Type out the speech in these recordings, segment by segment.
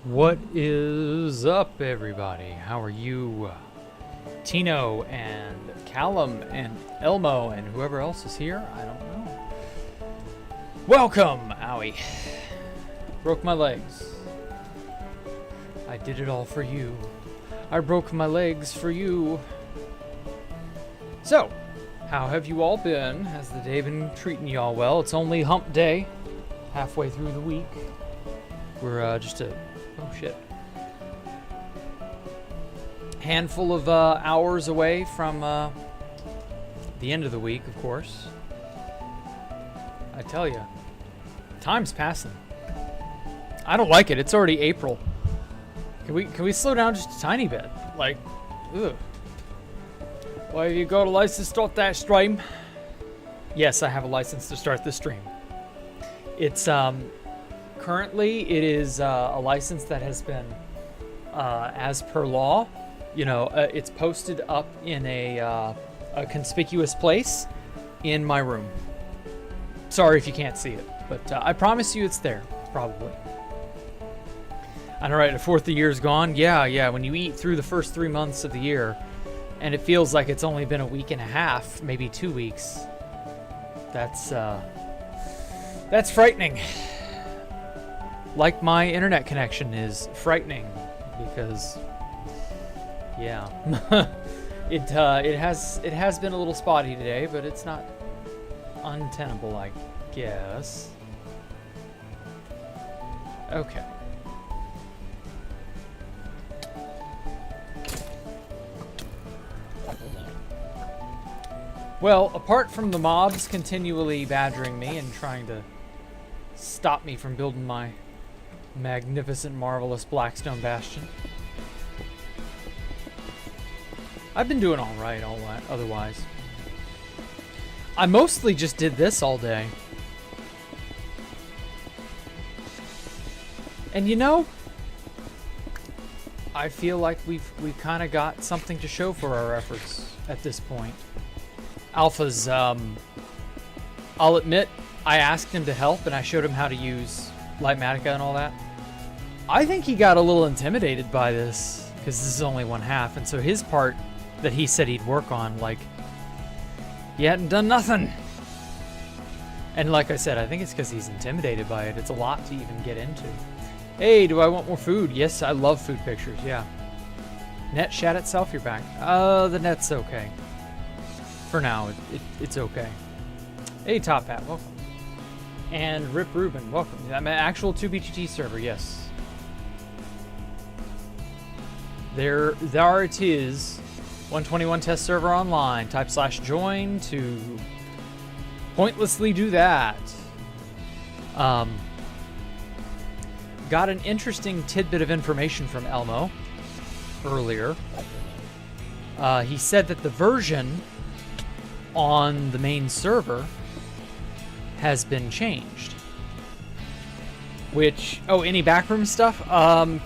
What is up, everybody? How are you? Tino and Callum and Elmo and whoever else is here? I don't know. Welcome! Owie. Broke my legs. I did it all for you. I broke my legs for you. So, how have you all been? Has the day been treating y'all well? It's only hump day. Halfway through the week. We're just a... oh shit. Handful of hours away from the end of the week, of course. I tell you, time's passing. I don't like it. It's already April. Can we slow down just a tiny bit? Like, ugh. Well, you got a license to start that stream? Yes, I have a license to start this stream. It's currently it is a license that has been as per law. You know, it's posted up in a conspicuous place in my room. Sorry if you can't see it, but I promise you it's there, probably. And all right, a fourth of the year's gone. Yeah. When you eat through the first 3 months of the year, and it feels like it's only been a week and a half, maybe 2 weeks. That's frightening. Like my internet connection is frightening because, yeah, it has been a little spotty today, but it's not untenable, I guess. Okay. Well, apart from the mobs continually badgering me and trying to stop me from building my magnificent, marvelous blackstone bastion, I've been doing all right otherwise. I mostly just did this all day. And you know, I feel like we've kind of got something to show for our efforts at this point. Alpha's, I'll admit, I asked him to help and I showed him how to use Lightmatica and all that. I think he got a little intimidated by this because this is only one half, and so his part that he said he'd work on, like, he hadn't done nothing. And like I said, I think it's because he's intimidated by it. It's a lot to even get into. Hey, do I want more food? Yes, I love food pictures, yeah. Net shat itself, you're back. The net's okay. For now, it's okay. Hey, Top Hat, welcome. And Rip Rubin, welcome. I'm an actual 2BGT server, yes. There it is. 121 test server online. Type /join to pointlessly do that. Got an interesting tidbit of information from Elmo earlier. He said that the version on the main server has been changed. Which, oh, any backroom stuff?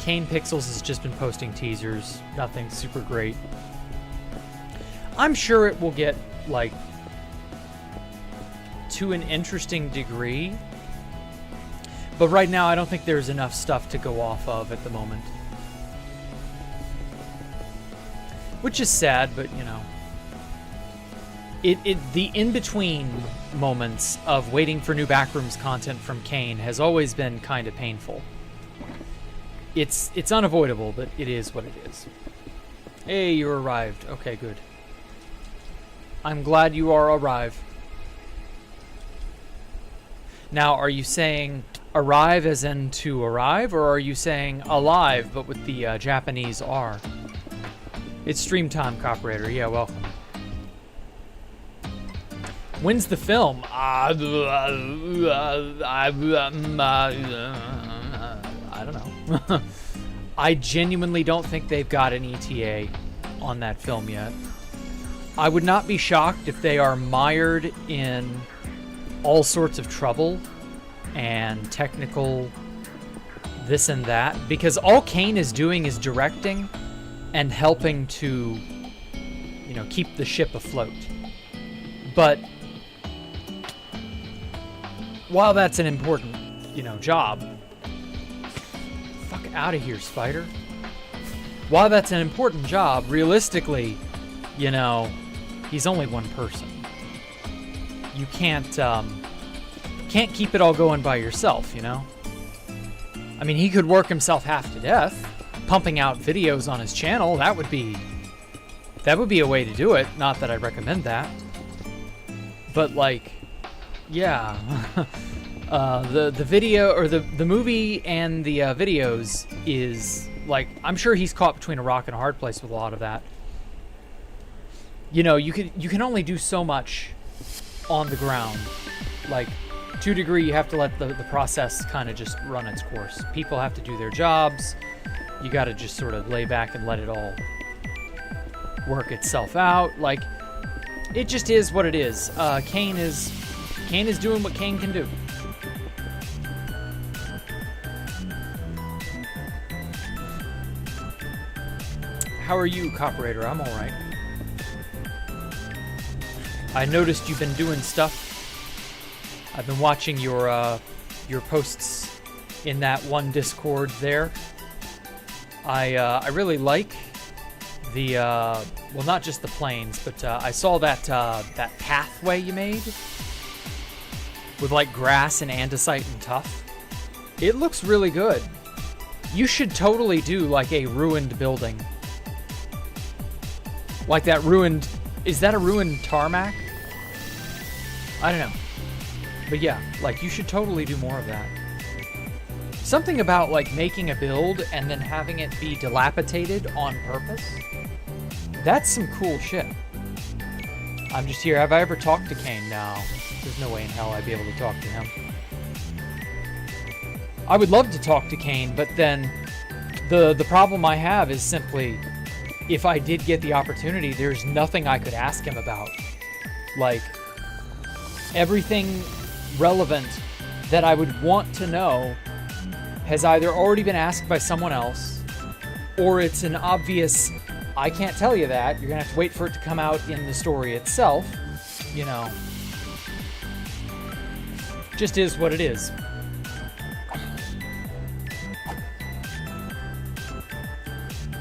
Kane Pixels has just been posting teasers. Nothing super great. I'm sure it will get, like, to an interesting degree. But right now, I don't think there's enough stuff to go off of at the moment. Which is sad, but, you know. The in-between moments of waiting for new Backrooms content from Kane has always been kind of painful. It's unavoidable, but it is what it is. Hey, you arrived. Okay, good. I'm glad you are arrived. Now, are you saying arrive as in to arrive, or are you saying alive, but with the Japanese R? It's stream time, Cooperator. Yeah, welcome. When's the film? I don't know. I genuinely don't think they've got an ETA on that film yet. I would not be shocked if they are mired in all sorts of trouble and technical this and that, because all Kane is doing is directing and helping to, you know, keep the ship afloat. But while that's an important, you know, job, fucking out of here, spider. While that's an important job, realistically, you know, he's only one person. You can't keep it all going by yourself, you know? I mean, he could work himself half to death, pumping out videos on his channel. That would be a way to do it. Not that I recommend that. But, like, yeah. The video, or the movie and the videos is, like, I'm sure he's caught between a rock and a hard place with a lot of that. You know, you can only do so much on the ground. Like, to a degree, you have to let the process kind of just run its course. People have to do their jobs. You got to just sort of lay back and let it all work itself out. Like, it just is what it is. Kane is doing what Kane can do. How are you, Copperator? I'm all right. I noticed you've been doing stuff. I've been watching your posts in that one Discord there. I really like the well, not just the planes, but I saw that pathway you made with like grass and andesite and tuff. It looks really good. You should totally do like a ruined building. Like that ruined, is that a ruined tarmac? I don't know. But yeah, like you should totally do more of that. Something about like making a build and then having it be dilapidated on purpose. That's some cool shit. I'm just here. Have I ever talked to Kane? No. There's no way in hell I'd be able to talk to him. I would love to talk to Kane, but then the problem I have is simply, if I did get the opportunity, there's nothing I could ask him about. Like, everything relevant that I would want to know has either already been asked by someone else, or it's an obvious, I can't tell you that, you're gonna have to wait for it to come out in the story itself, you know. Just is what it is.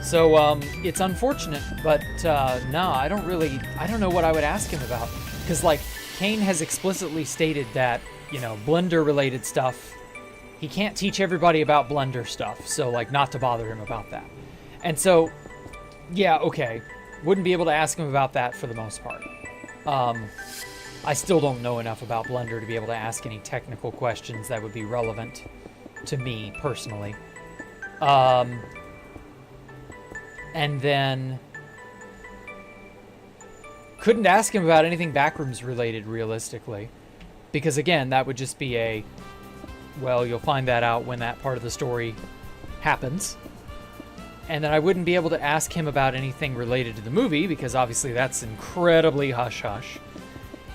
So, it's unfortunate, but, no, I don't know what I would ask him about. Because, like, Kane has explicitly stated that, you know, Blender-related stuff, he can't teach everybody about Blender stuff, so, like, not to bother him about that. And so, yeah, okay, wouldn't be able to ask him about that for the most part. I still don't know enough about Blender to be able to ask any technical questions that would be relevant to me, personally. And then couldn't ask him about anything Backrooms related, realistically. Because again, that would just be a, well, you'll find that out when that part of the story happens. And then I wouldn't be able to ask him about anything related to the movie, because obviously that's incredibly hush-hush.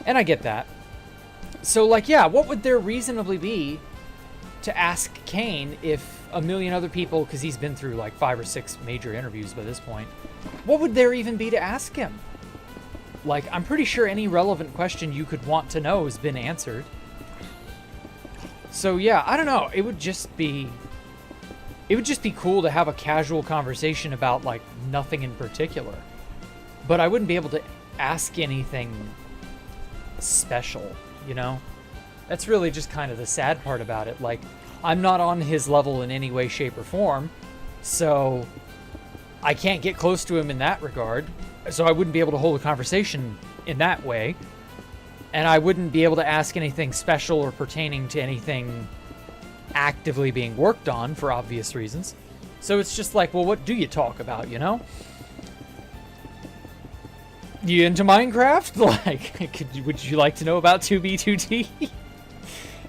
And I get that. So, like, yeah, what would there reasonably be to ask Kane if a million other people, because he's been through like 5 or 6 major interviews by this point, what would there even be to ask him? Like, I'm pretty sure any relevant question you could want to know has been answered. So yeah, I don't know. It would just be cool to have a casual conversation about like nothing in particular. But I wouldn't be able to ask anything special, you know? That's really just kind of the sad part about it. Like, I'm not on his level in any way, shape, or form, so I can't get close to him in that regard. So I wouldn't be able to hold a conversation in that way. And I wouldn't be able to ask anything special or pertaining to anything actively being worked on for obvious reasons. So it's just like, well, what do you talk about, you know? You into Minecraft? Like, would you like to know about 2B2T?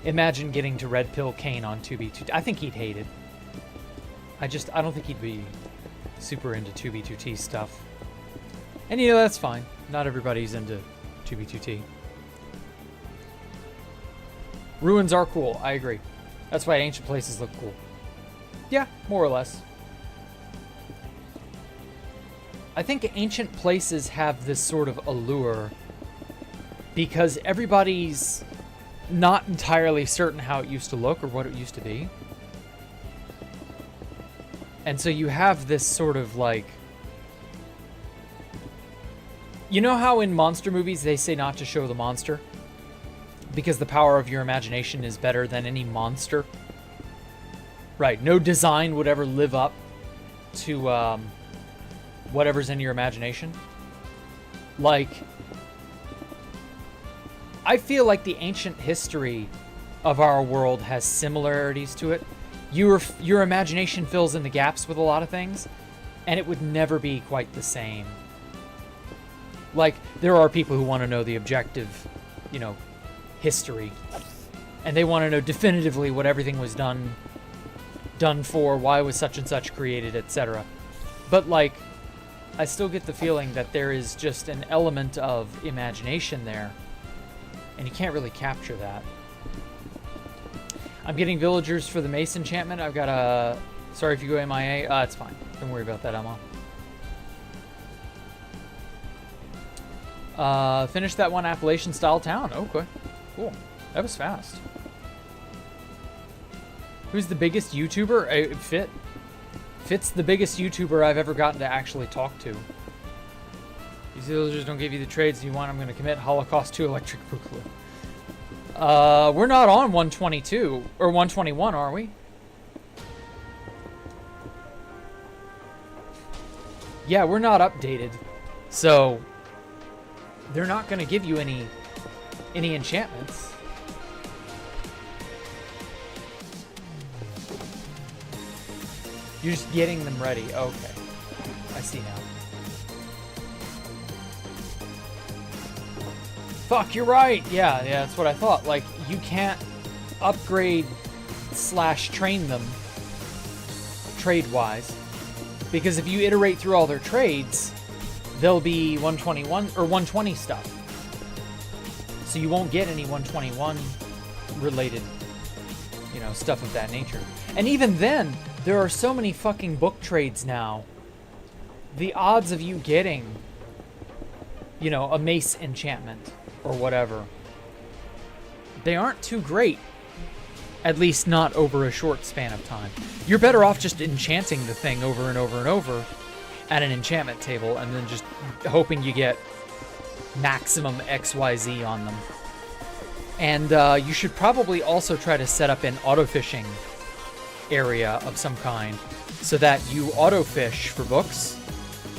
Imagine getting to Red Pill Kane on 2B2T. I think he'd hate it. I don't think he'd be super into 2B2T stuff. And, you know, that's fine. Not everybody's into 2B2T. Ruins are cool. I agree. That's why ancient places look cool. Yeah, more or less. I think ancient places have this sort of allure because everybody's not entirely certain how it used to look or what it used to be. And so you have this sort of like, you know how in monster movies they say not to show the monster because the power of your imagination is better than any monster? Right, no design would ever live up to whatever's in your imagination. Like, I feel like the ancient history of our world has similarities to it. Your imagination fills in the gaps with a lot of things, and it would never be quite the same. Like, there are people who want to know the objective, you know, history, and they want to know definitively what everything was done for, why was such and such created, etc. But, like, I still get the feeling that there is just an element of imagination there, and you can't really capture that. I'm getting villagers for the mace enchantment. I've got a... Sorry if you go MIA. It's fine. Don't worry about that, Emma. Finished that one Appalachian-style town. Okay, cool. That was fast. Who's the biggest YouTuber? Fit's the biggest YouTuber I've ever gotten to actually talk to. These villagers don't give you the trades you want. I'm going to commit Holocaust to Electric Boogaloo. We're not on 122 or 121, are we? Yeah, we're not updated, so they're not going to give you any enchantments. You're just getting them ready. Okay, I see now. Fuck, you're right. Yeah, that's what I thought. Like, you can't upgrade / train them trade-wise, because if you iterate through all their trades, they'll be 121 or 120 stuff. So you won't get any 121 related, you know, stuff of that nature. And even then, there are so many fucking book trades now. The odds of you getting, you know, a mace enchantment or whatever, they aren't too great. At least not over a short span of time. You're better off just enchanting the thing over and over and over at an enchantment table and then just hoping you get maximum XYZ on them. And you should probably also try to set up an auto-fishing area of some kind so that you auto-fish for books.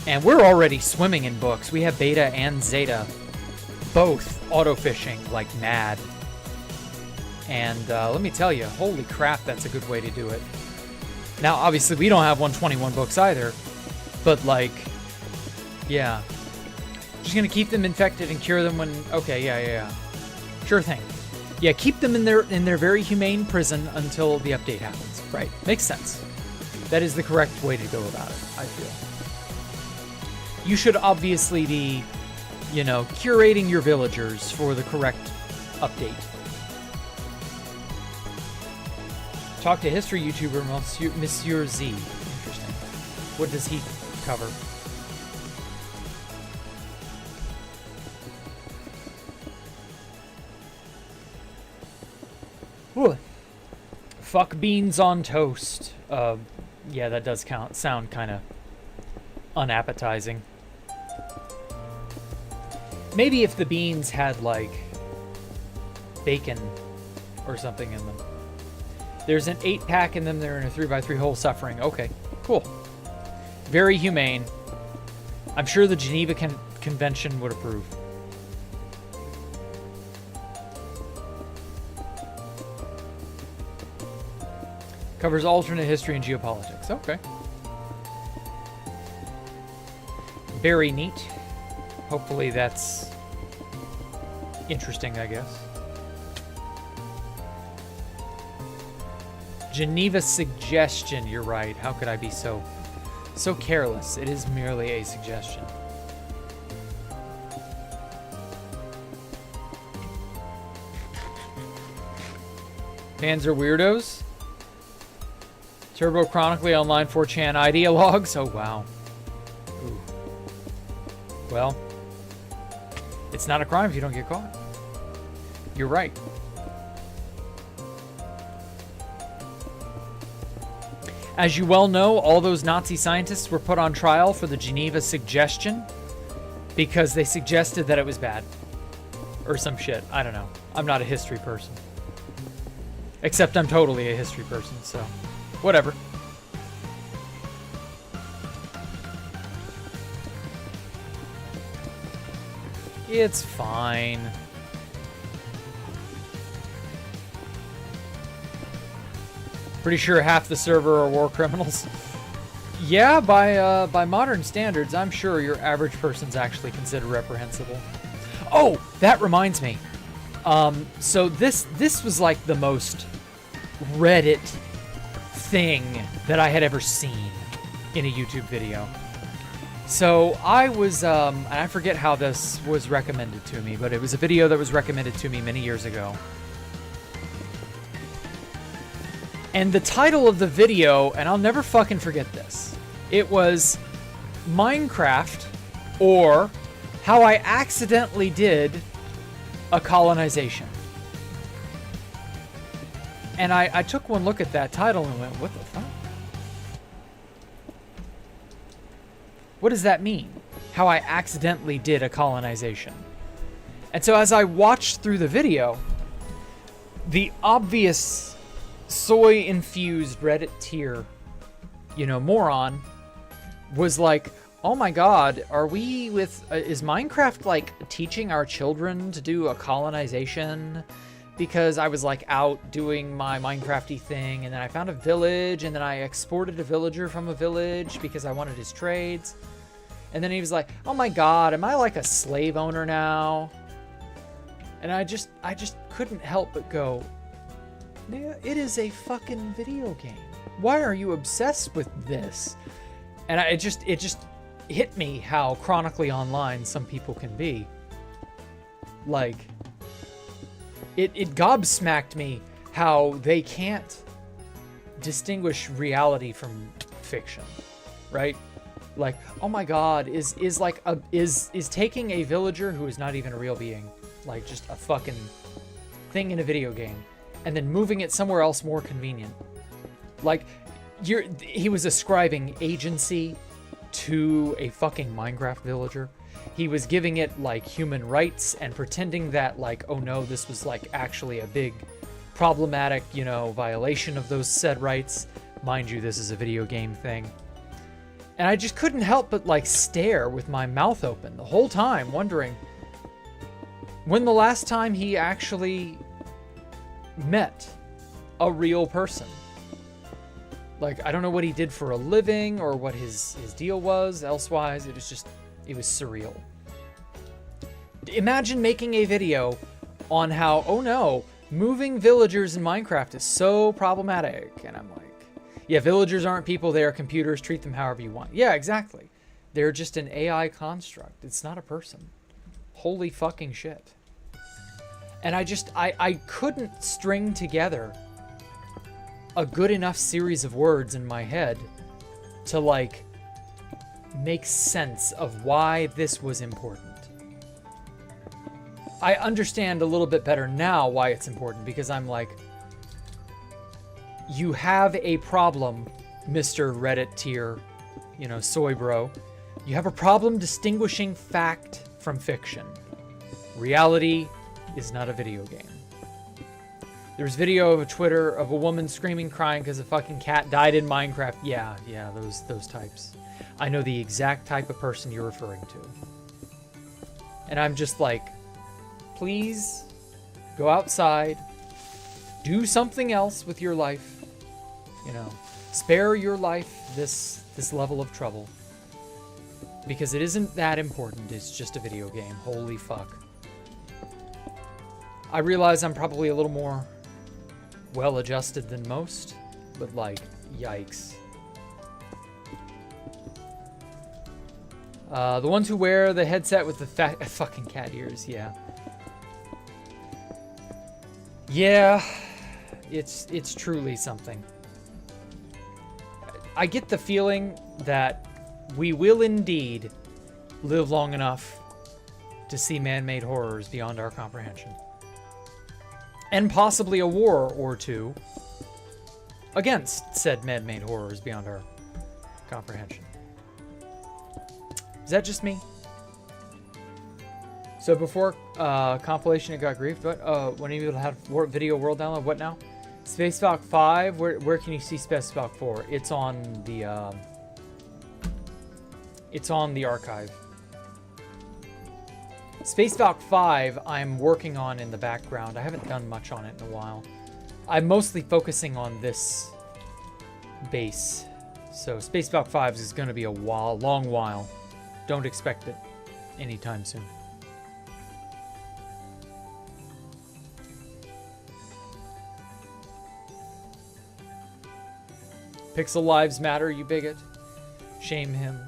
And we're already swimming in books. We have Beta and Zeta both auto-fishing like mad. And let me tell you, holy crap, that's a good way to do it. Now, obviously, we don't have 121 books either, but like, yeah. Just gonna keep them infected and cure them when... Okay, yeah. Sure thing. Yeah, keep them in their very humane prison until the update happens. Right, makes sense. That is the correct way to go about it, I feel. You should obviously be, you know, curating your villagers for the correct update. Talk to history YouTuber Monsieur Z. Interesting. What does he cover? Ooh. Fuck beans on toast. Yeah, that does sound kind of unappetizing. Maybe if the beans had, like, bacon or something in them. There's an 8-pack in them. They're in a 3x3 hole suffering. Okay, cool. Very humane. I'm sure the Geneva Convention would approve. Covers alternate history and geopolitics. Okay. Very neat. Hopefully that's interesting, I guess. Geneva suggestion, you're right. How could I be so careless? It is merely a suggestion. Fans are weirdos. Turbo Chronically Online 4chan ideologues. Oh, wow. Ooh. Well, it's not a crime if you don't get caught. You're right. As you well know, all those Nazi scientists were put on trial for the Geneva suggestion because they suggested that it was bad. Or some shit. I don't know. I'm not a history person. Except I'm totally a history person, so whatever. It's fine. Pretty sure half the server are war criminals. Yeah, by modern standards, I'm sure your average person's actually considered reprehensible. Oh, that reminds me. So this was like the most Reddit thing that I had ever seen in a YouTube video. So I was, and I forget how this was recommended to me, but it was a video that was recommended to me many years ago. And the title of the video, and I'll never fucking forget this, it was Minecraft or How I Accidentally Did a Colonization. And I took one look at that title and went, what the fuck? What does that mean? How I accidentally did a colonization. And so as I watched through the video, the obvious soy-infused Reddit tier, moron was like, oh my god, are we with... is Minecraft, like, teaching our children to do a colonization? Because I was, like, out doing my Minecrafty thing, and then I found a village, and then I exported a villager from a village because I wanted his trades. And then he was like, oh my god, am I, like, a slave owner now? And I just couldn't help but go, yeah, it is a fucking video game. Why are you obsessed with this? And it just hit me how chronically online some people can be. Like, it gobsmacked me how they can't distinguish reality from fiction, right? Like, oh my god, is taking a villager who is not even a real being, like just a fucking thing in a video game, and then moving it somewhere else more convenient. Like, he was ascribing agency to a fucking Minecraft villager. He was giving it, like, human rights and pretending that, like, oh no, this was, like, actually a big problematic, violation of those said rights. Mind you, this is a video game thing. And I just couldn't help but, like, stare with my mouth open the whole time, wondering when the last time he actually met a real person. Like, I don't know what he did for a living or what his deal was elsewise. It was surreal. Imagine making a video on how, oh no, moving villagers in Minecraft is so problematic. And I'm like, yeah, villagers aren't people, they are computers, treat them however you want. Yeah, exactly. They're just an AI construct. It's not a person. Holy fucking shit. And I couldn't string together a good enough series of words in my head to, like, make sense of why this was important. I understand a little bit better now why it's important, because I'm like, you have a problem, Mr. Reddit tier, soy bro. You have a problem distinguishing fact from fiction. Reality is not a video game. There's video of a Twitter of a woman screaming, crying because a fucking cat died in Minecraft. Yeah, those types. I know the exact type of person you're referring to. And I'm just like, please go outside, do something else with your life. Spare your life this level of trouble. Because it isn't that important, it's just a video game. Holy fuck. I realize I'm probably a little more well-adjusted than most, but, like, yikes. The ones who wear the headset with the fucking cat ears, yeah. Yeah, it's truly something. I get the feeling that we will indeed live long enough to see man-made horrors beyond our comprehension. And possibly a war or two. against said man-made horrors beyond our comprehension. Is that just me? So before compilation, it got griefed. But when you had video world download, what now? Space Valk 5. Where can you see Space Valk 4? It's on the archive. Space Valk 5 I'm working on in the background. I haven't done much on it in a while. I'm mostly focusing on this base. So Space Valk 5 is going to be a long while. Don't expect it anytime soon. Pixel lives matter, you bigot. Shame him.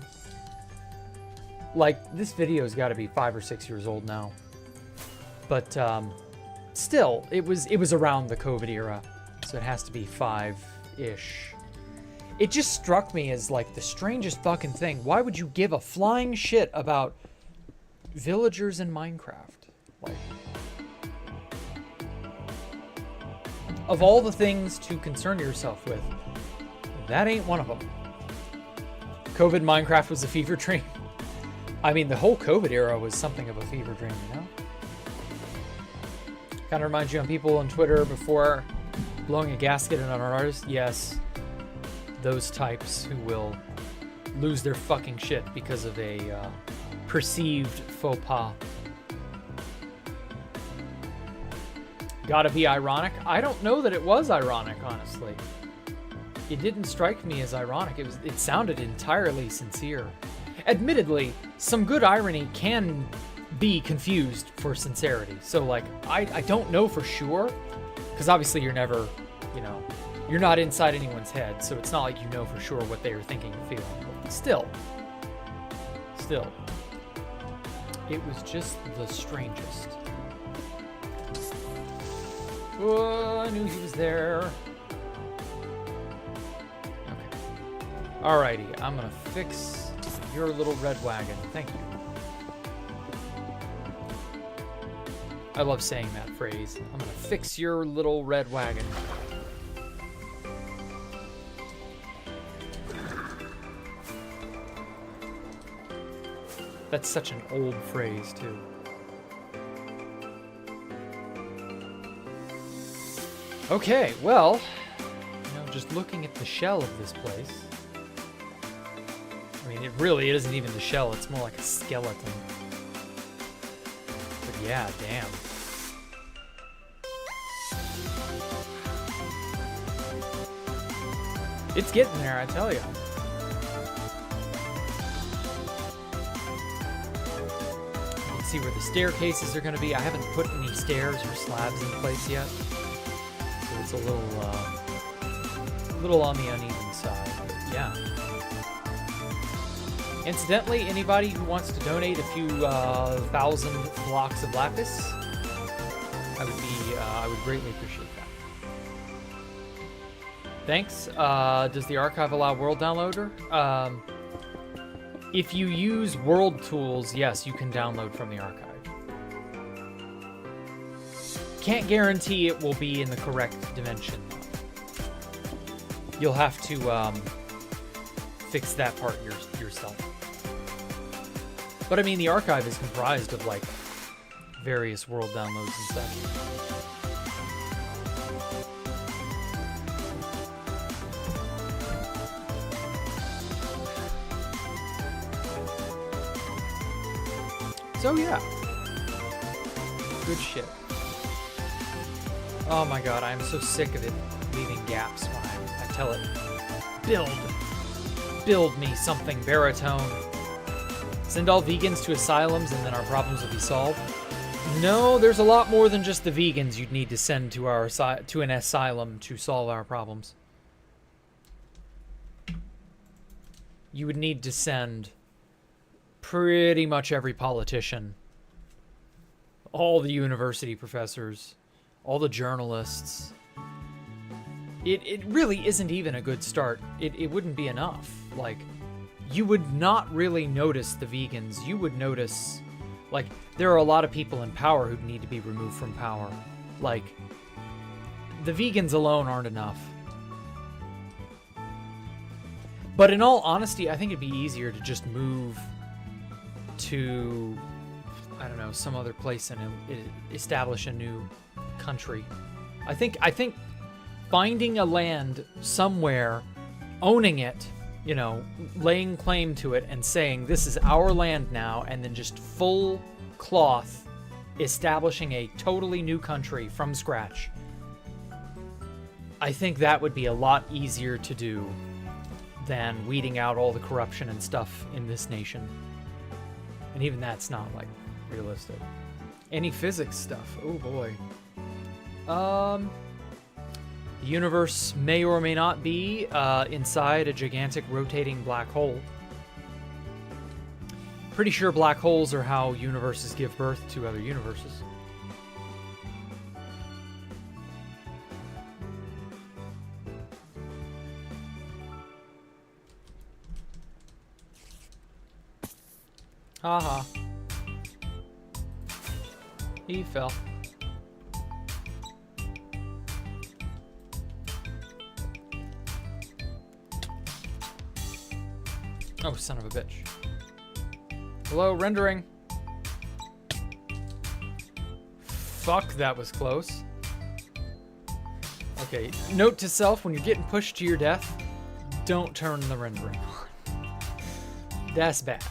Like, this video's got to be 5 or 6 years old now. But still, it was around the COVID era, so it has to be 5-ish. It just struck me as like the strangest fucking thing. Why would you give a flying shit about villagers in Minecraft? Like, of all the things to concern yourself with, that ain't one of them. COVID Minecraft was a fever dream. I mean, the whole COVID era was something of a fever dream, you know? Kind of reminds you on people on Twitter before blowing a gasket on an artist. Yes, those types who will lose their fucking shit because of a perceived faux pas. Gotta be ironic? I don't know that it was ironic, honestly. It didn't strike me as ironic. It sounded entirely sincere. Admittedly, some good irony can be confused for sincerity. So, like, I don't know for sure, because obviously you're never, you know, you're not inside anyone's head, so it's not like you know for sure what they are thinking and feeling. But still, it was just the strangest. Oh, I knew he was there. Alrighty, I'm gonna fix your little red wagon. Thank you. I love saying that phrase. I'm gonna fix your little red wagon. That's such an old phrase, too. Okay, well, you know, just looking at the shell of this place, I mean, it isn't even the shell, it's more like a skeleton. But yeah, damn. It's getting there, I tell you. You can see where the staircases are going to be. I haven't put any stairs or slabs in place yet, so it's a little on the uneven side, but yeah. Incidentally, anybody who wants to donate a few thousand blocks of lapis, I would greatly appreciate that. Thanks. Does the archive allow world downloader? If you use world tools, yes, you can download from the archive. Can't guarantee it will be in the correct dimension. You'll have to fix that part yourself. But I mean, the archive is comprised of like various world downloads and stuff. So yeah, good shit. Oh my god, I am so sick of it leaving gaps when I tell it, build me something, baritone. Send all vegans to asylums and then our problems will be solved. No, there's a lot more than just the vegans you'd need to send to an asylum to solve our problems. You would need to send pretty much every politician, all the university professors, all the journalists. It really isn't even a good start. It wouldn't be enough. Like, you would not really notice the vegans. You would notice, like, there are a lot of people in power who need to be removed from power. Like, the vegans alone aren't enough. But in all honesty, I think it'd be easier to just move to, I don't know, some other place and establish a new country. I think finding a land somewhere, owning it, you know, laying claim to it and saying this is our land now, and then just full cloth establishing a totally new country from scratch. I think that would be a lot easier to do than weeding out all the corruption and stuff in this nation. And even that's not, like, realistic. Any physics stuff? Oh, boy. The universe may or may not be inside a gigantic rotating black hole. Pretty sure black holes are how universes give birth to other universes. Haha. He fell. Oh, son of a bitch. Hello, rendering. Fuck, that was close. Okay, note to self, when you're getting pushed to your death, don't turn the rendering on. That's bad.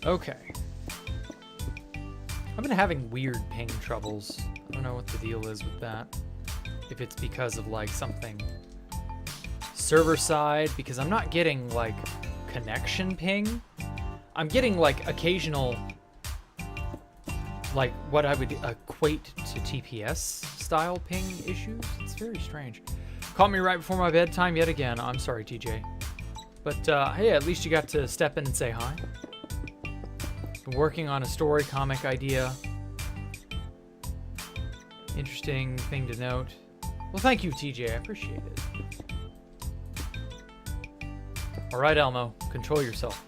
Okay. I've been having weird ping troubles. I don't know what the deal is with that. If it's because of like something server side, because I'm not getting like connection ping. I'm getting like occasional, like what I would equate to TPS style ping issues. It's very strange. Caught me right before my bedtime yet again. I'm sorry, TJ. But hey, at least you got to step in and say hi. Been working on a story comic idea. Interesting thing to note. Well, thank you, TJ. I appreciate it. All right, Elmo, control yourself.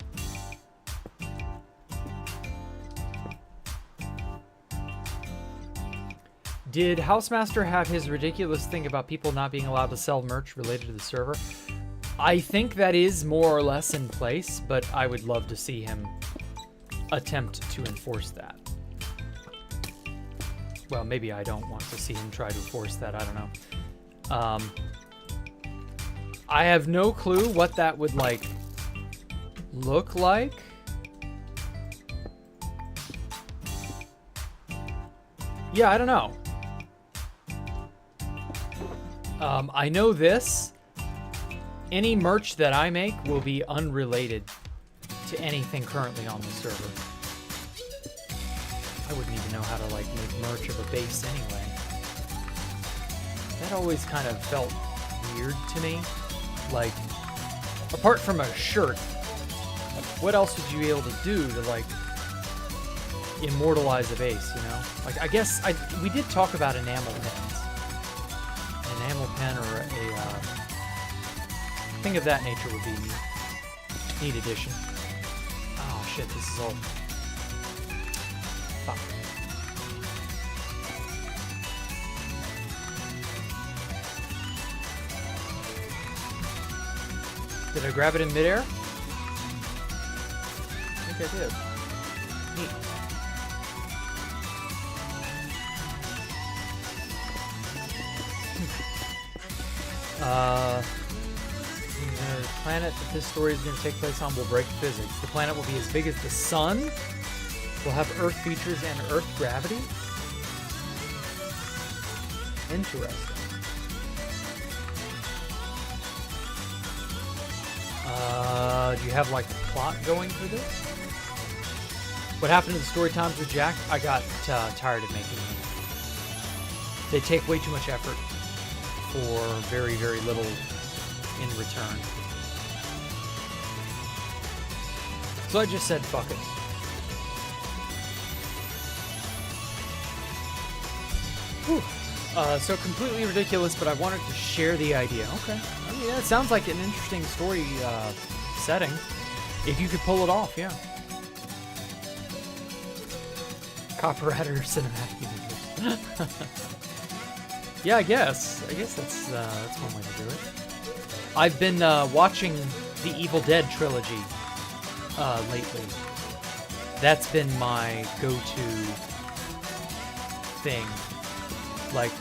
Did Housemaster have his ridiculous thing about people not being allowed to sell merch related to the server? I think that is more or less in place, but I would love to see him attempt to enforce that. Well, maybe I don't want to see him try to enforce that. I don't know. I have no clue what that would like look like. Yeah, I don't know. I know this. Any merch that I make will be unrelated to anything currently on the server. I wouldn't even know how to like make merch of a base anyway. That always kind of felt weird to me. Like, apart from a shirt, what else would you be able to do to like immortalize a base, you know? Like, I guess we did talk about enamel pens. An enamel pen or a thing of that nature would be neat addition. Oh shit, this is all... Fuck. Did I grab it in midair? I think I did. Neat. The planet that this story is going to take place on will break physics. The planet will be as big as the sun. Will have Earth features and Earth gravity. Interesting. Do you have like a plot going for this? What happened to the story times with Jack? I got tired of making them. They take way too much effort for very, very little in return. So I just said, fuck it. Whew. So completely ridiculous, but I wanted to share the idea. Okay. All Yeah, it sounds like an interesting story setting. If you could pull it off, yeah. Copyrighted cinematic images. Yeah, I guess that's one way to do it. I've been watching the Evil Dead trilogy lately. That's been my go-to thing. Like,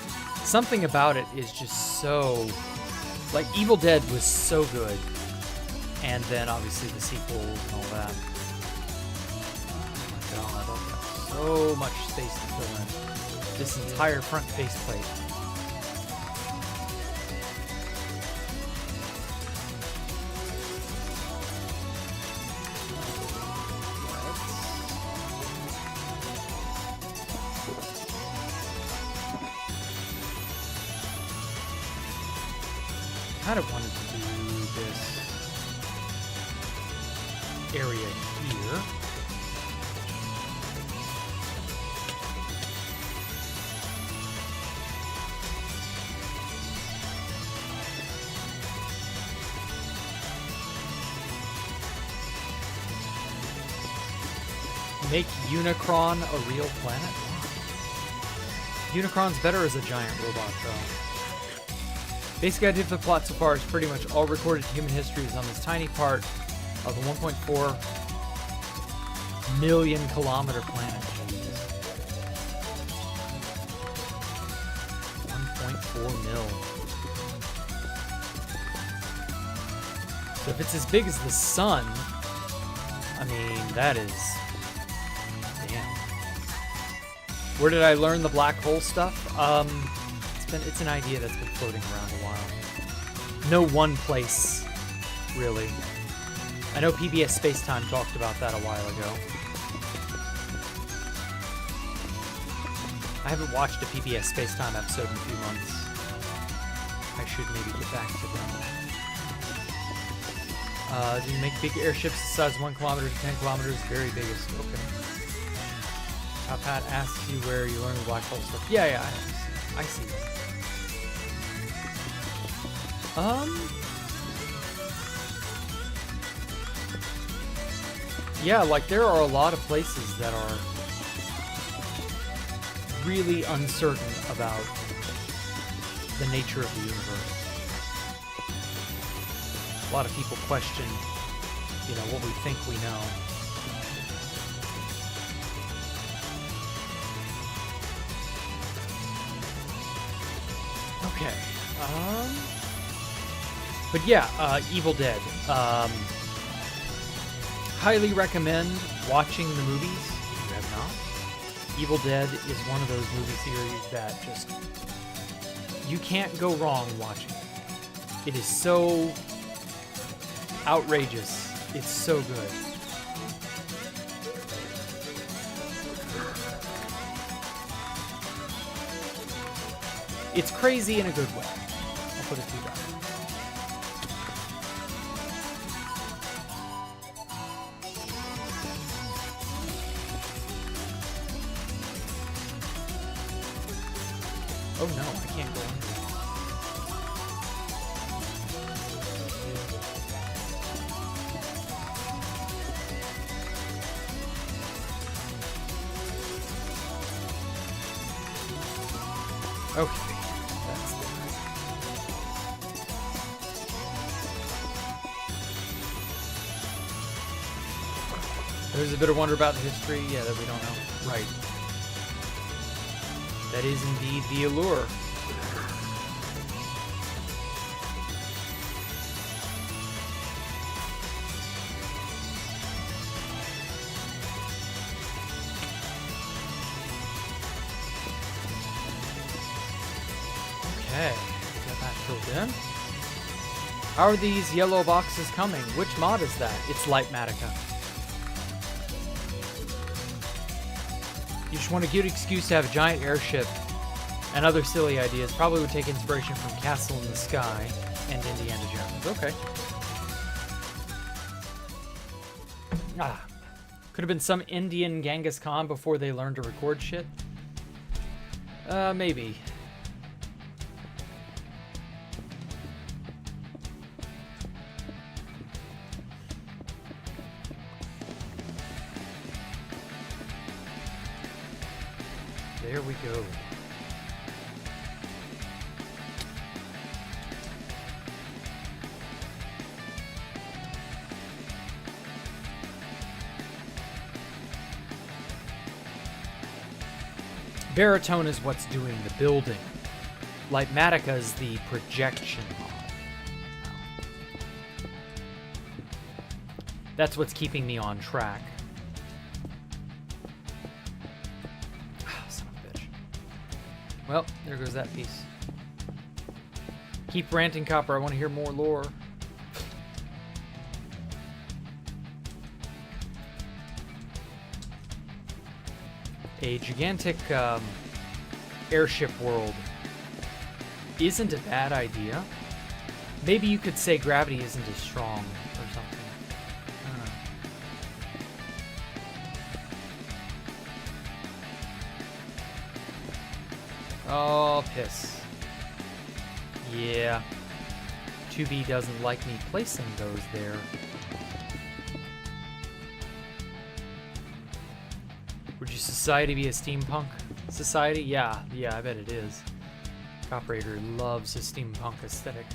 something about it is just so... Like, Evil Dead was so good. And then, obviously, the sequels and all that. Oh my god, so much space to fill in. This entire front faceplate. I kind of wanted to do this area here. Make Unicron a real planet? Unicron's better as a giant robot, though. Basic idea of the plot so far is pretty much all recorded human history is on this tiny part of the 1.4 million kilometer planet. 1.4 mil. So if it's as big as the sun, I mean, that is... Damn. Where did I learn the black hole stuff? It's an idea that's been floating around a while. No one place, really. I know PBS Spacetime talked about that a while ago. I haven't watched a PBS Spacetime episode in a few months. I should maybe get back to them. Do you make big airships the size of 1 kilometer to 10 kilometers? Very biggest. Okay. Top Hat asks you where you learn the black hole stuff. Yeah, I see. Yeah, like there are a lot of places that are really uncertain about the nature of the universe. A lot of people question, what we think we know. Okay. But yeah, Evil Dead. Highly recommend watching the movies if you have not. Evil Dead is one of those movie series that just... You can't go wrong watching it. It is so outrageous. It's so good. It's crazy in a good way. I'll put it to that. Oh no, I can't go under. Okay, that's it. There's a bit of wonder about the history, yeah, that we don't know. Right. That is indeed the allure. Okay, got that filled in. How are these yellow boxes coming? Which mod is that? It's Lightmatica. You just want a good excuse to have a giant airship and other silly ideas. Probably would take inspiration from Castle in the Sky and Indiana Jones. Okay. Could have been some Indian Genghis Khan before they learned to record shit. Maybe. there we go. Baritone is what's doing the building. Lightmatica is the projection mod. That's what's keeping me on track. Oh, son of a bitch. Well, there goes that piece. Keep ranting, Copper. I want to hear more lore. A gigantic airship world isn't a bad idea. Maybe you could say gravity isn't as strong or something. I don't know. Oh, piss. Yeah. 2B doesn't like me placing those there. Would your society be a steampunk society? Yeah, I bet it is. Operator loves a steampunk aesthetic.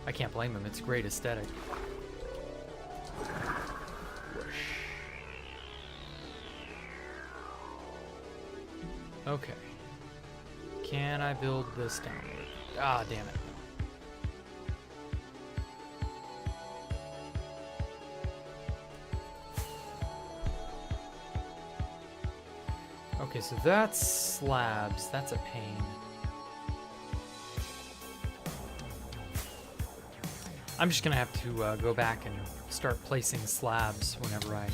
I can't blame him, it's a great aesthetic. Okay. Can I build this downward? Ah, damn it. Okay, so that's slabs. That's a pain. I'm just gonna have to go back and start placing slabs whenever I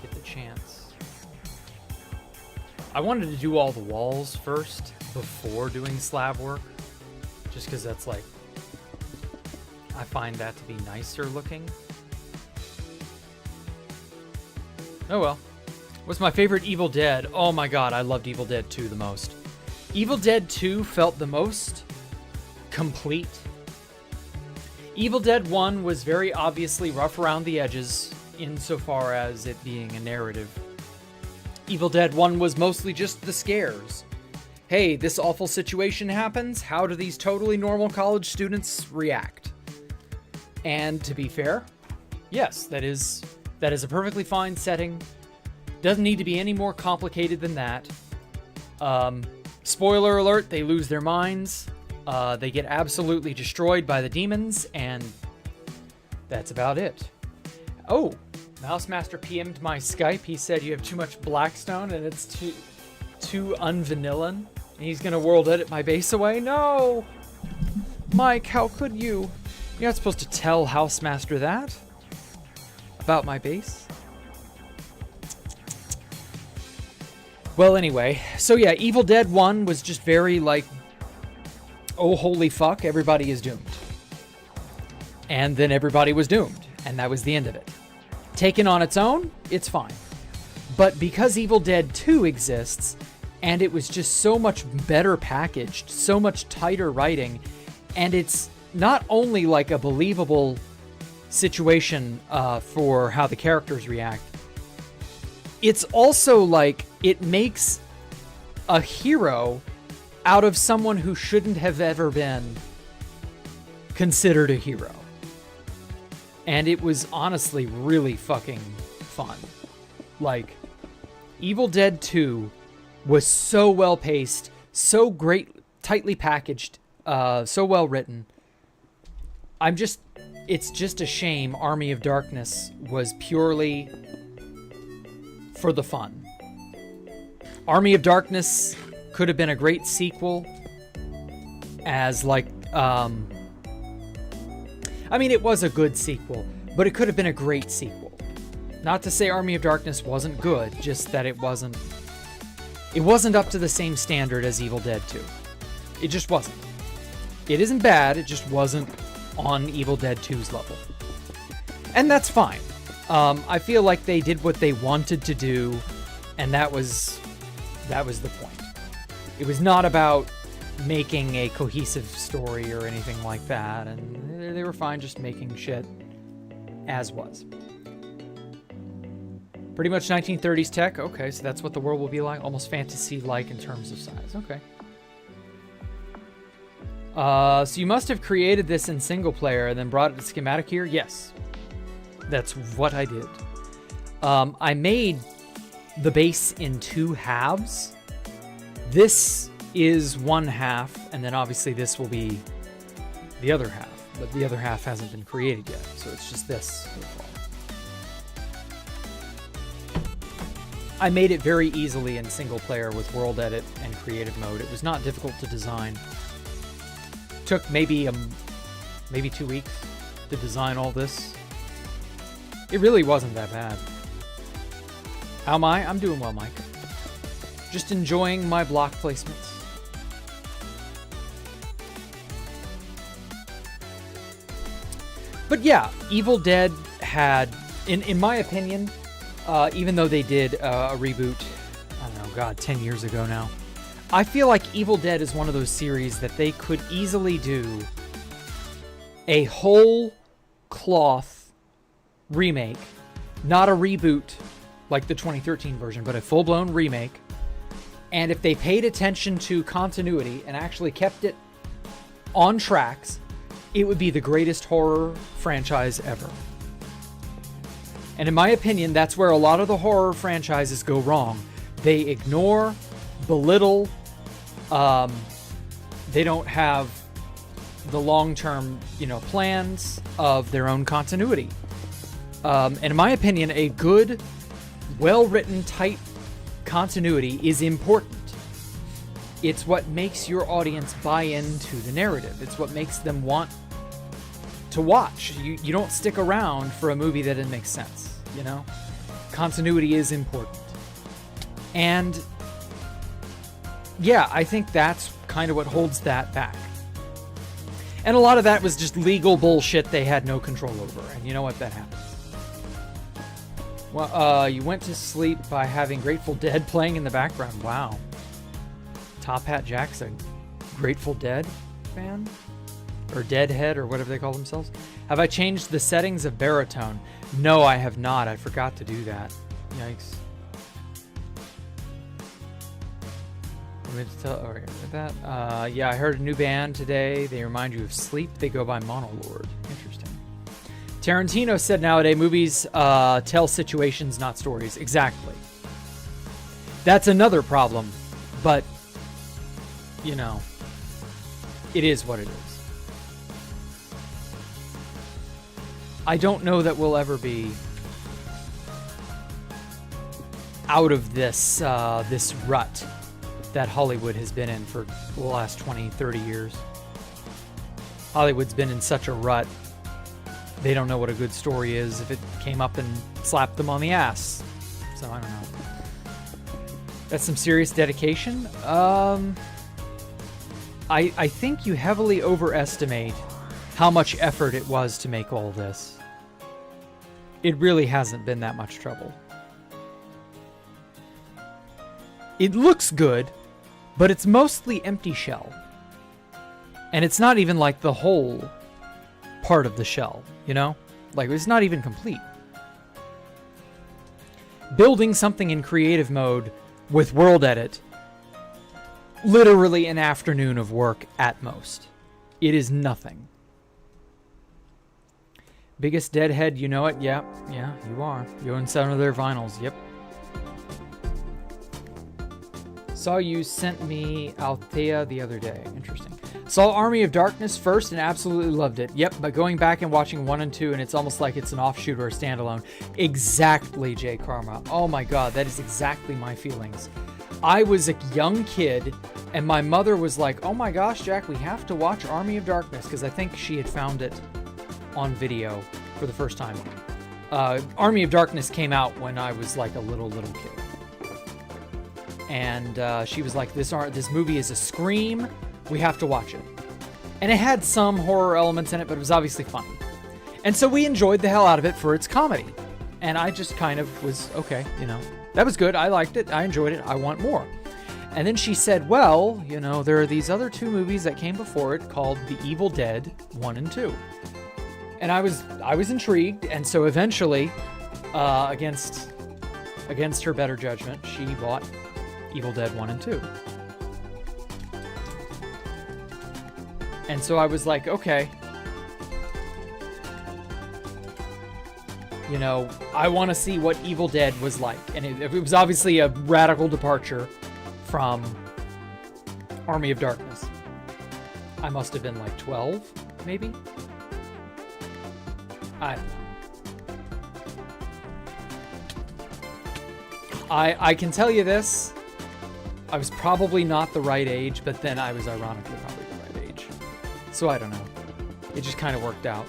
get the chance. I wanted to do all the walls first before doing slab work, just because that's like, I find that to be nicer looking. Oh well. What's my favorite Evil Dead? Oh my god, I loved Evil Dead 2 the most. Evil Dead 2 felt the most complete. Evil Dead 1 was very obviously rough around the edges insofar as it being a narrative. Evil Dead 1 was mostly just the scares. Hey, this awful situation happens, how do these totally normal college students react? And to be fair, yes, that is a perfectly fine setting. Doesn't need to be any more complicated than that. Spoiler alert, they lose their minds. They get absolutely destroyed by the demons, and that's about it. Oh, Mousemaster PM'd my Skype. He said you have too much blackstone and it's too unvanillan. And he's gonna world edit my base away. No! Mike, how could you? You're not supposed to tell Housemaster that. About my base. Well, anyway, so yeah, Evil Dead 1 was just very like, oh, holy fuck, everybody is doomed. And then everybody was doomed, and that was the end of it. Taken on its own, it's fine. But because Evil Dead 2 exists, and it was just so much better packaged, so much tighter writing, and it's not only like a believable situation for how the characters react, it's also like it makes a hero out of someone who shouldn't have ever been considered a hero. And it was honestly really fucking fun. Like, Evil Dead 2 was so well paced, so great, tightly packaged, so well written. It's just a shame Army of Darkness was purely for the fun. Army of Darkness could have been a great sequel as like, I mean, it was a good sequel, but it could have been a great sequel. Not to say Army of Darkness wasn't good, just that it wasn't up to the same standard as Evil Dead 2. It just wasn't. It isn't bad, it just wasn't on Evil Dead 2's level. And that's fine. I feel like they did what they wanted to do, and that was the point. It was not about making a cohesive story or anything like that, and they were fine just making shit as was. Pretty much 1930s tech. Okay, so that's what the world will be like. Almost fantasy-like in terms of size. Okay. So you must have created this in single player and then brought it to schematic here? Yes. That's what I did. I made the base in 2 halves. This is 1 half, and then obviously this will be the other half. But the other half hasn't been created yet, so it's just this so far. I made it very easily in single player with world edit and creative mode. It was not difficult to design. Took maybe 2 weeks to design all this. It really wasn't that bad. How am I? I'm doing well, Mike. Just enjoying my block placements. But yeah, Evil Dead had, in my opinion, even though they did a reboot, I don't know, God, 10 years ago now, I feel like Evil Dead is one of those series that they could easily do a whole cloth remake, not a reboot like the 2013 version, but a full-blown remake. And if they paid attention to continuity and actually kept it on tracks, it would be the greatest horror franchise ever. And in my opinion, that's where a lot of the horror franchises go wrong. They ignore, belittle, they don't have the long-term, plans of their own continuity. And in my opinion, a good, well-written, tight continuity is important. It's what makes your audience buy into the narrative. It's what makes them want to watch. You don't stick around for a movie that didn't make sense, Continuity is important. And yeah, I think that's kind of what holds that back. And a lot of that was just legal bullshit they had no control over. And you know what? That happens. Well, you went to sleep by having Grateful Dead playing in the background. Wow. Top Hat Jack's a Grateful Dead fan? Or Deadhead, or whatever they call themselves. Have I changed the settings of baritone? No, I have not. I forgot to do that. Yikes. Yeah, I heard a new band today. They remind you of sleep. They go by Monolord. Interesting. Tarantino said nowadays movies tell situations, not stories. Exactly. That's another problem. But, it is what it is. I don't know that we'll ever be out of this this rut that Hollywood has been in for the last 20, 30 years. Hollywood's been in such a rut. They don't know what a good story is if it came up and slapped them on the ass. So I don't know. That's some serious dedication. I think you heavily overestimate how much effort it was to make all this. It really hasn't been that much trouble. It looks good, but it's mostly empty shell. And it's not even like the whole part of the shell, Like, it's not even complete. Building something in creative mode with world edit, literally an afternoon of work at most. It is nothing. Biggest Deadhead, you know it? Yeah, you are. You own some of their vinyls, yep. Saw you sent me Althea the other day. Interesting. Saw Army of Darkness first and absolutely loved it. Yep, but going back and watching 1 and 2, and it's almost like it's an offshoot or a standalone. Exactly, J. Karma. Oh my god, that is exactly my feelings. I was a young kid, and my mother was like, oh my gosh, Jack, we have to watch Army of Darkness, because I think she had found it on video for the first time. Army of Darkness came out when I was like a little kid. And she was like, this movie is a scream. We have to watch it. And it had some horror elements in it, but it was obviously funny. And so we enjoyed the hell out of it for its comedy. And I just kind of was, okay, that was good. I liked it. I enjoyed it. I want more. And then she said, well, there are these other 2 movies that came before it called The Evil Dead 1 and 2. And I was intrigued. And so eventually, against against her better judgment, she bought Evil Dead 1 and 2. And so I was like, okay, you know, I want to see what Evil Dead was like. And it was obviously a radical departure from Army of Darkness. I must have been like 12, maybe? I don't know. I can tell you this. I was probably not the right age, but then I was ironically probably the right age. So I don't know. It just kind of worked out.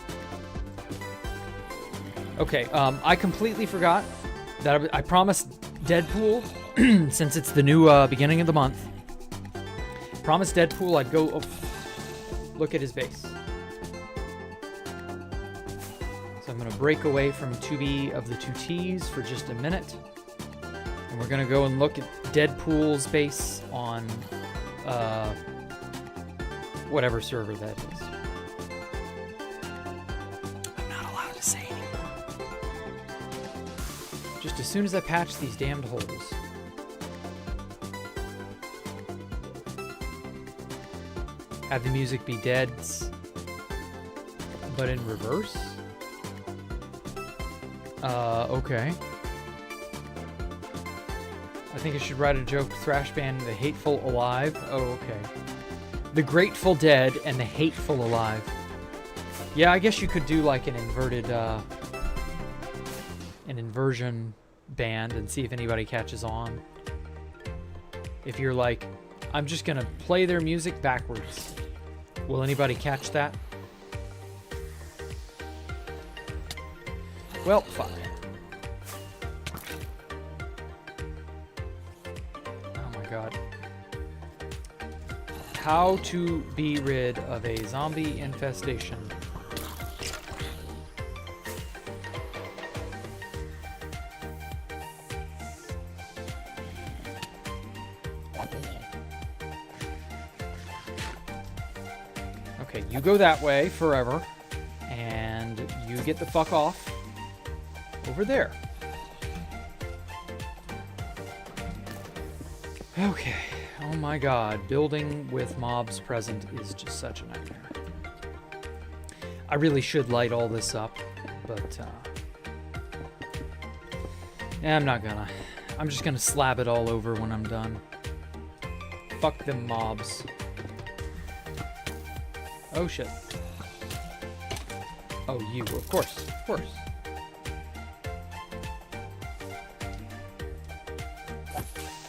Okay, I completely forgot that I promised Deadpool, since it's the new beginning of the month, promised Deadpool I'd go look at his base. So I'm going to break away from 2B of the 2Ts for just a minute. And we're going to go and look at Deadpool's base on whatever server that is. I'm not allowed to say anymore. Just as soon as I patch these damned holes. Have the music be Dead's, but in reverse? Okay. I think I should write a joke. Thrash band, The Hateful Alive. Oh, okay. The Grateful Dead and The Hateful Alive. Yeah, I guess you could do like an inverted, an inversion band and see if anybody catches on. If you're like, I'm just gonna play their music backwards. Will anybody catch that? Well, fuck. Oh my god. How to be rid of a zombie infestation. Okay, you go that way forever, and you get the fuck off over there. Okay, oh my god, building with mobs present is just such a nightmare. I really should light all this up, but I'm not gonna. I'm just gonna slab it all over when I'm done. Fuck them mobs. Oh shit. Oh, you, of course, of course.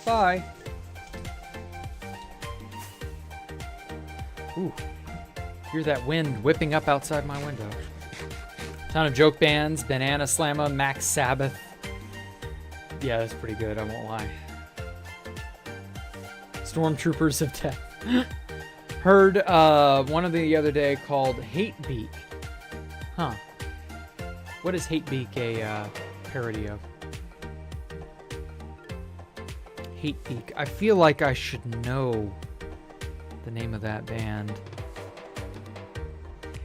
Bye. Ooh. Hear that wind whipping up outside my window. Ton of joke bands, Banana Slamma, Max Sabbath. Yeah, that's pretty good, I won't lie. Stormtroopers of Death. Heard one of the other day called Hate Beak. Huh. What is Hate Beak a parody of? Hate Beak. I feel like I should know the name of that band.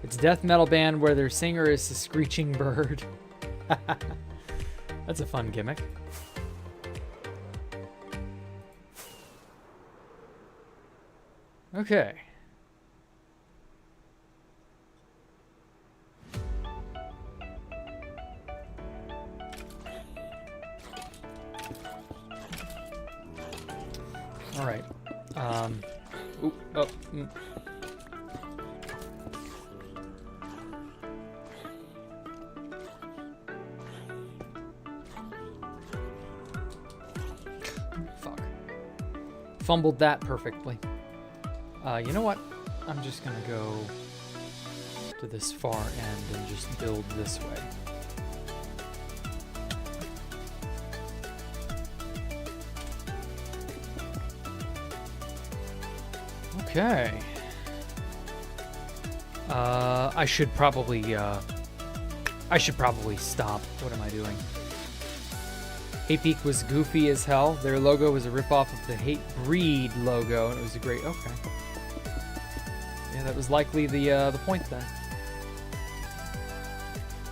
It's a death metal band where their singer is a screeching bird. That's a fun gimmick. Okay. All right. Ooh, oh. Fuck. Fumbled that perfectly. You know what? I'm just gonna go to this far end and just build this way. Okay. I should probably stop. What am I doing? Hate Beak was goofy as hell. Their logo was a ripoff of the Hate Breed logo, and it was a great. Okay. Yeah, that was likely the point then.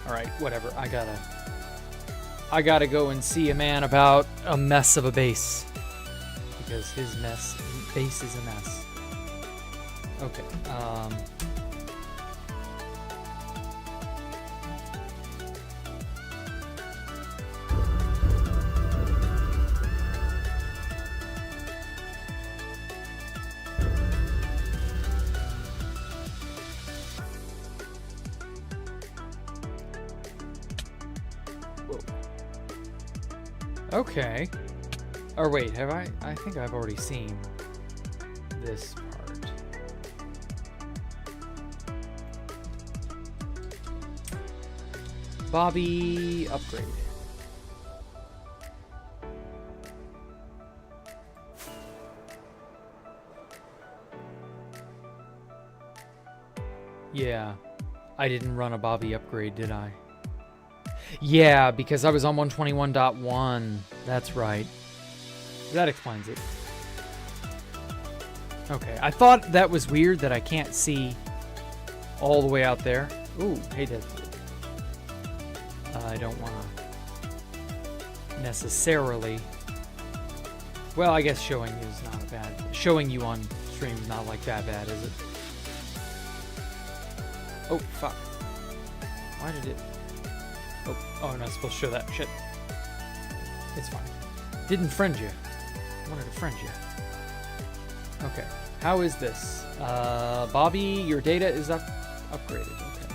All right, whatever. I I gotta go and see a man about a mess of a base. Because his base is a mess. Okay, okay. Or wait, have I? I think I've already seen this part. Bobby upgrade. Yeah, I didn't run a Bobby upgrade, did I? Yeah, because I was on 121.1. That's right. That explains it. Okay, I thought that was weird that I can't see all the way out there. Ooh, hey Deadpool. I don't want to necessarily... Well, I guess showing you is not bad. Showing you on stream is not like that bad, is it? Oh, fuck. Why did it... Oh, I'm not supposed to show that shit. It's fine. Didn't friend you. I wanted to friend you. Okay. How is this? Bobby, your data is upgraded. Okay.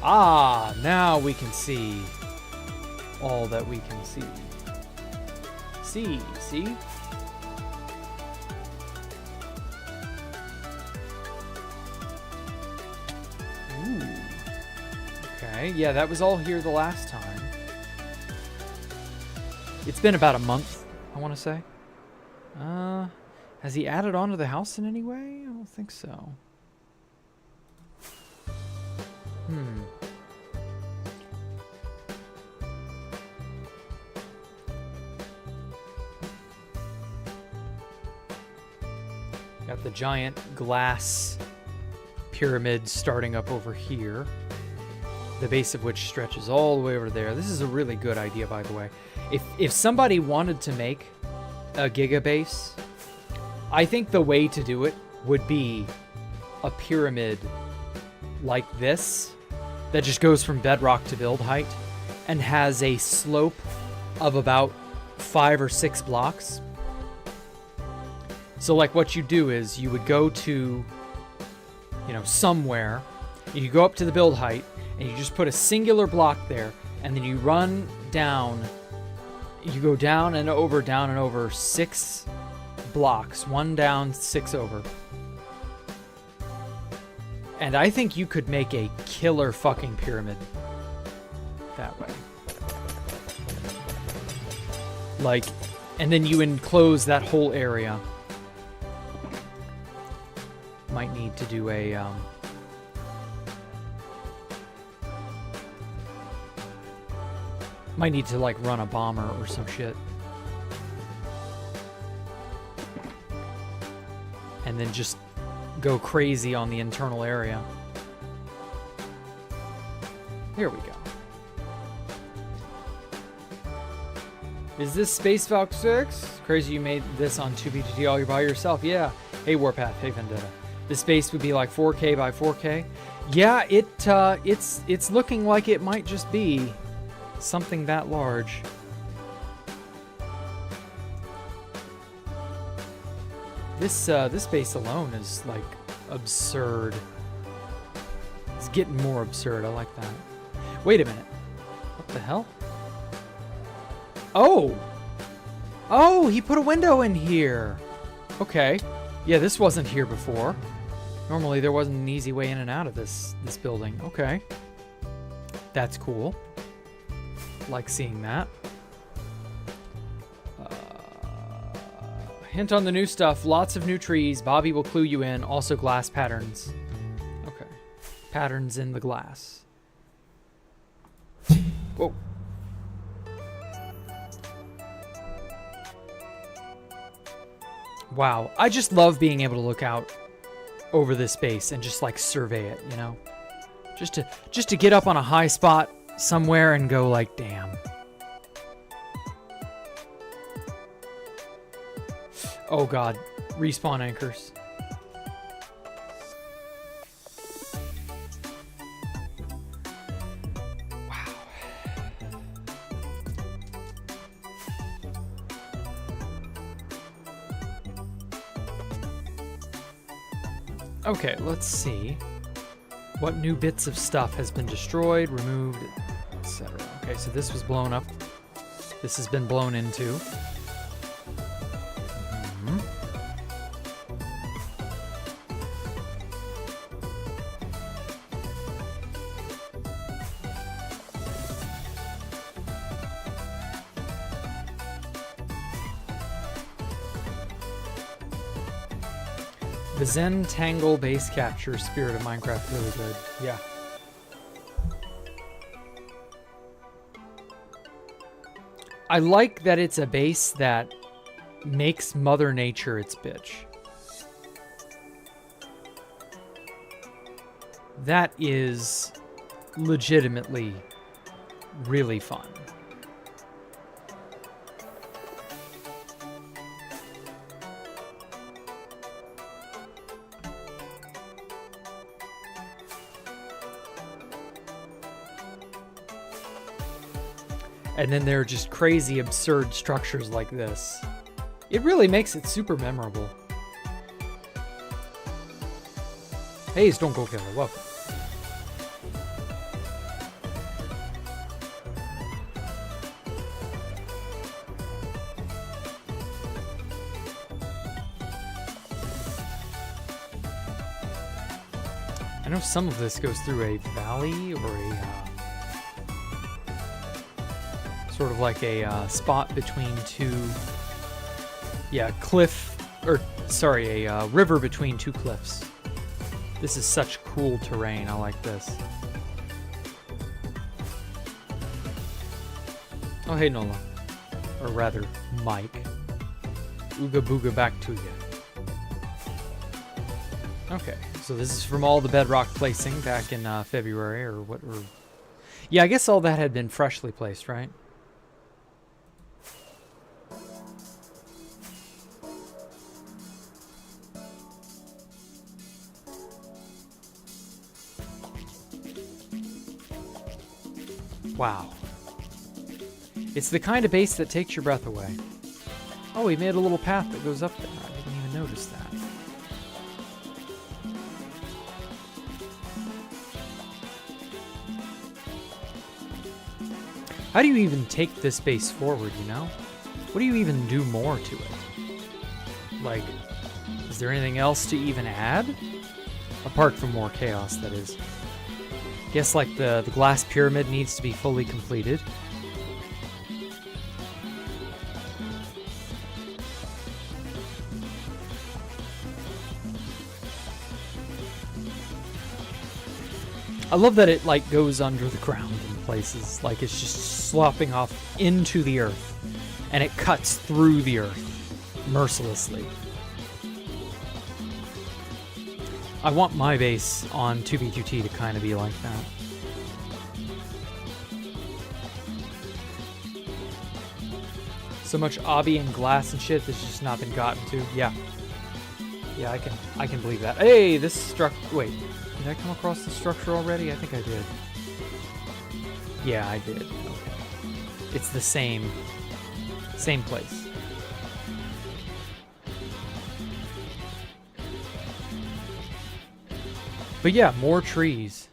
Ah, now we can see all that we can see. See? Ooh. Okay, yeah, that was all here the last time. It's been about a month, I want to say. Has he added on to the house in any way? I don't think so. Got the giant glass pyramid starting up over here, the base of which stretches all the way over there. This is a really good idea, by the way. If somebody wanted to make a gigabase, I think the way to do it would be a pyramid like this that just goes from bedrock to build height and has a slope of about 5 or 6 blocks. So like what you do is you would go to, somewhere, you go up to the build height and you just put a singular block there, and then you run down, you go down and over 6 blocks, 1 down, 6 over. And I think you could make a killer fucking pyramid that way. Like, and then you enclose that whole area. Might need to do a, might need to like run a bomber or some shit. And then just go crazy on the internal area. Here we go. Is this Space Valk 6? Crazy you made this on 2BTT all by yourself. Yeah. Hey Warpath, hey Vendetta. This space would be like 4K by 4K. Yeah, it's looking like it might just be something that large. This base alone is like absurd. It's getting more absurd. I like that. Wait a minute. What the hell? Oh, he put a window in here. Okay. Yeah, this wasn't here before. Normally there wasn't an easy way in and out of this building. Okay. That's cool. Like seeing that. Hint on the new stuff. Lots of new trees. Bobby will clue you in. Also glass patterns. Okay. Patterns in the glass. Whoa. Wow. I just love being able to look out over this space and just like survey it, you know? Just to get up on a high spot somewhere and go like, damn, Oh god, respawn anchors. Wow. Okay, let's see. What new bits of stuff has been destroyed, removed, etc. Okay, so this was blown up. This has been blown into. The Zen Tangle base capture spirit of Minecraft, really good. Yeah. I like that it's a base that makes Mother Nature its bitch. That is legitimately really fun. And then there are just crazy, absurd structures like this. It really makes it super memorable. Hey, Stone Cold Killer, welcome. I know some of this goes through a valley or a sort of like a spot between two, cliff, or sorry, a river between two cliffs. This is such cool terrain. I like this. Oh, hey, Nola. Or rather, Mike. Ooga booga back to you. Okay, so this is from all the bedrock placing back in February, or what? Or yeah, I guess all that had been freshly placed, right? Wow. It's the kind of base that takes your breath away. Oh, we made a little path that goes up there. I didn't even notice that. How do you even take this base forward, you know? What do you even do more to it? Like, is there anything else to even add? Apart from more chaos, that is. Guess like the glass pyramid needs to be fully completed. I love that it like goes under the ground in places, like it's just slopping off into the earth, and it cuts through the earth mercilessly. I want my base on 2v2t to kind of be like that. So much obby and glass and shit that's just not been gotten to. Yeah. Yeah, I can believe that. Hey, this struck. Wait, did I come across the structure already? I think I did. Yeah, I did. Okay. It's the same place. But yeah, more trees.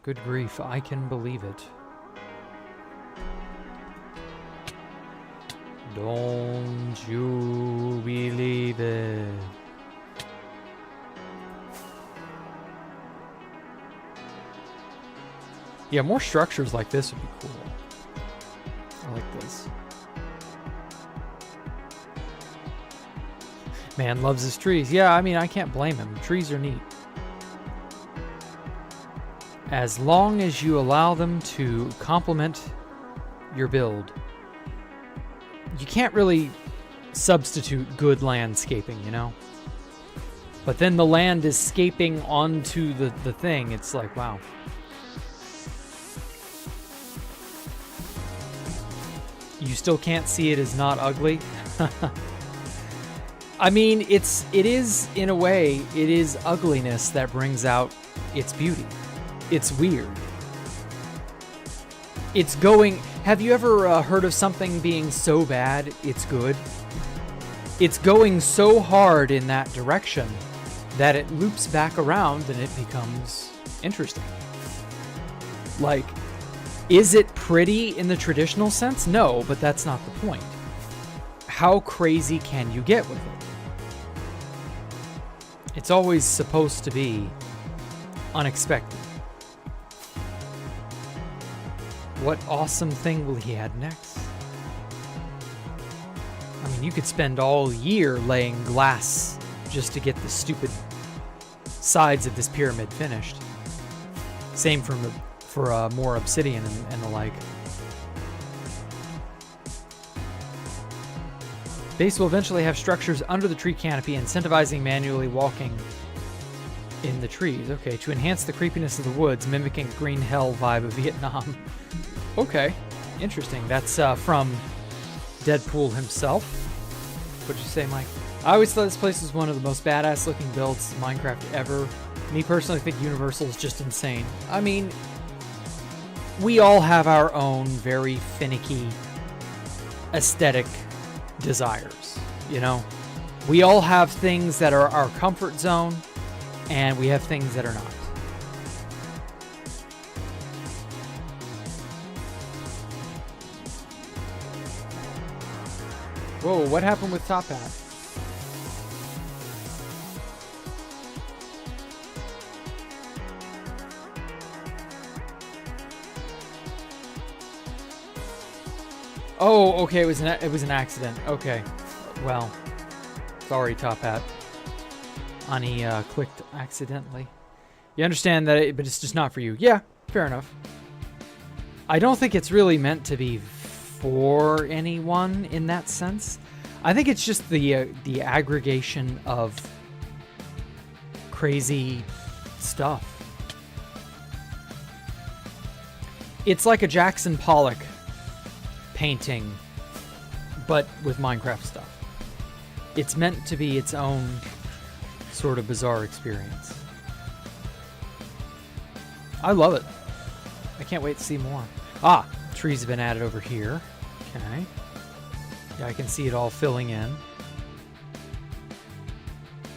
Good grief, I can believe it. Don't you believe it? Yeah, more structures like this would be cool. I like this. Man loves his trees. Yeah, I mean, I can't blame him. Trees are neat. As long as you allow them to complement your build. You can't really substitute good landscaping, you know? But then the land is scaping onto the thing. It's like, wow. You still can't see it as not ugly? I mean, it is, in a way, it is ugliness that brings out its beauty. It's weird. It's going... Have you ever heard of something being so bad it's good? It's going so hard in that direction that it loops back around and it becomes interesting. Like, is it pretty in the traditional sense? No, but that's not the point. How crazy can you get with it? It's always supposed to be unexpected. What awesome thing will he add next? I mean, you could spend all year laying glass just to get the stupid sides of this pyramid finished. Same for more obsidian and the like. Base will eventually have structures under the tree canopy, incentivizing manually walking in the trees. Okay, to enhance the creepiness of the woods, mimicking green hell vibe of Vietnam. Okay, interesting. That's from Deadpool himself. What'd you say, Mike? I always thought this place was one of the most badass looking builds in Minecraft ever. Me personally think Universal is just insane. I mean, we all have our own very finicky aesthetic desires, you know? We all have things that are our comfort zone, and we have things that are not. Whoa, what happened with Top Hat? Oh, okay, it was an accident. Okay. Well, sorry, Top Hat. Ani clicked accidentally. You understand that, but it's just not for you. Yeah, fair enough. I don't think it's really meant to be for anyone in that sense. I think it's just the aggregation of crazy stuff. It's like a Jackson Pollock painting, but with Minecraft stuff. It's meant to be its own sort of bizarre experience. I love it. I can't wait to see more. Ah, trees have been added over here. Okay. Yeah, I can see it all filling in.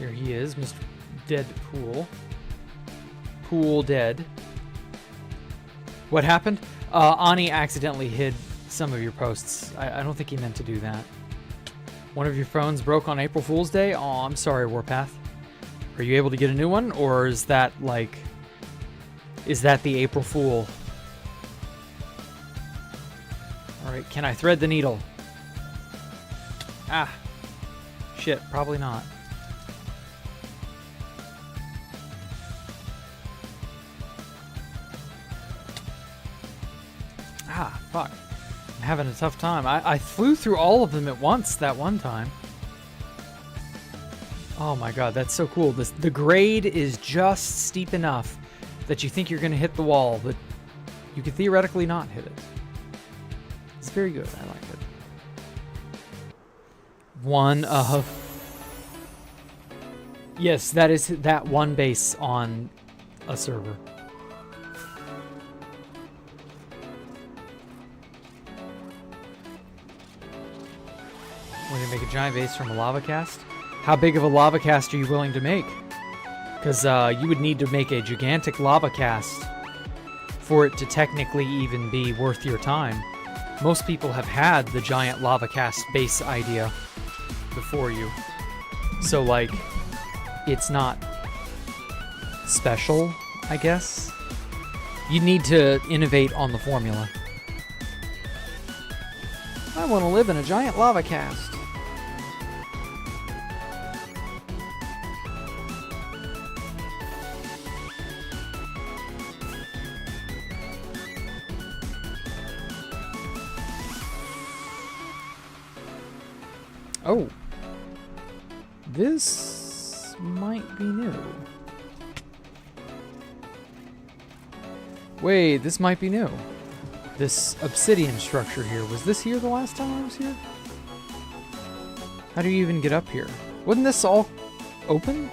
Here he is, Mr. Deadpool. Pool dead. What happened? Ani accidentally hid some of your posts. I don't think he meant to do that. One of your phones broke on April Fool's Day? Oh, I'm sorry, Warpath. Are you able to get a new one? Or is that like... Is that the April Fool? Alright, can I thread the needle? Ah. Shit, probably not. Ah, fuck. I'm having a tough time. I flew through all of them at once that one time. Oh my god, that's so cool. The grade is just steep enough that you think you're going to hit the wall, but you could theoretically not hit it. It's very good. I like it. One of... Yes, that is that one base on a server. We're going to make a giant base from a lava cast. How big of a lava cast are you willing to make? Because you would need to make a gigantic lava cast for it to technically even be worth your time. Most people have had the giant lava cast base idea before you. So, like, it's not special, I guess. You need to innovate on the formula. I want to live in a giant lava cast. Oh, this might be new. Wait, this might be new. This obsidian structure here. Was this here the last time I was here? How do you even get up here? Wasn't this all open?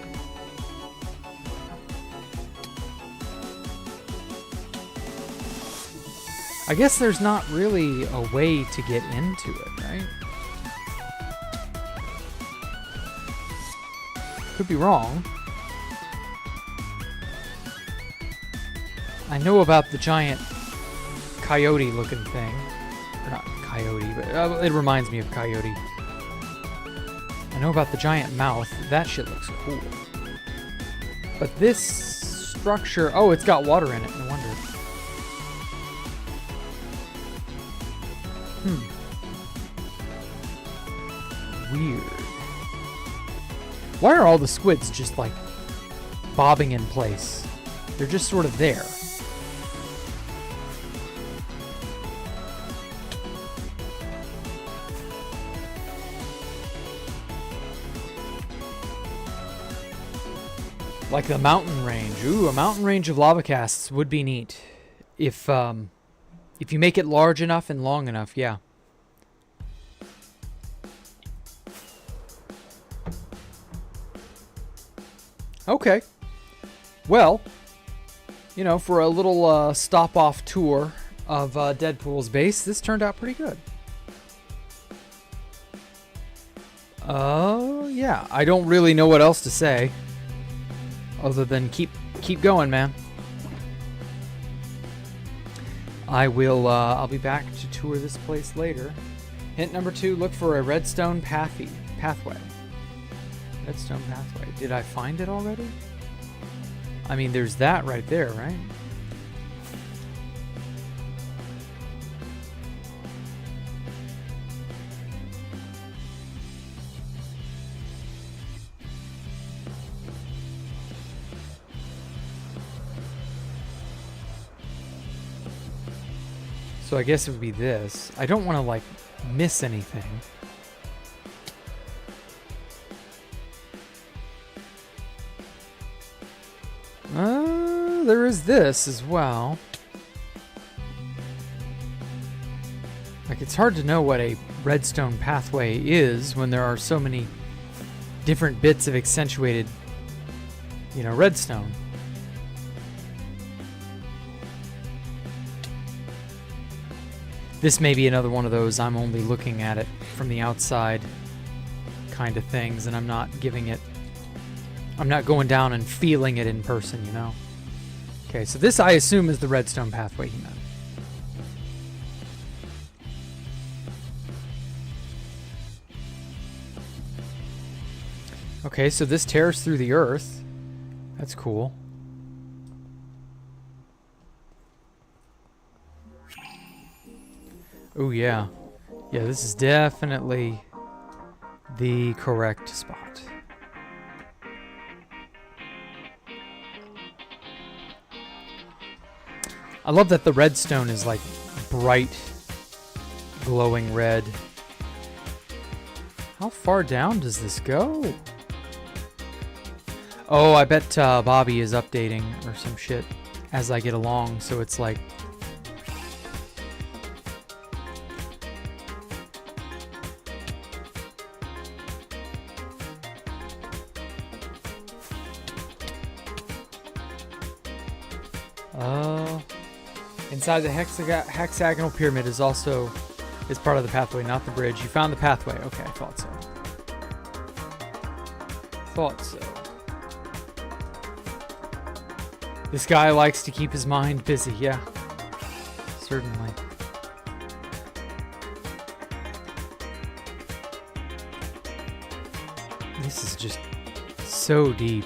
I guess there's not really a way to get into it, right? Could be wrong. I know about the giant coyote-looking thing. Or not coyote, but it reminds me of coyote. I know about the giant mouth. That shit looks cool. But this structure... Oh, it's got water in it. No wonder. Weird. Why are all the squids just, like, bobbing in place? They're just sort of there. Like the mountain range. Ooh, a mountain range of lava casts would be neat. If you make it large enough and long enough, yeah. Okay. Well, you know, for a little stop-off tour of Deadpool's base, this turned out pretty good. Yeah. I don't really know what else to say. Other than keep going, man. I'll be back to tour this place later. Hint number 2, look for a redstone pathway. Redstone pathway. Did I find it already? I mean, there's that right there, right? So I guess it would be this. I don't want to, like, miss anything. There is this as well. Like, it's hard to know what a redstone pathway is when there are so many different bits of accentuated, you know, redstone. This may be another one of those I'm only looking at it from the outside kind of things, and I'm not going down and feeling it in person, you know? Okay, so this I assume is the redstone pathway he meant. Okay, so this tears through the earth. That's cool. Oh, yeah. Yeah, this is definitely the correct spot. I love that the redstone is like bright, glowing red. How far down does this go? Oh, I bet Bobby is updating or some shit as I get along, so it's like... Inside the hexagonal pyramid is part of the pathway, not the bridge. You found the pathway. Okay, I thought so. Thought so. This guy likes to keep his mind busy. Yeah, certainly. This is just so deep.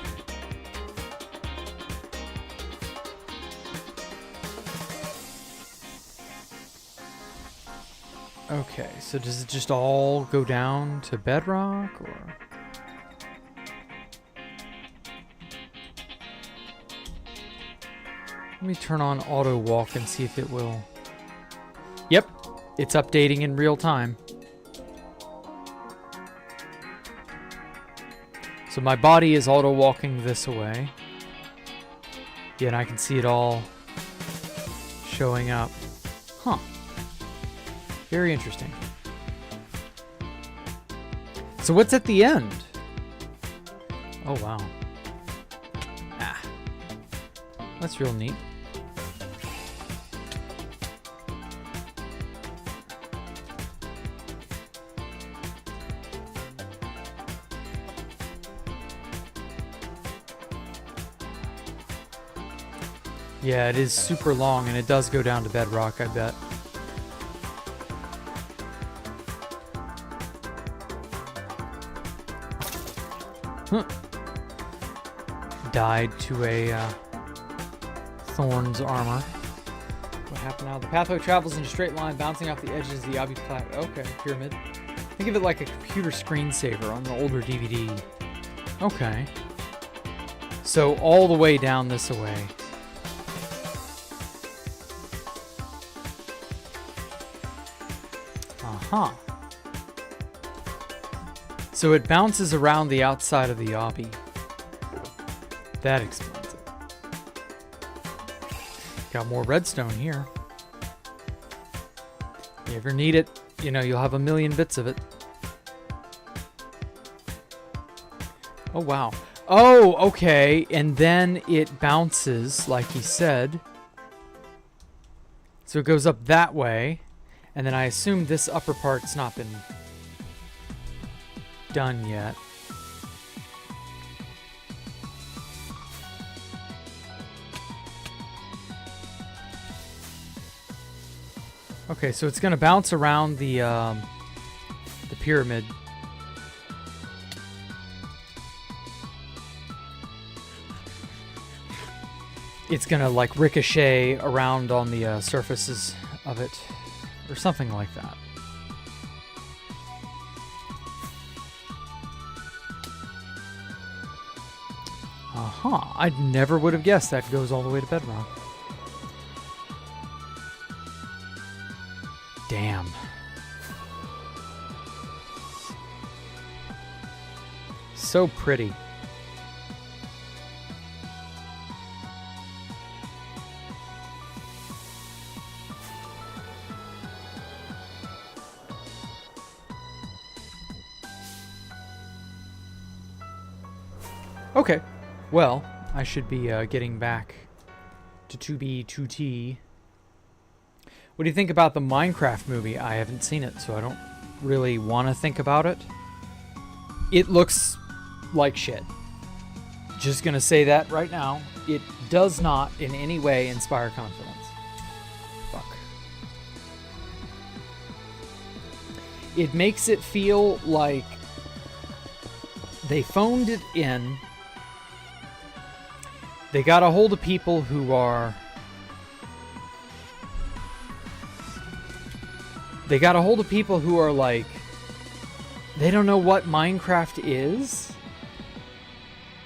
Okay, so does it just all go down to bedrock, or? Let me turn on auto walk and see if it will. Yep, it's updating in real time. So my body is auto walking this way. Yeah, and I can see it all showing up. Huh. Very interesting. So what's at the end? Oh, wow. Ah. That's real neat. Yeah, it is super long, and it does go down to bedrock, I bet. Huh. Died to a Thorn's armor. What happened now? The pathway travels in a straight line, bouncing off the edges of the obby plat. Okay, pyramid. Think of it like a computer screensaver on the older DVD. Okay. So all the way down this way. Huh. So it bounces around the outside of the obby. That explains it. Got more redstone here. If you ever need it, you know, you'll have a million bits of it. Oh, wow. Oh, okay. And then it bounces, like he said. So it goes up that way. And then I assume this upper part's not been done yet. Okay, so it's gonna bounce around the pyramid. It's gonna like ricochet around on the surfaces of it. Or something like that. Uh-huh. I never would have guessed that goes all the way to bedrock. Damn. So pretty. Okay, well, I should be getting back to 2B2T. What do you think about the Minecraft movie? I haven't seen it, so I don't really want to think about it. It looks like shit. Just gonna say that right now. It does not in any way inspire confidence. Fuck. It makes it feel like they phoned it in. They got a hold of people who are... They got a hold of people who are like... They don't know what Minecraft is.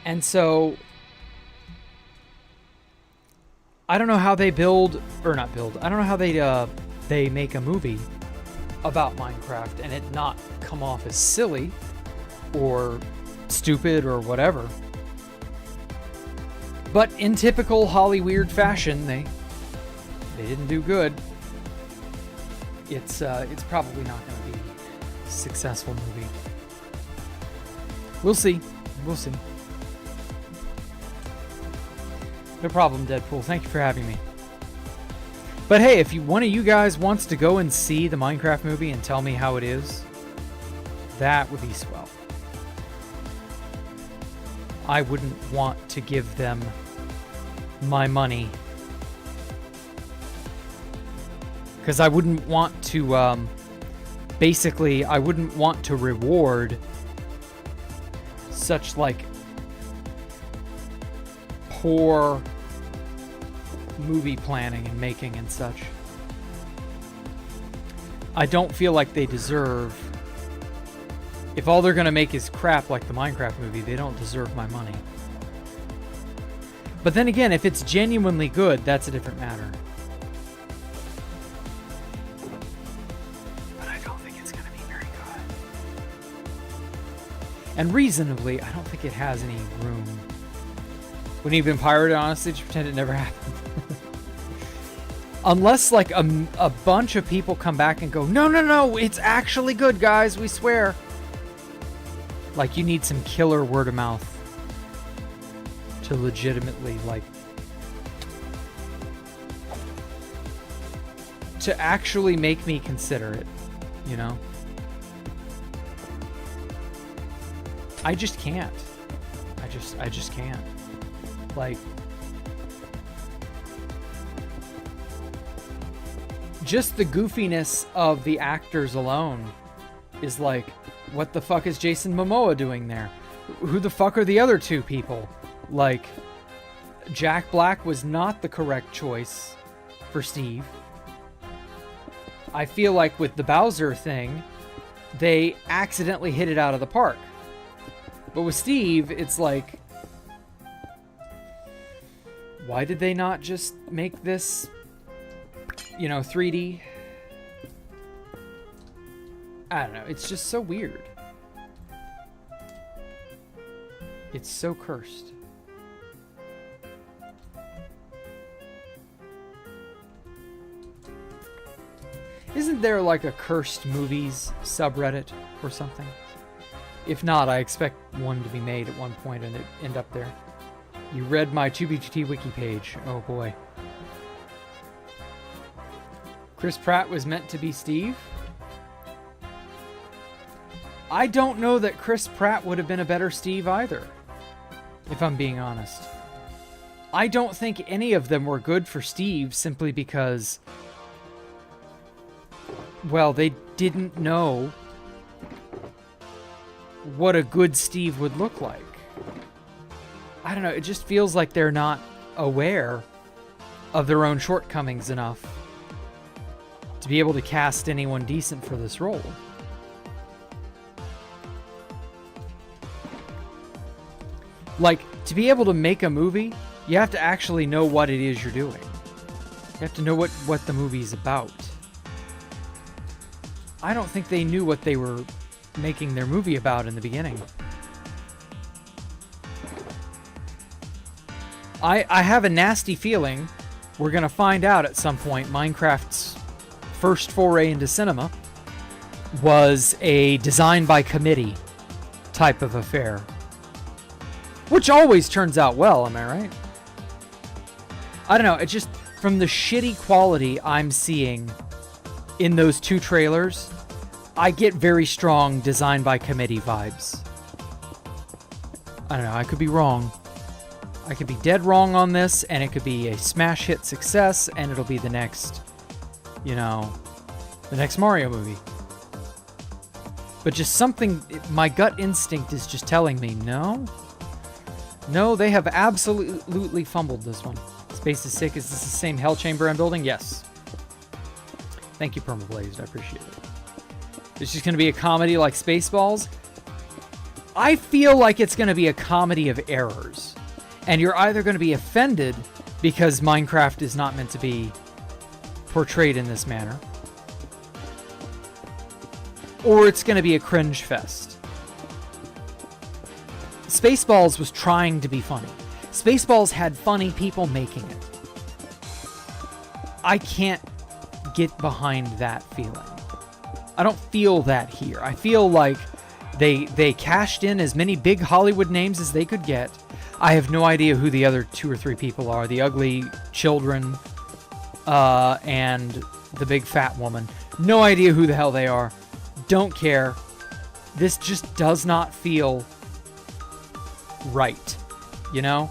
And so... I don't know how they build... Or not build. I don't know how they make a movie about Minecraft and it not come off as silly or stupid or whatever. But in typical Hollyweird fashion, they didn't do good. It's probably not going to be a successful movie. We'll see. We'll see. No problem, Deadpool. Thank you for having me. But hey, if one of you guys wants to go and see the Minecraft movie and tell me how it is, that would be swell. I wouldn't want to give them my money. Because I wouldn't want to, basically, I wouldn't want to reward such, like, poor movie planning and making and such. I don't feel like they deserve... If all they're going to make is crap like the Minecraft movie, they don't deserve my money. But then again, if it's genuinely good, that's a different matter. But I don't think it's going to be very good. And reasonably, I don't think it has any room. Wouldn't it have been pirated, honestly, just pretend it never happened. Unless, like, a bunch of people come back and go, no, no, no, it's actually good, guys, we swear. Like, you need some killer word of mouth to legitimately, like, to actually make me consider it, you know? I just can't. I just can't. Like, just the goofiness of the actors alone is like, what the fuck is Jason Momoa doing there? Who the fuck are the other two people? Like, Jack Black was not the correct choice for Steve. I feel like with the Bowser thing, they accidentally hit it out of the park. But with Steve, it's like, why did they not just make this, you know, 3D? I don't know. It's just so weird. It's so cursed. Isn't there like a cursed movies subreddit or something? If not, I expect one to be made at one point and end up there. You read my 2BGT wiki page. Oh boy. Chris Pratt was meant to be Steve? I don't know that Chris Pratt would have been a better Steve either, if I'm being honest. I don't think any of them were good for Steve simply because, well, they didn't know what a good Steve would look like. I don't know, it just feels like they're not aware of their own shortcomings enough to be able to cast anyone decent for this role. Like, to be able to make a movie, you have to actually know what it is you're doing. You have to know what the movie's about. I don't think they knew what they were making their movie about in the beginning. I have a nasty feeling we're going to find out at some point Minecraft's first foray into cinema was a design by committee type of affair. Which always turns out well, am I right? I don't know, it just, from the shitty quality I'm seeing in those two trailers, I get very strong design by committee vibes. I don't know, I could be wrong. I could be dead wrong on this, and it could be a smash hit success, and it'll be the next, you know, the next Mario movie. But just something, my gut instinct is just telling me, no, they have absolutely fumbled this one. Space is sick. Is this the same hell chamber I'm building? Yes. Thank you, Permablazed. I appreciate it. It's just going to be a comedy like Spaceballs. I feel like it's going to be a comedy of errors. And you're either going to be offended because Minecraft is not meant to be portrayed in this manner, or it's going to be a cringe fest. Spaceballs was trying to be funny. Spaceballs had funny people making it. I can't get behind that feeling. I don't feel that here. I feel like they cashed in as many big Hollywood names as they could get. I have no idea who the other 2 or 3 people are. The ugly children and the big fat woman. No idea who the hell they are. Don't care. This just does not feel right. You know?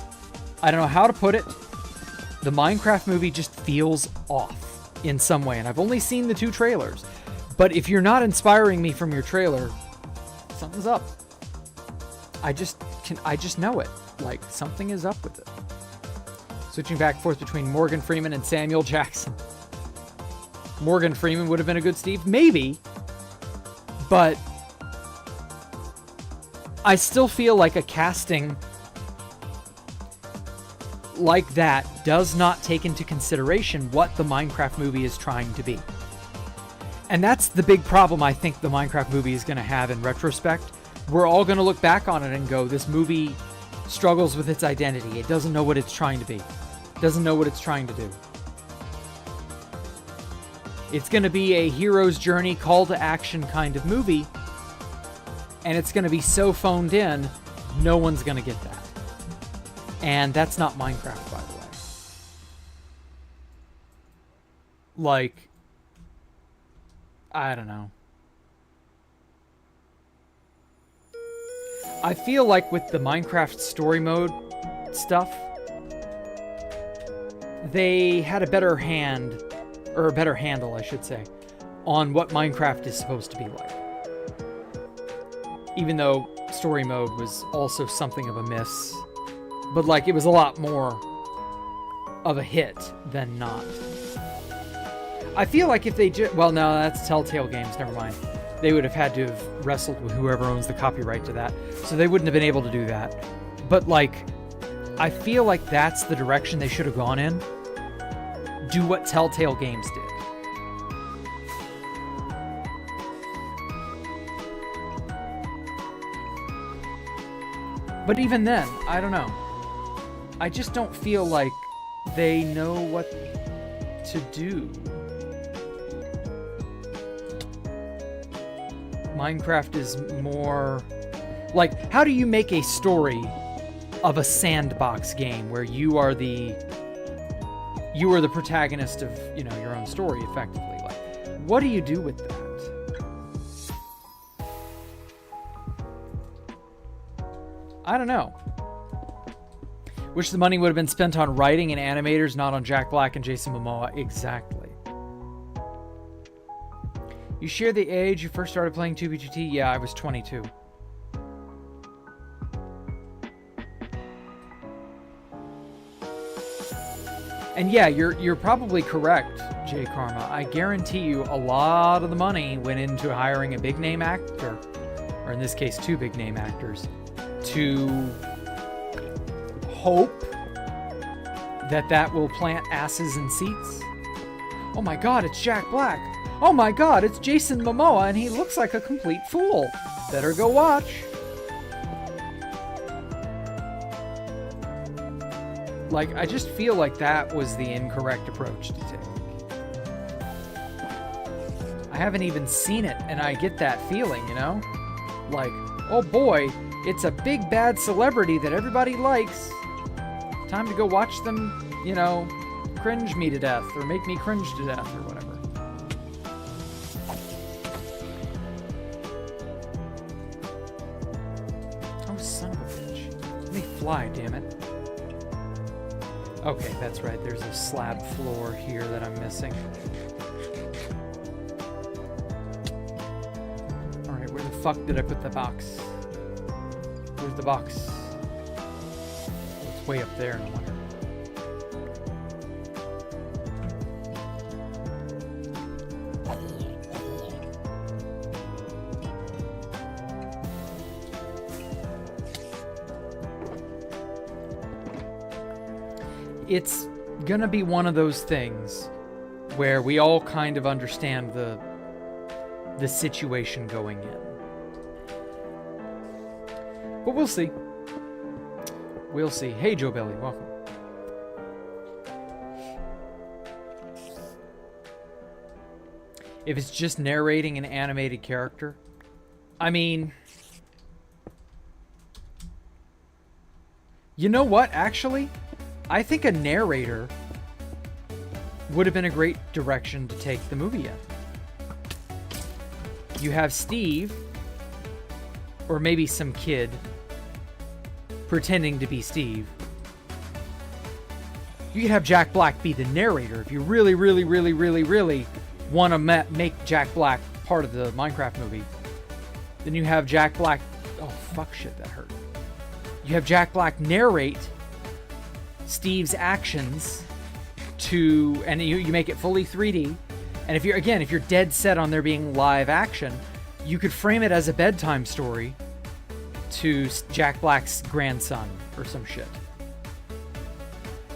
I don't know how to put it. The Minecraft movie just feels off in some way. And I've only seen the 2 trailers. But if you're not inspiring me from your trailer, something's up. I just know it. Like, something is up with it. Switching back and forth between Morgan Freeman and Samuel Jackson. Morgan Freeman would have been a good Steve? Maybe. But I still feel like a casting like that does not take into consideration what the Minecraft movie is trying to be. And that's the big problem I think the Minecraft movie is going to have in retrospect. We're all going to look back on it and go, this movie struggles with its identity. It doesn't know what it's trying to be. It doesn't know what it's trying to do. It's going to be a hero's journey, call to action kind of movie. And it's going to be so phoned in, no one's going to get that. And that's not Minecraft, by the way. Like, I don't know. I feel like with the Minecraft story mode stuff, they had a better hand, or a better handle, I should say, on what Minecraft is supposed to be like. Even though story mode was also something of a miss. But, like, it was a lot more of a hit than not. I feel like if they well, no, that's Telltale Games, never mind. They would have had to have wrestled with whoever owns the copyright to that. So they wouldn't have been able to do that. But, like, I feel like that's the direction they should have gone in. Do what Telltale Games did. But even then, I don't know. I just don't feel like they know what to do. Minecraft is more... Like, how do you make a story of a sandbox game where you are the protagonist of, you know, your own story, effectively? Like, what do you do with that? I don't know. Wish the money would have been spent on writing and animators, not on Jack Black and Jason Momoa. Exactly. You share the age you first started playing 2BGT? Yeah, I was 22. And yeah, you're probably correct, Jay Karma. I guarantee you a lot of the money went into hiring a big name actor, or in this case, 2 big name actors, to hope that will plant asses in seats. Oh my god, it's Jack Black. Oh my god, it's Jason Momoa, and he looks like a complete fool. Better go watch. Like, I just feel like that was the incorrect approach to take. I haven't even seen it, and I get that feeling, you know? Like, oh boy, it's a big bad celebrity that everybody likes. Time to go watch them, you know, cringe me to death, or make me cringe to death, or whatever. Oh, son of a bitch. Let me fly, damn it. Okay, that's right. There's a slab floor here that I'm missing. Alright, where the fuck did I put the box? Where's the box? Oh, it's way up there, no wonder. It's gonna be one of those things where we all kind of understand the situation going in. But we'll see. We'll see. Hey, Joe Belly, welcome. If it's just narrating an animated character, I mean... You know what, actually? I think a narrator would have been a great direction to take the movie in. You have Steve, or maybe some kid, pretending to be Steve. You could have Jack Black be the narrator if you really, really, really, really, really want to make Jack Black part of the Minecraft movie. Then you have Jack Black... Oh, fuck, shit, that hurt. You have Jack Black narrate Steve's actions to, and you make it fully 3D. And if you're dead set on there being live action, you could frame it as a bedtime story to Jack Black's grandson or some shit.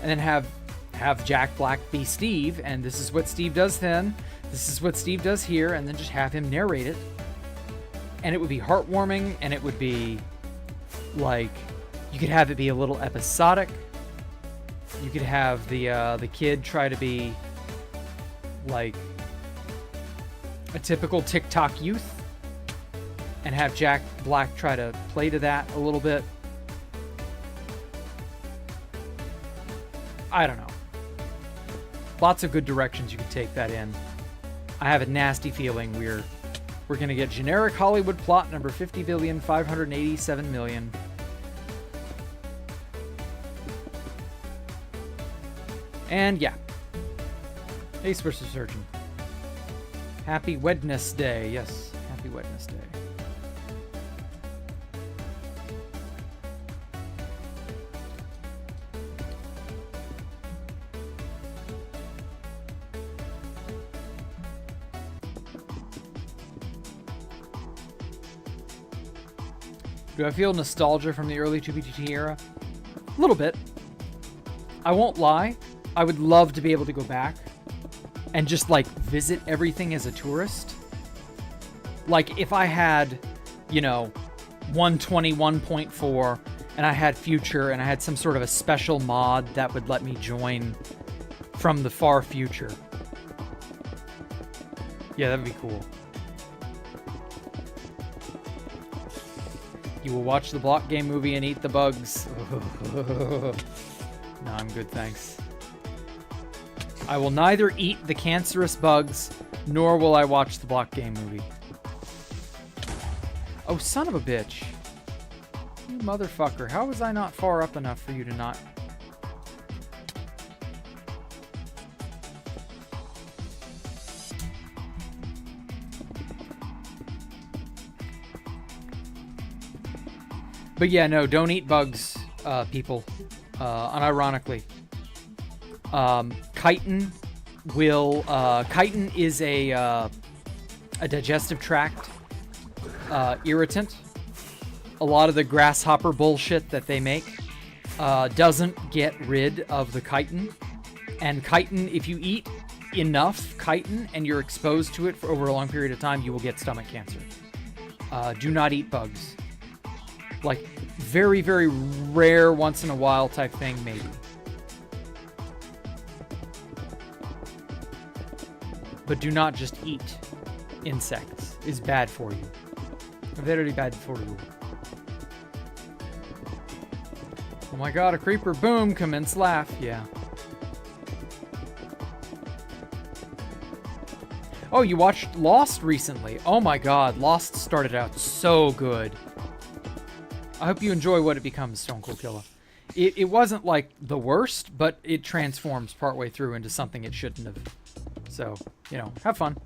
And then have Jack Black be Steve, and this is what Steve does then, this is what Steve does here, and then just have him narrate it. And it would be heartwarming, and it would be like, you could have it be a little episodic. You could have the kid try to be like a typical TikTok youth, and have Jack Black try to play to that a little bit. I don't know. Lots of good directions you could take that in. I have a nasty feeling we're gonna get generic Hollywood plot number 50,587,000,000. And yeah. Ace versus Surgeon. Happy Wednesday. Yes, happy Wednesday. Do I feel nostalgia from the early 2BTT era? A little bit. I won't lie. I would love to be able to go back and just, like, visit everything as a tourist. Like, if I had, you know, 121.4 and I had future and I had some sort of a special mod that would let me join from the far future. Yeah, that'd be cool. You will watch the block game movie and eat the bugs. No, I'm good, thanks. I will neither eat the cancerous bugs, nor will I watch the block game movie. Oh, son of a bitch. You motherfucker. How was I not far up enough for you to not... But yeah, no, don't eat bugs, people. Unironically. Chitin will... chitin is a digestive tract irritant. A lot of the grasshopper bullshit that they make doesn't get rid of the chitin. And chitin, if you eat enough chitin and you're exposed to it for over a long period of time, you will get stomach cancer. Do not eat bugs. Like, very, very rare, once in a while type thing, maybe. But do not just eat insects. It's bad for you. Very bad for you. Oh my god, a creeper. Boom, commence laugh. Yeah. Oh, you watched Lost recently. Oh my god, Lost started out so good. I hope you enjoy what it becomes, Stone Cold Killer. It wasn't, like, the worst, but it transforms partway through into something it shouldn't have. So, you know, have fun.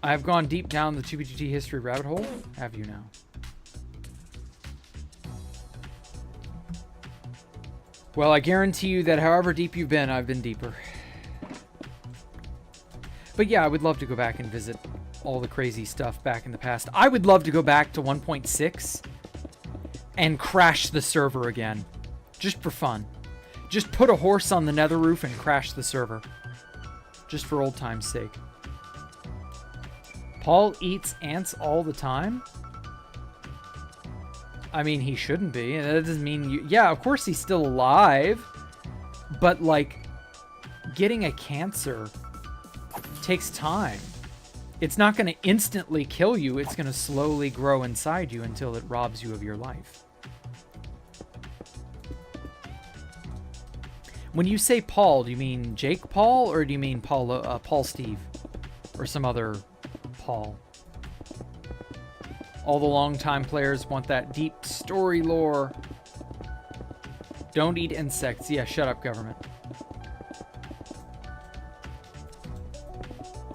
I have gone deep down the 2BTT history rabbit hole. Have you now? Well, I guarantee you that however deep you've been, I've been deeper. But yeah, I would love to go back and visit all the crazy stuff back in the past. I would love to go back to 1.6 and crash the server again. Just for fun. Just put a horse on the nether roof and crash the server. Just for old time's sake. Paul eats ants all the time? I mean, he shouldn't be. And that doesn't mean you... Yeah, of course he's still alive. But, like, getting a cancer takes time. It's not going to instantly kill you. It's going to slowly grow inside you until it robs you of your life. When you say Paul, do you mean Jake Paul or do you mean Paul Steve? Or some other Paul? All the longtime players want that deep story lore. Don't eat insects. Yeah, shut up, government.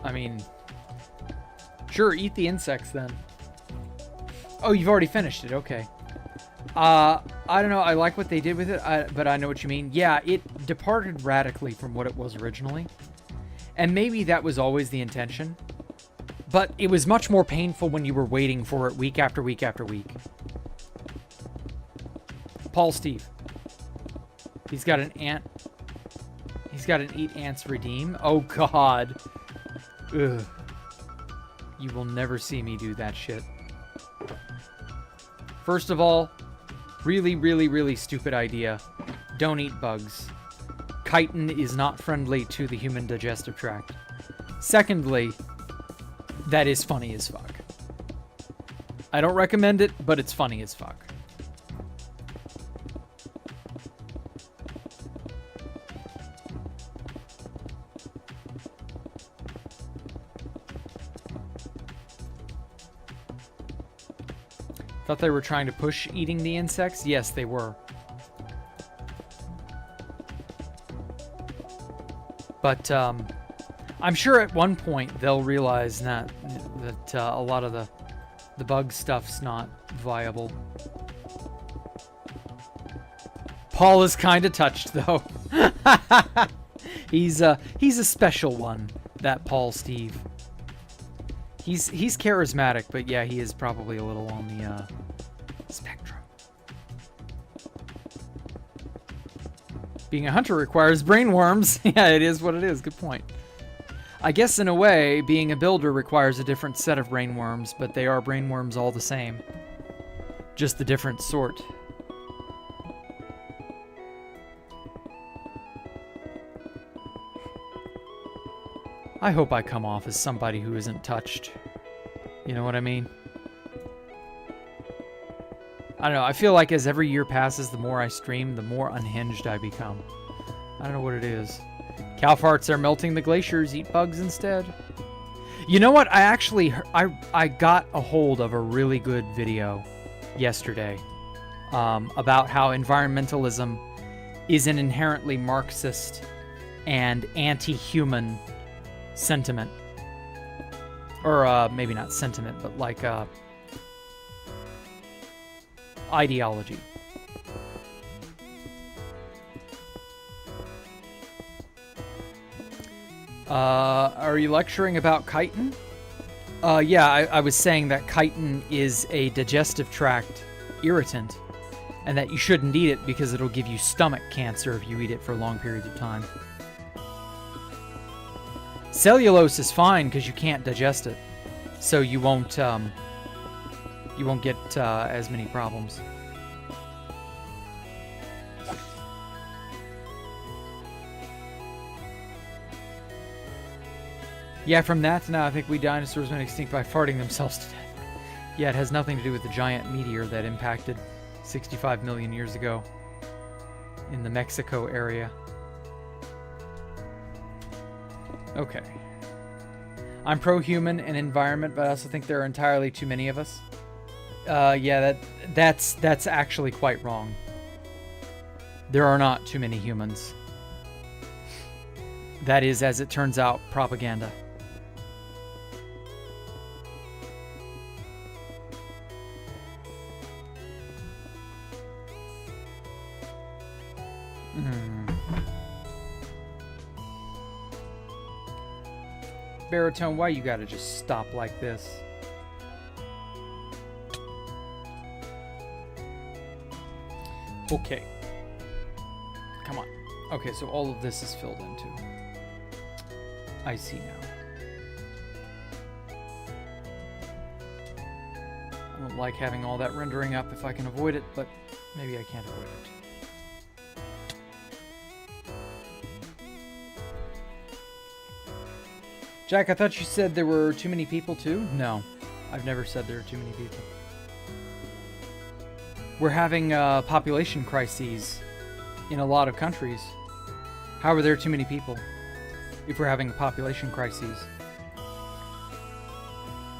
I mean... Sure, eat the insects then. Oh, you've already finished it. Okay. I don't know. I like what they did with it, but I know what you mean. Yeah, it departed radically from what it was originally. And maybe that was always the intention. But it was much more painful when you were waiting for it week after week after week. Paul Steve. He's got an ant. He's got an eat ants redeem. Oh, God. Ugh. You will never see me do that shit. First of all, really, really, really stupid idea. Don't eat bugs. Chitin is not friendly to the human digestive tract. Secondly, that is funny as fuck. I don't recommend it, but it's funny as fuck. Thought they were trying to push eating the insects? Yes, they were. But I'm sure at one point they'll realize that a lot of the bug stuff's not viable. Paul is kind of touched, though. He's a special one, that Paul Steve. He's charismatic, but yeah, he is probably a little on the spectrum. Being a hunter requires brainworms. Yeah, it is what it is. Good point. I guess in a way, being a builder requires a different set of brainworms, but they are brainworms all the same. Just the different sort. I hope I come off as somebody who isn't touched. You know what I mean? I don't know, I feel like as every year passes, the more I stream, the more unhinged I become. I don't know what it is. Cow farts are melting the glaciers, eat bugs instead. You know what? I got a hold of a really good video yesterday about how environmentalism is an inherently Marxist and anti-human sentiment. Or maybe not sentiment, but like ideology. Are you lecturing about chitin? Yeah, I was saying that chitin is a digestive tract irritant, and that you shouldn't eat it because it'll give you stomach cancer if you eat it for long periods of time. Cellulose is fine because you can't digest it, so you won't get as many problems. Yeah, from that to now, I think we dinosaurs went extinct by farting themselves to death. Yeah, it has nothing to do with the giant meteor that impacted 65 million years ago in the Mexico area. Okay. I'm pro-human and environment, but I also think there are entirely too many of us. Yeah, that's actually quite wrong. There are not too many humans. That is, as it turns out, propaganda. Baritone, why you gotta just stop like this? Okay. Come on. Okay, so all of this is filled in too. I see now. I don't like having all that rendering up if I can avoid it, but maybe I can't avoid it. Jack, I thought you said there were too many people too? No, I've never said there are too many people. We're having population crises in a lot of countries. How are there too many people if we're having population crises?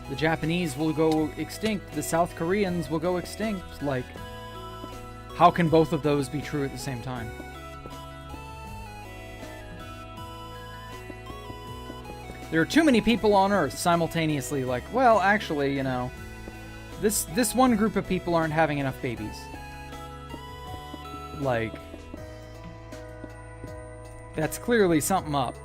The Japanese will go extinct. The South Koreans will go extinct. Like, how can both of those be true at the same time? There are too many people on Earth simultaneously. Like, well, actually, you know, this one group of people aren't having enough babies. Like, that's clearly something up.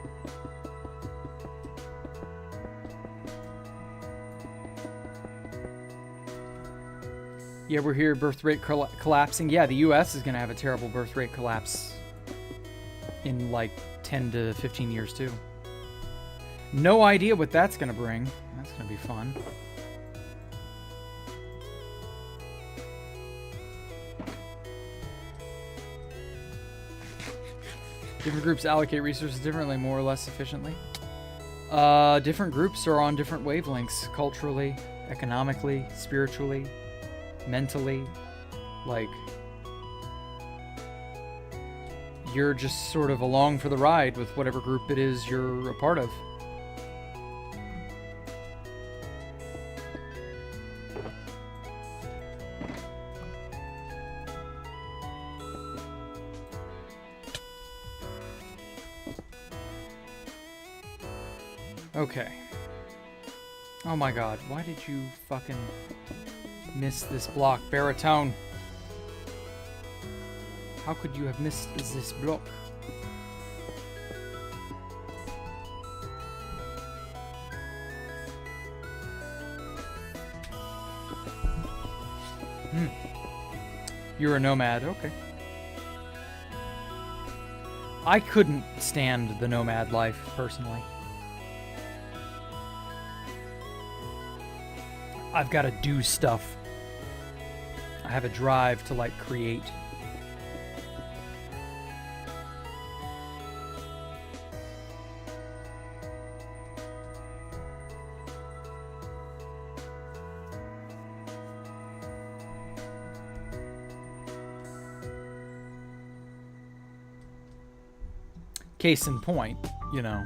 Yeah, we're here, birth rate collapsing. Yeah, the US is going to have a terrible birth rate collapse in like 10 to 15 years too. No idea what that's going to bring. That's going to be fun. Different groups allocate resources differently, more or less efficiently. Different groups are on different wavelengths, culturally, economically, spiritually, mentally. Like, you're just sort of along for the ride with whatever group it is you're a part of. Okay. Oh my god, why did you fucking miss this block, Baritone? How could you have missed this block? You're a nomad, okay. I couldn't stand the nomad life, personally. I've got to do stuff. I have a drive to, like, create. Case in point, you know.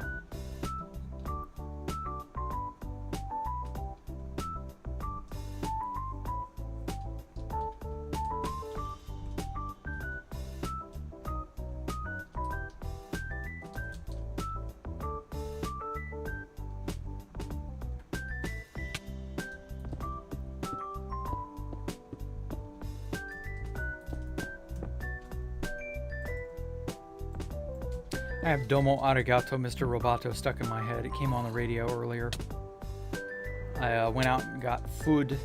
I have Domo Arigato, Mr. Roboto stuck in my head. It came on the radio earlier. I went out and got food,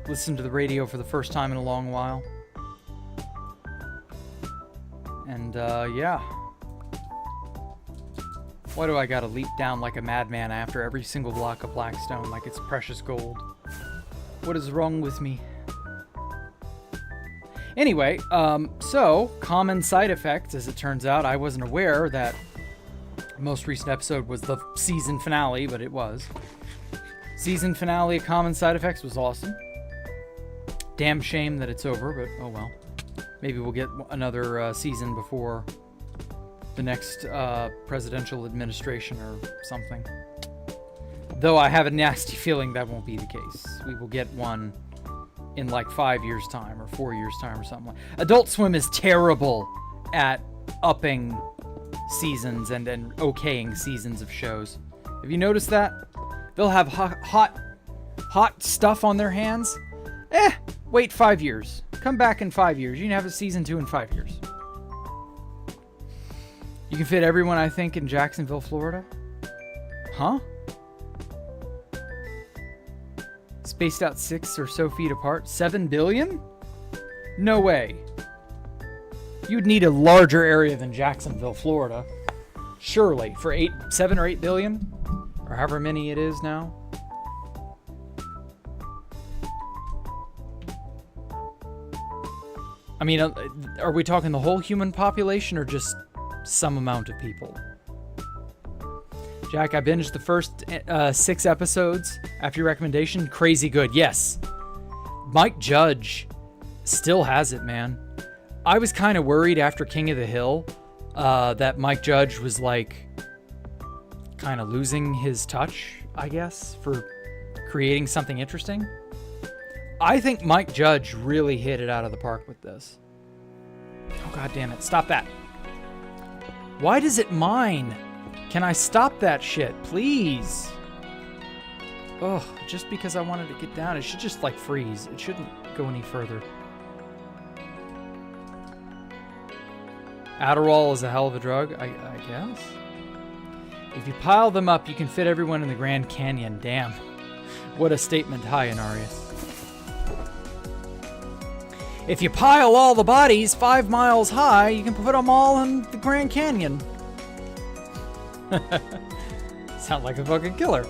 listened to the radio for the first time in a long while. And, yeah. Why do I gotta leap down like a madman after every single block of blackstone like it's precious gold? What is wrong with me? Anyway, so, common side effects, as it turns out. I wasn't aware that the most recent episode was the season finale, but it was. Season finale of Common Side Effects was awesome. Damn shame that it's over, but oh well. Maybe we'll get another season before the next presidential administration or something. Though I have a nasty feeling that won't be the case. We will get one in like 5 years' time or 4 years' time or something. Adult Swim is terrible at upping seasons and okaying seasons of shows. Have you noticed that? They'll have hot stuff on their hands. Wait 5 years. Come back in 5 years. You can have a season 2 in 5 years. You can fit everyone, I think, in Jacksonville, Florida. Huh? Spaced out 6 or so feet apart. 7 billion? No way. You'd need a larger area than Jacksonville, Florida. Surely, for 7 or 8 billion? Or however many it is now. I mean, are we talking the whole human population or just some amount of people? Jack, I binged the first 6 episodes after your recommendation. Crazy good. Yes. Mike Judge still has it, man. I was kind of worried after King of the Hill that Mike Judge was like kind of losing his touch, I guess, for creating something interesting. I think Mike Judge really hit it out of the park with this. Oh, God damn it. Stop that. Why does it mine? Can I stop that shit, please? Ugh, just because I wanted to get down. It should just, like, freeze. It shouldn't go any further. Adderall is a hell of a drug, I guess. If you pile them up, you can fit everyone in the Grand Canyon. Damn. What a statement. Hi, Inarius. If you pile all the bodies 5 miles high, you can put them all in the Grand Canyon. Sound like a fucking killer.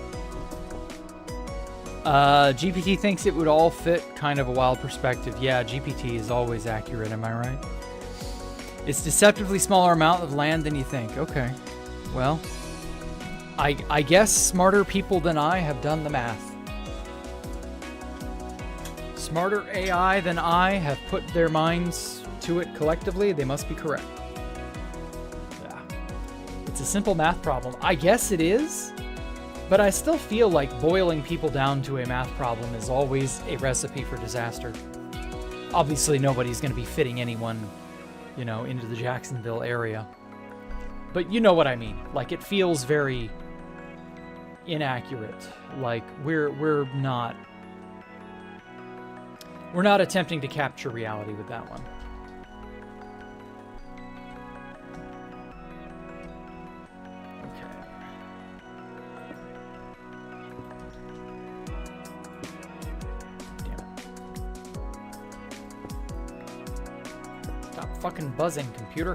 GPT thinks it would all fit kind of a wild perspective. Yeah, GPT is always accurate, am I right? It's deceptively smaller amount of land than you think. Okay. Well, I guess smarter people than I have done the math. Smarter AI than I have put their minds to it collectively. They must be correct. Yeah. It's a simple math problem. I guess it is, but I still feel like boiling people down to a math problem is always a recipe for disaster. Obviously, nobody's going to be fitting anyone, you know, into the Jacksonville area. But you know what I mean. Like, it feels very inaccurate. Like, we're not attempting to capture reality with that one. Fucking buzzing, computer.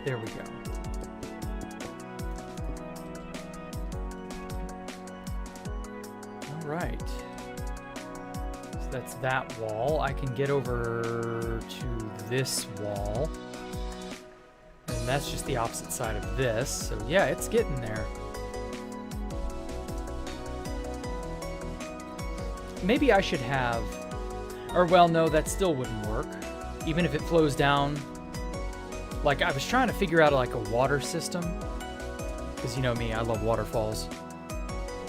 There we go. All right. So that's that wall. I can get over to this wall. And that's just the opposite side of this. So yeah, it's getting there. Maybe I should have... Or, well, no, that still wouldn't work. Even if it flows down. Like, I was trying to figure out, like, a water system. Because you know me, I love waterfalls.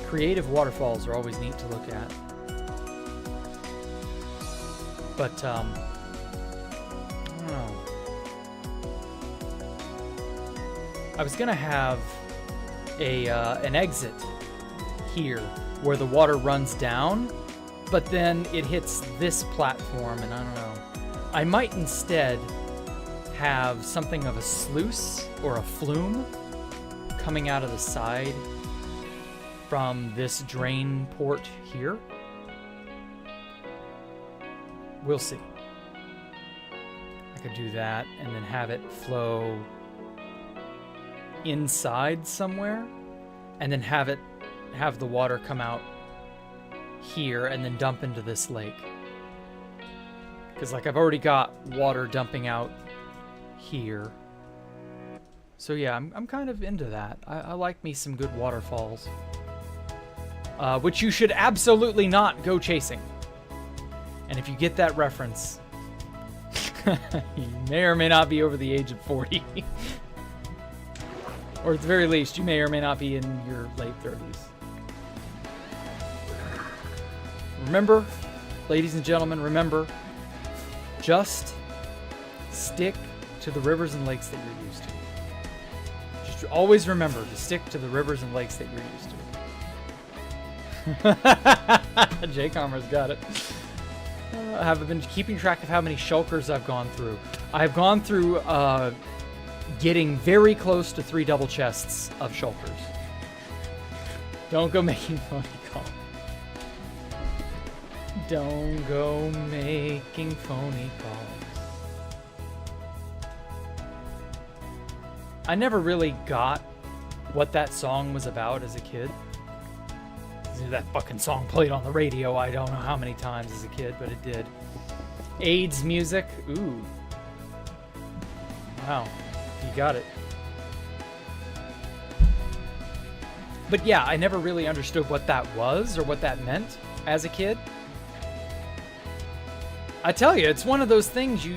Creative waterfalls are always neat to look at. But, I don't know. I was gonna have an exit here where the water runs down, but then it hits this platform, and I don't know. I might instead have something of a sluice or a flume coming out of the side from this drain port here. We'll see. I could do that and then have it flow inside somewhere, and then have the water come out here and then dump into this lake. Because, like, I've already got water dumping out here. So yeah, I'm kind of into that. I like me some good waterfalls. Which you should absolutely not go chasing. And if you get that reference, you may or may not be over the age of 40. Or at the very least, you may or may not be in your late 30s. Remember, ladies and gentlemen, remember, just stick to the rivers and lakes that you're used to. Just always remember to stick to the rivers and lakes that you're used to. Jay Commer's got it. I have been keeping track of how many shulkers I've gone through. I've gone through getting very close to 3 double chests of shulkers. Don't go making phony calls. Don't go making phony calls. I never really got what that song was about as a kid. That fucking song played on the radio I don't know how many times as a kid, but it did. AIDS music. Ooh. Wow. You got it. But yeah, I never really understood what that was or what that meant as a kid. I tell you, it's one of those things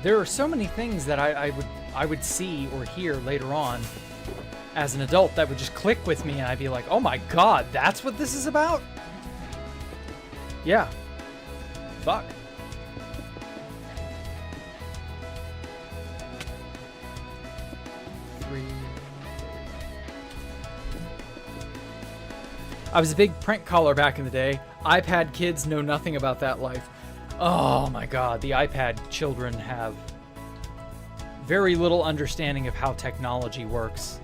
there are so many things that I would see or hear later on as an adult that would just click with me, and I'd be like, oh my god, that's what this is about? Yeah. Fuck. I was a big prank caller back in the day. iPad kids know nothing about that life. Oh my god, the iPad children have very little understanding of how technology works.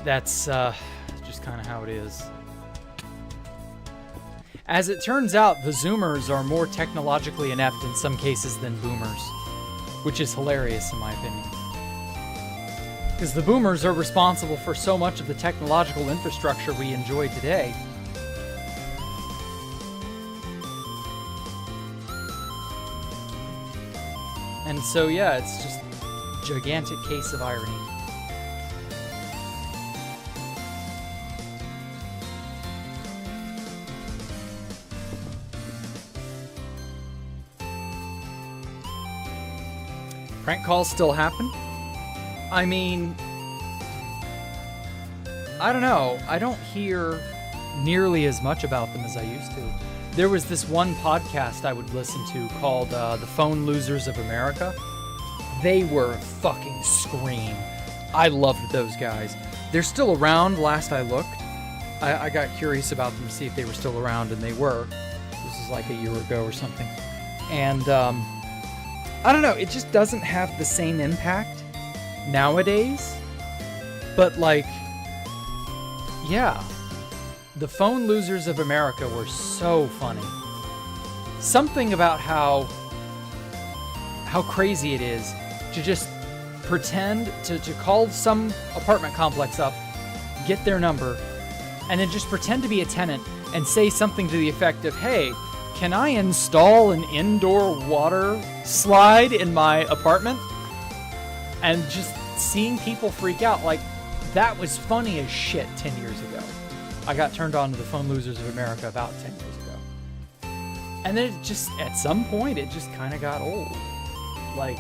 That's just kind of how it is. As it turns out, the Zoomers are more technologically inept in some cases than Boomers, which is hilarious in my opinion. Because the Boomers are responsible for so much of the technological infrastructure we enjoy today. And so, yeah, it's just a gigantic case of irony. Prank calls still happen? I mean, I don't know. I don't hear nearly as much about them as I used to. There was this one podcast I would listen to called The Phone Losers of America. They were fucking scream. I loved those guys. They're still around, last I looked. I got curious about them to see if they were still around, and they were. This is like a year ago or something. And I don't know, it just doesn't have the same impact nowadays. But like, yeah, the phone losers of America were so funny. Something about how crazy it is to just pretend to call some apartment complex up, get their number, and then just pretend to be a tenant and say something to the effect of, hey, can I install an indoor water slide in my apartment? And just seeing people freak out, like, that was funny as shit 10 years ago. I got turned on to the phone losers of America about 10 years ago. And then it just, at some point, it just kind of got old. Like,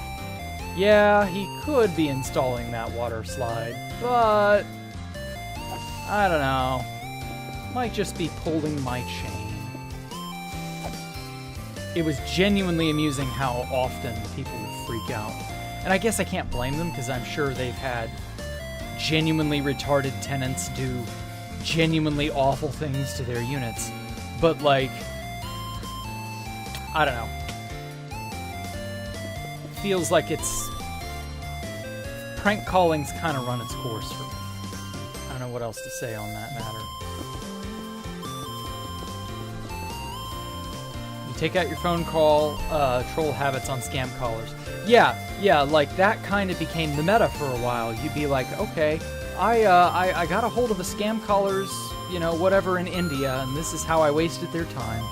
yeah, he could be installing that water slide, but I don't know. Might just be pulling my chain. It was genuinely amusing how often people would freak out. And I guess I can't blame them, because I'm sure they've had genuinely retarded tenants do genuinely awful things to their units. But like, I don't know. Feels like it's... prank calling's kind of run its course for me. I don't know what else to say on that matter. You take out your phone call, troll habits on scam callers. Yeah, like that kind of became the meta for a while. You'd be like, okay, I got a hold of a scam caller's, you know, whatever in India, and this is how I wasted their time.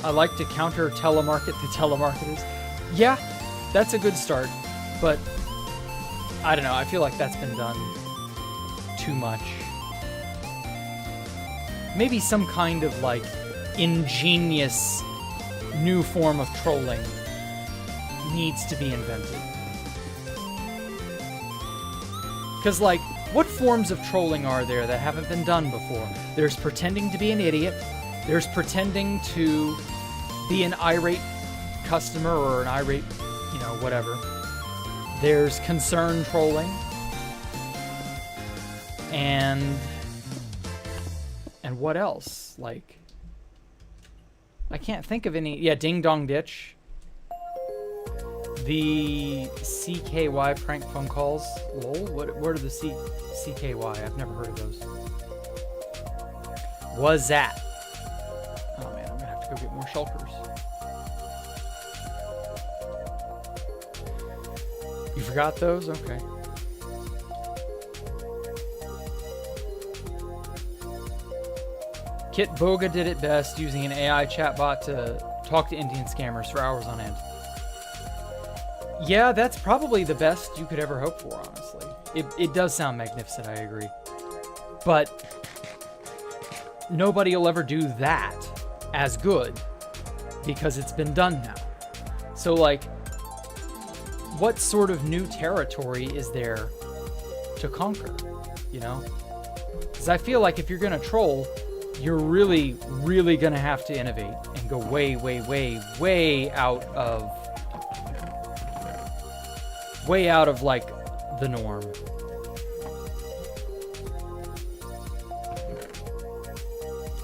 I like to counter telemarket the telemarketers. Yeah, that's a good start, but I don't know, I feel like that's been done too much. Maybe some kind of like ingenious new form of trolling needs to be invented. Because like, what forms of trolling are there that haven't been done before? There's pretending to be an idiot. There's pretending to be an irate customer or an irate, you know, whatever. There's concern trolling. And what else? Like, I can't think of any. Yeah, Ding Dong Ditch. The CKY prank phone calls. Lol, what are the CKY? I've never heard of those. Was that? Oh man, I'm gonna have to go get more shulkers. You forgot those? Okay. Kit Boga did it best, using an AI chatbot to talk to Indian scammers for hours on end. Yeah, that's probably the best you could ever hope for, honestly. It does sound magnificent, I agree. But nobody will ever do that as good because it's been done now. So, like, what sort of new territory is there to conquer, you know? Because I feel like if you're going to troll, you're really, really going to have to innovate and go way, way, way, way out of like the norm.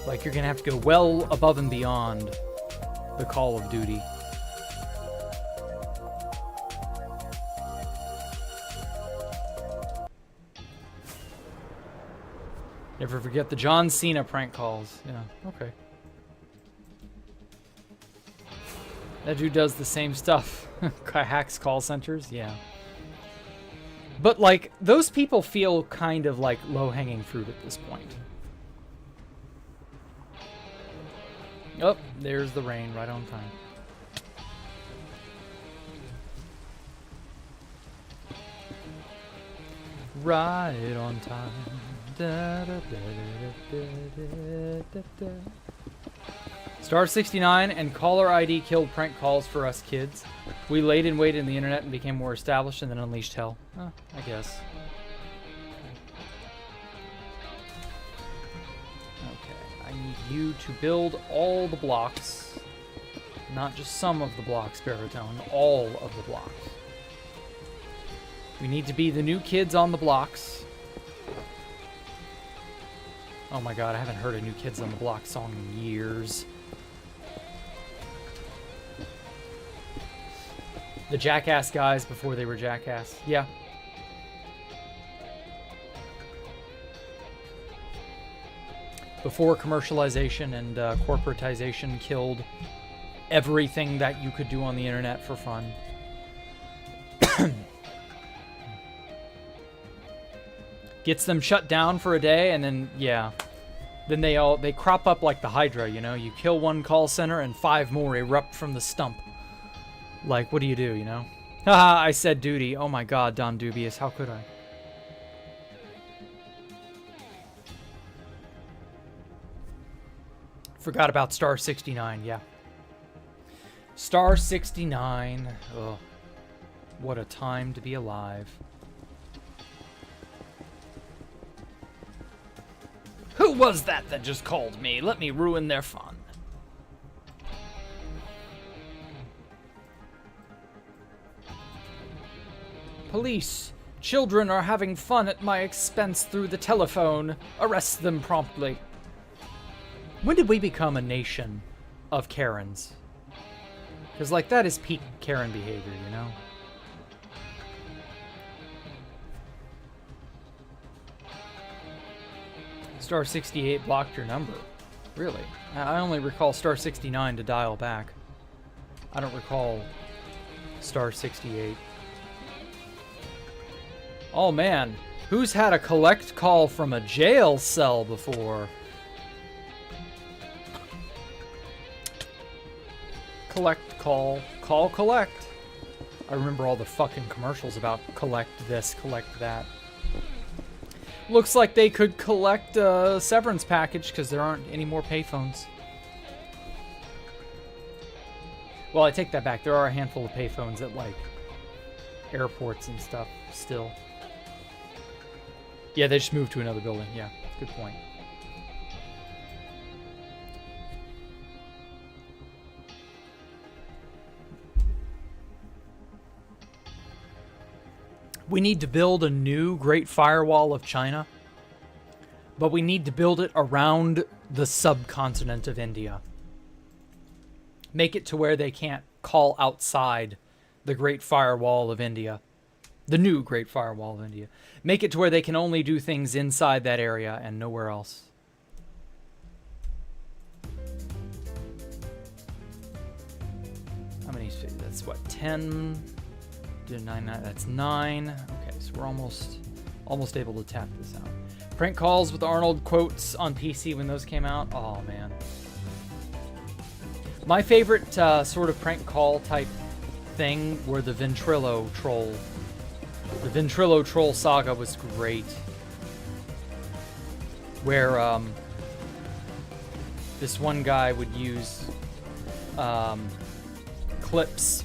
Like you're gonna have to go well above and beyond the Call of Duty. Never forget the John Cena prank calls. Yeah, okay. That dude does the same stuff. Hacks call centers, yeah. But, like, those people feel kind of like low-hanging fruit at this point. Oh, there's the rain right on time. Right on time. Da, da, da, da, da, da, da. Star 69 and caller ID killed prank calls for us kids. We laid in wait in the internet and became more established and then unleashed hell. I guess. Okay, I need you to build all the blocks. Not just some of the blocks, Baritone. All of the blocks. We need to be the new kids on the blocks. Oh my god, I haven't heard a New Kids on the Block song in years. The Jackass guys before they were Jackass. Yeah. Before commercialization and corporatization killed everything that you could do on the internet for fun. Gets them shut down for a day, and then, yeah. Then they crop up like the Hydra, you know? You kill one call center, and 5 more erupt from the stump. Like, what do, you know? Haha, I said duty. Oh my god, Don Dubious, how could I? Forgot about Star 69, yeah. Star 69. Oh, what a time to be alive. Who was that just called me? Let me ruin their fun. Police. Children are having fun at my expense through the telephone. Arrest them promptly. When did we become a nation of Karens? Because, like, that is peak Karen behavior, you know? Star 68 blocked your number. Really? I only recall Star 69 to dial back. I don't recall Star 68. Oh man, who's had a collect call from a jail cell before? Collect call, call collect. I remember all the fucking commercials about collect this, collect that. Looks like they could collect a severance package because there aren't any more payphones. Well, I take that back. There are a handful of payphones at, like, airports and stuff still. Yeah, they just moved to another building. Yeah, good point. We need to build a new Great Firewall of China, but we need to build it around the subcontinent of India. Make it to where they can't call outside the Great Firewall of India. The new Great Firewall of India. Make it to where they can only do things inside that area and nowhere else. How many? That's what, 10? 9, that's 9. Okay, so we're almost able to tap this out. Prank calls with Arnold quotes on PC when those came out. Oh man. My favorite sort of prank call type thing were the Ventrilo troll. The Ventrilo troll saga was great. Where this one guy would use clips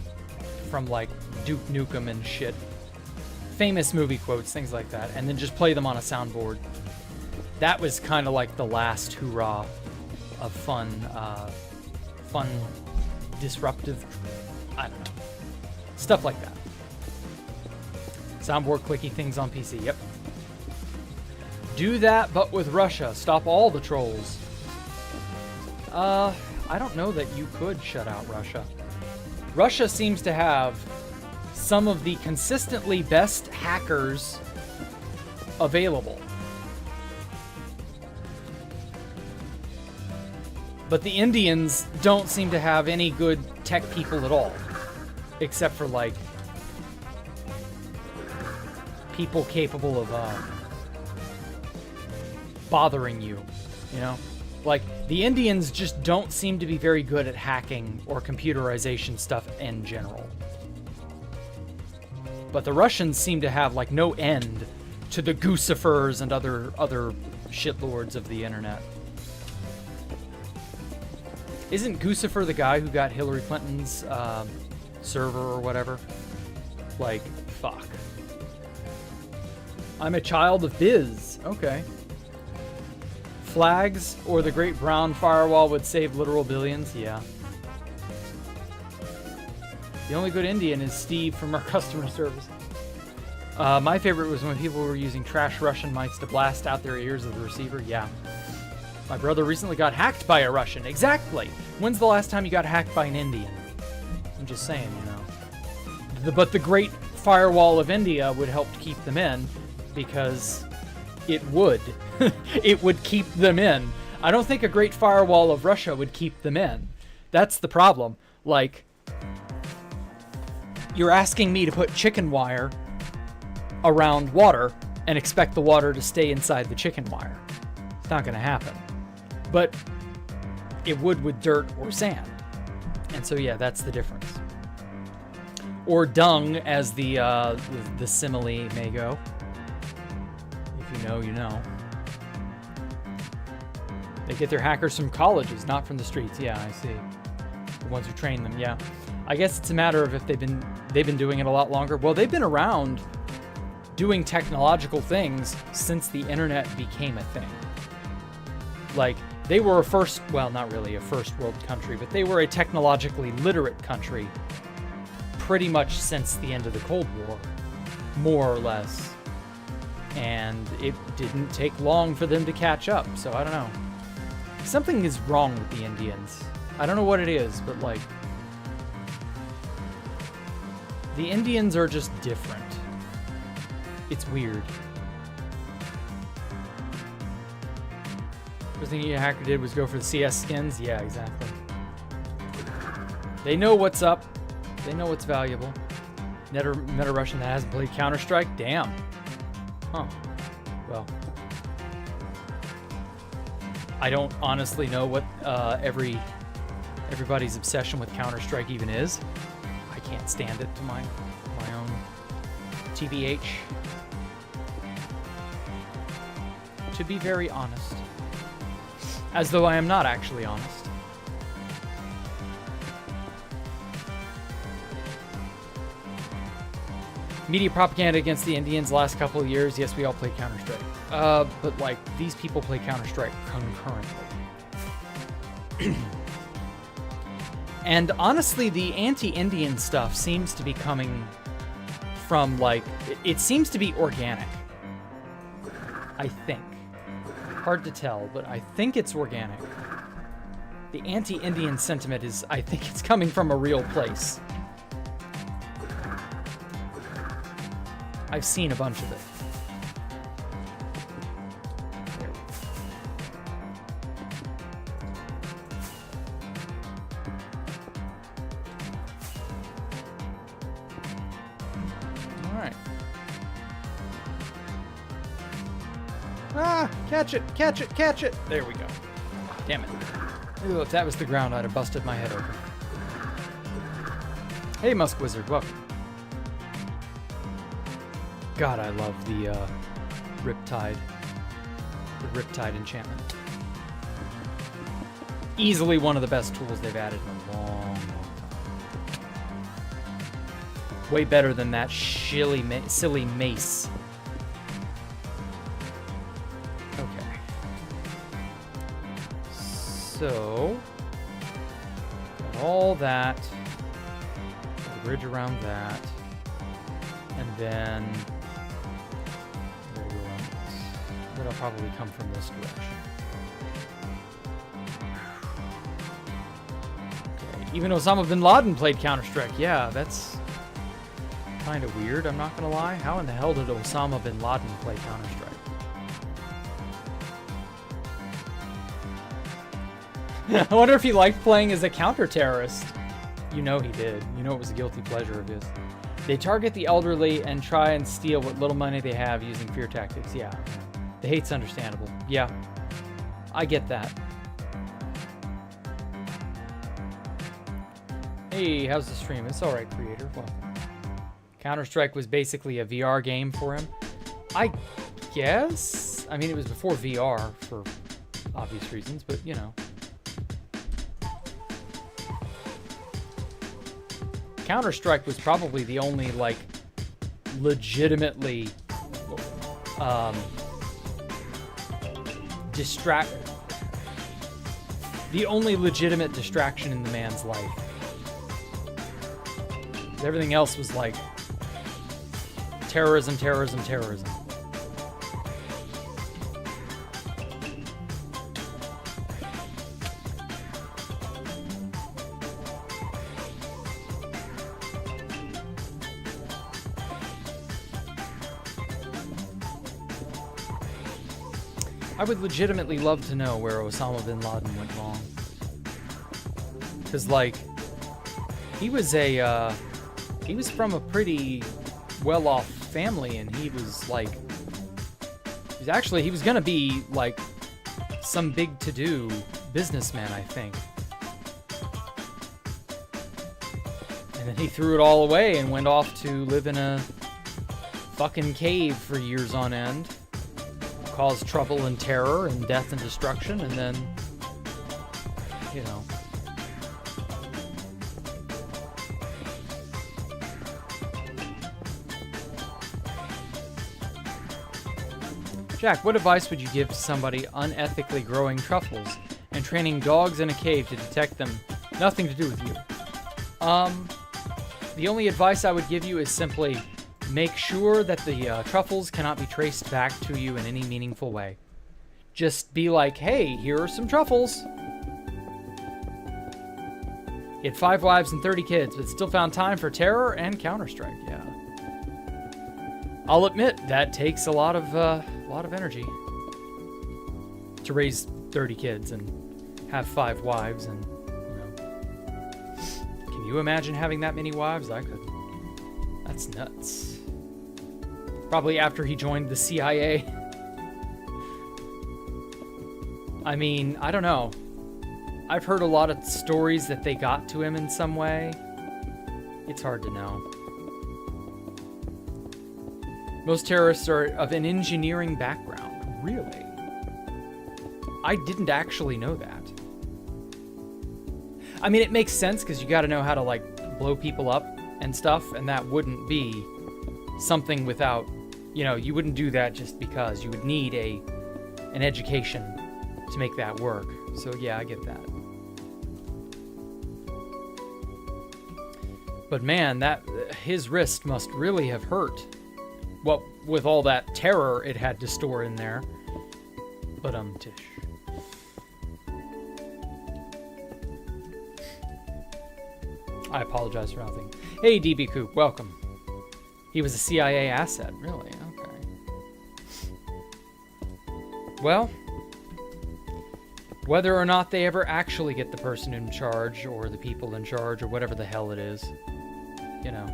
from like Duke Nukem and shit. Famous movie quotes, things like that, and then just play them on a soundboard. That was kind of like the last hurrah of fun, disruptive, I don't know, stuff like that. Soundboard clicky things on PC, yep. Do that, but with Russia. Stop all the trolls. I don't know that you could shut out Russia. Russia seems to have some of the consistently best hackers available. But the Indians don't seem to have any good tech people at all. Except for, like, people capable of bothering you, you know? Like, the Indians just don't seem to be very good at hacking or computerization stuff in general. But the Russians seem to have, like, no end to the Goosifers and other shitlords of the internet. Isn't Goosifer the guy who got Hillary Clinton's server or whatever? Like, fuck. I'm a child of Biz. Okay. Flags or the Great Brown Firewall would save literal billions? Yeah. The only good Indian is Steve from our customer service. My favorite was when people were using trash Russian mics to blast out their ears of the receiver. Yeah. My brother recently got hacked by a Russian. Exactly. When's the last time you got hacked by an Indian? I'm just saying, But the Great Firewall of India would help keep them in, because it would. It would keep them in. I don't think a Great Firewall of Russia would keep them in. That's the problem. Like, you're asking me to put chicken wire around water and expect the water to stay inside the chicken wire. It's not going to happen. But it would with dirt or sand. And so, yeah, that's the difference. Or dung, as the simile may go. If you know, you know. They get their hackers from colleges, not from the streets. Yeah, I see. The ones who train them, yeah. I guess it's a matter of if they've been doing it a lot longer. Well, they've been around doing technological things since the internet became a thing. Like, they were a first, well, not really a first world country, but they were a technologically literate country pretty much since the end of the Cold War, more or less. And it didn't take long for them to catch up, so I don't know. Something is wrong with the Indians. I don't know what it is, but like, the Indians are just different. It's weird. First thing a hacker did was go for the CS skins. Yeah, exactly. They know what's up. They know what's valuable. Met a Russian that hasn't played Counter-Strike? Damn. Huh. Well. I don't honestly know what everybody's obsession with Counter-Strike even is. I can't stand it to my own TBH. To be very honest. As though I am not actually honest. Media propaganda against the Indians last couple of years. Yes, we all played Counter-Strike. But like, these people play Counter-Strike concurrently. And honestly, the anti-Indian stuff seems to be coming from, like, it seems to be organic. I think. Hard to tell, but I think it's organic. The anti-Indian sentiment is, I think it's coming from a real place. I've seen a bunch of it. Alright. Ah! Catch it! Catch it! Catch it! There we go. Damn it. Ooh, if that was the ground, I'd have busted my head open. Hey, Musk Wizard, welcome. God, I love the Riptide. The Riptide enchantment. Easily one of the best tools they've added in a long, long time. Way better than that silly mace. Okay. So, got all that. Got a bridge around that. And then that'll probably come from this direction. Okay. Even Osama bin Laden played Counter-Strike. Yeah, that's kind of weird, I'm not gonna lie. How in the hell did Osama bin Laden play Counter-Strike? I wonder if he liked playing as a counter-terrorist. You know he did. You know it was a guilty pleasure of his. They target the elderly and try and steal what little money they have using fear tactics. Yeah. The hate's understandable. Yeah. I get that. Hey, how's the stream? It's alright, creator. Welcome. Counter-Strike was basically a VR game for him. I guess? I mean, it was before VR for obvious reasons, but you know. Counter-Strike was probably the only, like, legitimately the only legitimate distraction in the man's life. Everything else was like Terrorism, terrorism, terrorism. I would legitimately love to know where Osama bin Laden went wrong. Because, like, he was from a pretty well-off family, and he was, like, he was gonna be, like, some big to-do businessman, I think. And then he threw it all away and went off to live in a fucking cave for years on end. Caused trouble and terror and death and destruction, and then, you know. Jack, what advice would you give to somebody unethically growing truffles and training dogs in a cave to detect them? Nothing to do with you. The only advice I would give you is simply make sure that the truffles cannot be traced back to you in any meaningful way. Just be like, hey, here are some truffles. He had 5 wives and 30 kids, but still found time for terror and Counter-Strike, yeah. I'll admit, that takes a lot of energy to raise 30 kids and have 5 wives, and, you know. Can you imagine having that many wives? I could. That's nuts. Probably after he joined the CIA. I mean, I don't know. I've heard a lot of stories that they got to him in some way. It's hard to know. Most terrorists are of an engineering background. Really? I didn't actually know that. I mean, it makes sense because you got to know how to, like, blow people up and stuff, and that wouldn't be something without, you know, you wouldn't do that just because. You would need an education to make that work. So yeah, I get that. But man, that his wrist must really have hurt. Well, with all that terror it had to store in there. But tish. I apologize for nothing. Hey, DB Coop, welcome. He was a CIA asset, really? Okay. Well, whether or not they ever actually get the person in charge, or the people in charge, or whatever the hell it is, you know,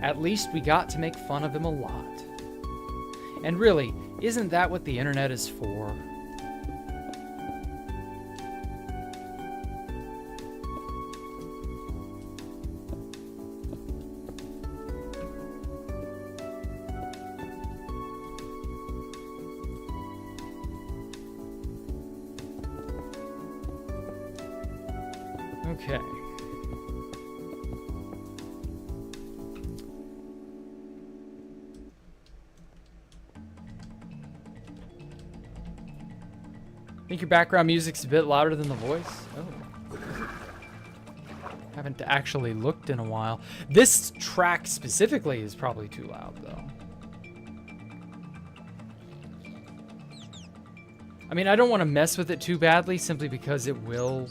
at least we got to make fun of him a lot. And really, isn't that what the internet is for? Okay. Think your background music's a bit louder than the voice? Oh. Haven't actually looked in a while. This track specifically is probably too loud, though. I mean, I don't want to mess with it too badly, simply because it will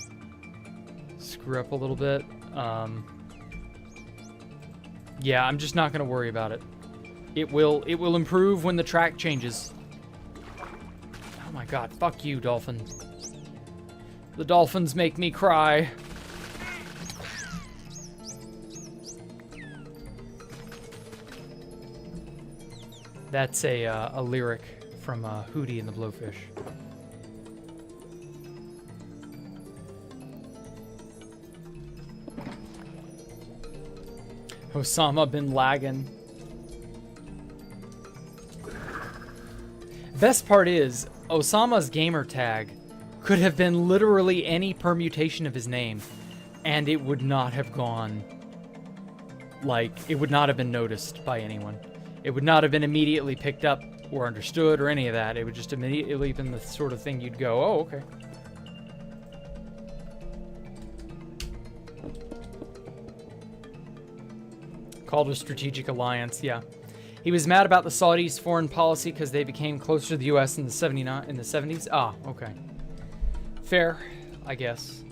screw up a little bit. Yeah, I'm just not going to worry about it. It will improve when the track changes. Oh my god, fuck you, dolphin. The dolphins make me cry. That's a lyric from Hootie and the Blowfish. Osama bin Laden. Best part is, Osama's gamer tag could have been literally any permutation of his name, and it would not have gone, like, it would not have been noticed by anyone. It would not have been immediately picked up or understood or any of that. It would just immediately been the sort of thing you'd go, oh, okay. Called a strategic alliance, yeah. He was mad about the Saudis' foreign policy because they became closer to the U.S. in the 70s. Ah, okay. Fair, I guess.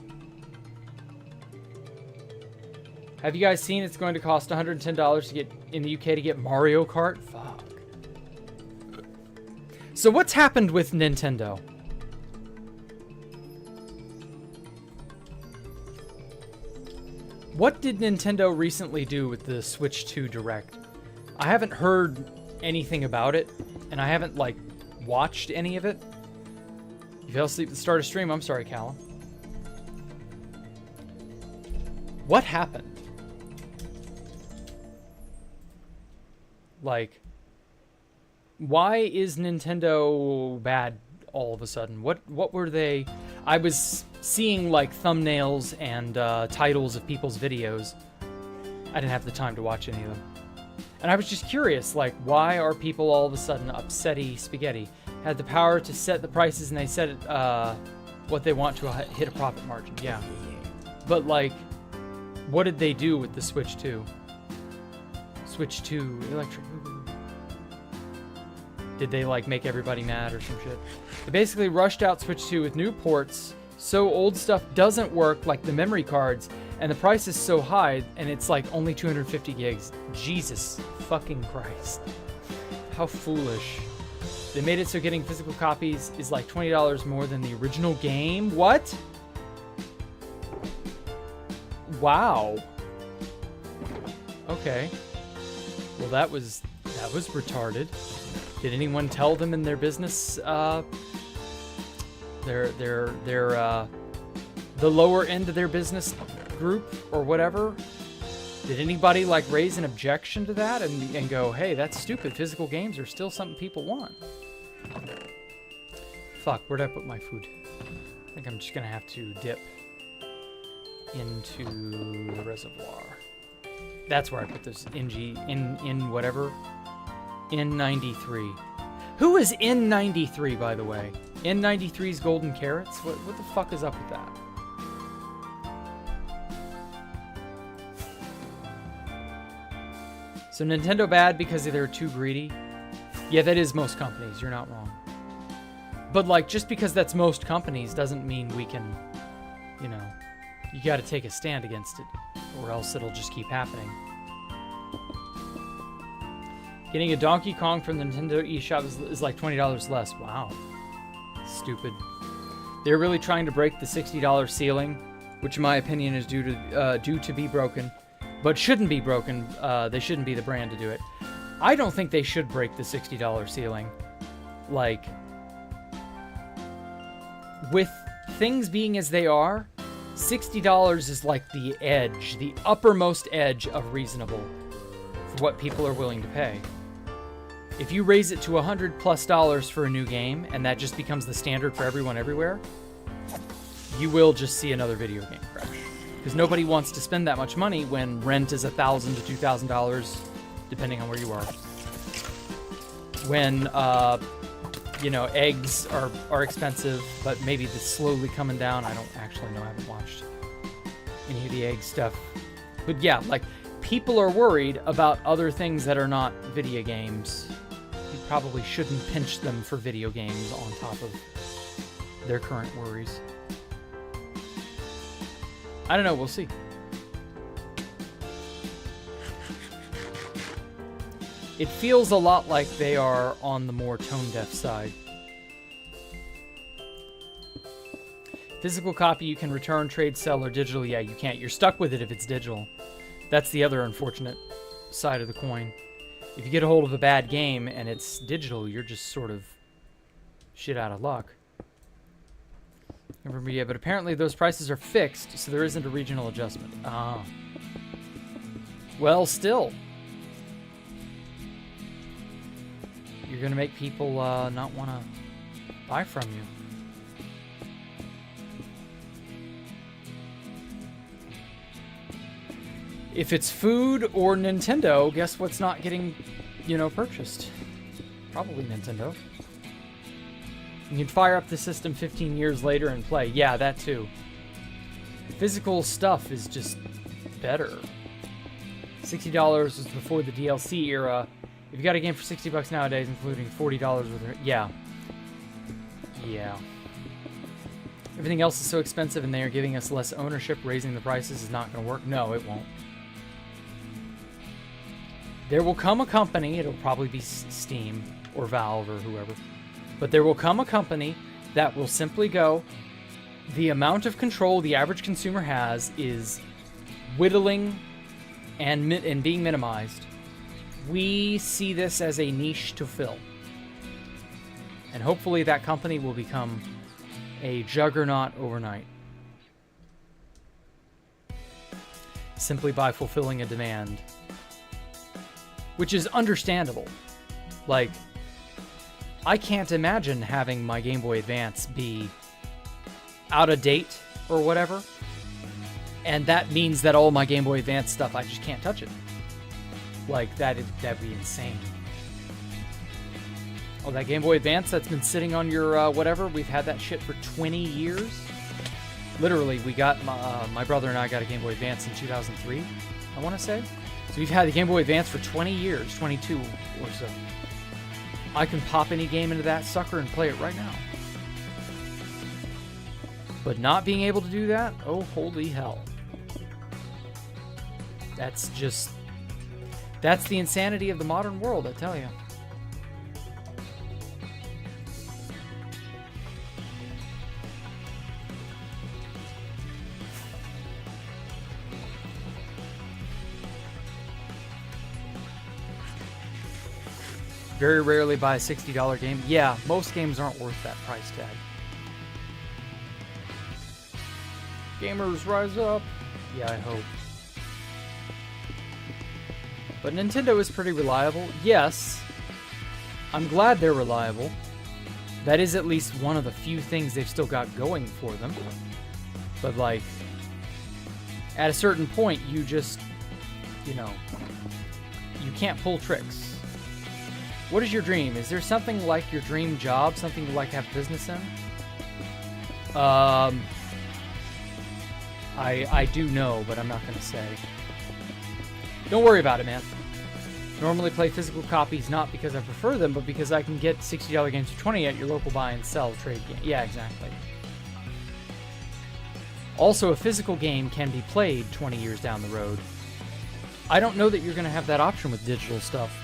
Have you guys seen it's going to cost $110 to get in the UK to get Mario Kart? Fuck. So what's happened with Nintendo? What did Nintendo recently do with the Switch 2 Direct? I haven't heard anything about it, and I haven't, like, watched any of it. You fell asleep at the start of stream. I'm sorry, Callum. What happened? Like, why is Nintendo bad all of a sudden? What were they? I was seeing like thumbnails and titles of people's videos. I didn't have the time to watch any of them. And I was just curious, like, why are people all of a sudden upsetty spaghetti? Had the power to set the prices and they set it, what they want to hit a profit margin. Yeah. But like, what did they do with the Switch 2? Switch 2 electric. Did they like make everybody mad or some shit? They basically rushed out Switch 2 with new ports, so old stuff doesn't work, like the memory cards, and the price is so high, and it's like only 250 gigs. Jesus fucking Christ. How foolish. They made it so getting physical copies is like $20 more than the original game. What? Wow. Okay. Well, that was retarded. Did anyone tell them in their business, the lower end of their business group or whatever? Did anybody like raise an objection to that and go, hey, that's stupid. Physical games are still something people want. Fuck, where'd I put my food? I think I'm just gonna have to dip into the reservoir. That's where I put this in whatever. N93. Who is N93, by the way? N93's Golden Carrots? What the fuck is up with that? So Nintendo bad because they're too greedy? Yeah, that is most companies. You're not wrong. But like, just because that's most companies doesn't mean we can, you know, you gotta take a stand against it, or else it'll just keep happening. Getting a Donkey Kong from the Nintendo eShop is like $20 less. Wow. Stupid. They're really trying to break the $60 ceiling, which in my opinion is due to be broken, but shouldn't be broken. They shouldn't be the brand to do it. I don't think they should break the $60 ceiling. Like, with things being as they are, $60 is like the edge, the uppermost edge of reasonable for what people are willing to pay. If you raise it to $100+ for a new game, and that just becomes the standard for everyone everywhere, you will just see another video game crash. Because nobody wants to spend that much money when rent is $1,000 to $2,000, depending on where you are. When, you know, eggs are expensive, but maybe it's slowly coming down. I don't actually know. I haven't watched any of the egg stuff. But yeah, like, people are worried about other things that are not video games. You probably shouldn't pinch them for video games on top of their current worries. I don't know, we'll see. It feels a lot like they are on the more tone-deaf side. Physical copy you can return, trade, sell, or digital. Yeah, you can't. You're stuck with it if it's digital. That's the other unfortunate side of the coin. If you get a hold of a bad game and it's digital, you're just sort of shit out of luck. Remember, yeah, but apparently those prices are fixed, so there isn't a regional adjustment. Ah. Well, still. You're going to make people not want to buy from you. If it's food or Nintendo, guess what's not getting, you know, purchased? Probably Nintendo. You can fire up the system 15 years later and play. Yeah, that too. Physical stuff is just better. $60 was before the DLC era, If you got a game for $60 nowadays, including $40 with it, yeah. Yeah. Everything else is so expensive and they are giving us less ownership. Raising the prices is not going to work. No, it won't. There will come a company, it'll probably be Steam or Valve or whoever, but there will come a company that will simply go, the amount of control the average consumer has is whittling and being minimized. We see this as a niche to fill. And hopefully that company will become a juggernaut overnight. Simply by fulfilling a demand. Which is understandable. Like, I can't imagine having my Game Boy Advance be out of date or whatever. And that means that all my Game Boy Advance stuff, I just can't touch it. Like, that'd be insane. Oh, that Game Boy Advance that's been sitting on your whatever, we've had that shit for 20 years. Literally, we got, my brother and I got a Game Boy Advance in 2003, I want to say. So we've had the Game Boy Advance for 20 years, 22 or so. I can pop any game into that sucker and play it right now. But not being able to do that, oh, holy hell. That's just... That's the insanity of the modern world, I tell you. Very rarely buy a $60 game. Yeah, most games aren't worth that price tag. Gamers rise up. Yeah, I hope. But Nintendo is pretty reliable. Yes, I'm glad they're reliable. That is at least one of the few things they've still got going for them. But like, at a certain point, you just, you know, you can't pull tricks. What is your dream? Is there something like your dream job? Something you like to have business in? I do know, but I'm not going to say. Don't worry about it, man. Normally play physical copies not because I prefer them, but because I can get $60 games for $20 at your local buy and sell trade game. Yeah, exactly. Also, a physical game can be played 20 years down the road. I don't know that you're going to have that option with digital stuff.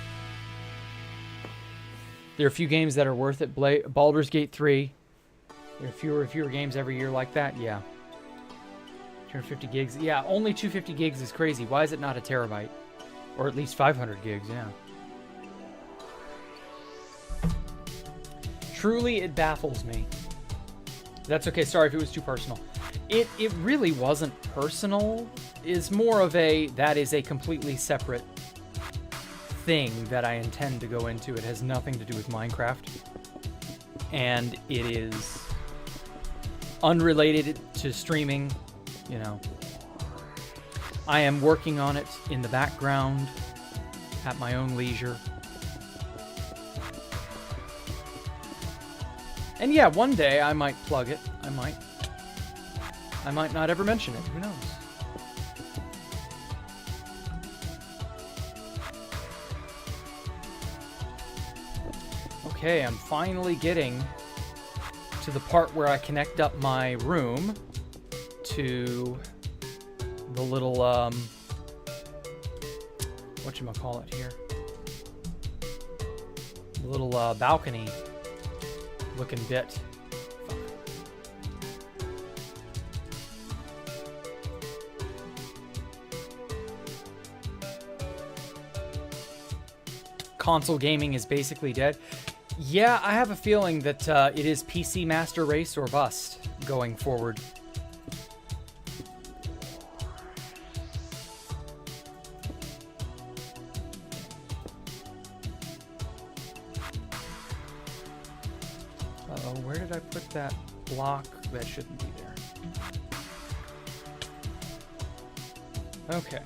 There are a few games that are worth it. Baldur's Gate 3. There are fewer and fewer games every year like that. Yeah. 250 gigs. Yeah, only 250 gigs is crazy. Why is it not a terabyte? Or at least 500 gigs, yeah. Truly, it baffles me. That's okay. Sorry if it was too personal. It really wasn't personal. It's more of a, that is a completely separate thing that I intend to go into. It has nothing to do with Minecraft. And it is unrelated to streaming, you know. I am working on it in the background at my own leisure. And yeah, one day I might plug it. I might not ever mention it. Who knows? Okay, I'm finally getting to the part where I connect up my room to the little, whatchamacallit here? The little, balcony looking bit. Fuck. Console gaming is basically dead. Yeah, I have a feeling that it is PC Master Race or bust going forward. Uh-oh, where did I put that block? That shouldn't be there. Okay.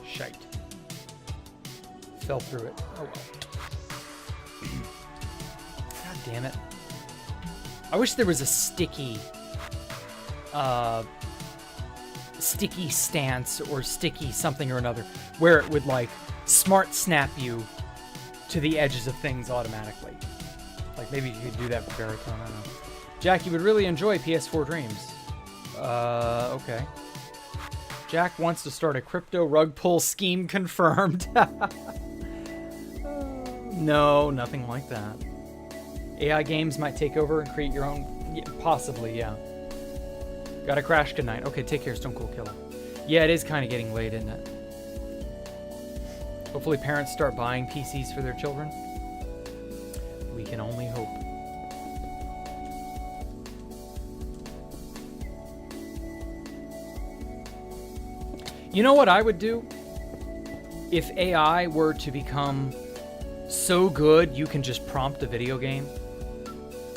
Shite. Fell through it. Oh well. God damn it. I wish there was a sticky sticky stance or sticky something or another, where it would like smart snap you to the edges of things automatically. Like maybe you could do that with baritone. I don't know. Jack, you would really enjoy PS4 Dreams. Okay. Jack wants to start a crypto rug pull scheme confirmed. No, nothing like that. AI games might take over and create your own. Yeah, possibly, yeah. Got a crash. Good night. Okay, take care, Stone Cold Killer. Yeah, it is kind of getting late, isn't it? Hopefully parents start buying PCs for their children. We can only hope. You know what I would do? If AI were to become so good you can just prompt a video game.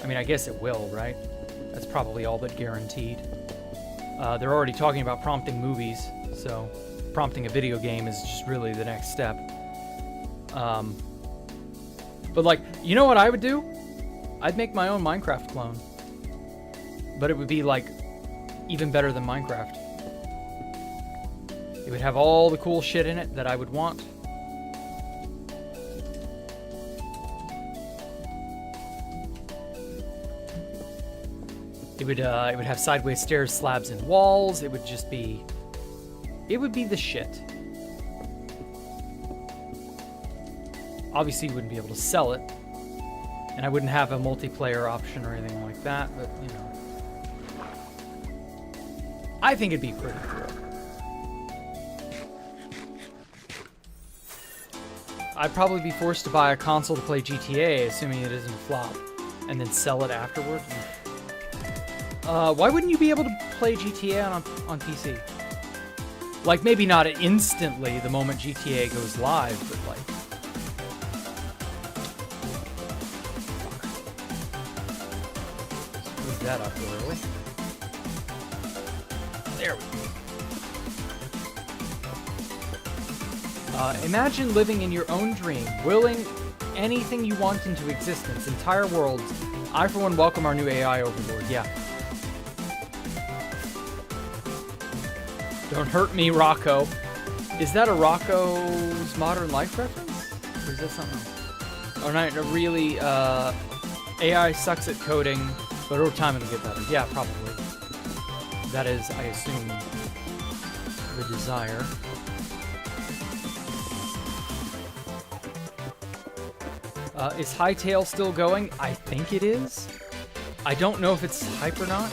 I mean, I guess it will, right? That's probably all but guaranteed. They're already talking about prompting movies, so prompting a video game is just really the next step. But like, you know what I would do? I'd make my own Minecraft clone. But it would be like even better than Minecraft. It would have all the cool shit in it that I would want. It would have sideways stairs, slabs, and walls. It would just be... It would be the shit. Obviously, you wouldn't be able to sell it. And I wouldn't have a multiplayer option or anything like that, but, you know. I think it'd be pretty cool. I'd probably be forced to buy a console to play GTA, assuming it isn't a flop, and then sell it afterward. Why wouldn't you be able to play GTA on PC? Like, maybe not instantly the moment GTA goes live, but like... Move that up early. There we go. Imagine living in your own dream, willing anything you want into existence, entire worlds. I, for one, welcome our new AI overlord. Yeah. Don't hurt me, Rocco. Is that a Rocco's Modern Life reference? Or is that something else? Or not really, AI sucks at coding, but over time it'll get better. Yeah, probably. That is, I assume, the desire. Is Hightail still going? I think it is. I don't know if it's hype or not,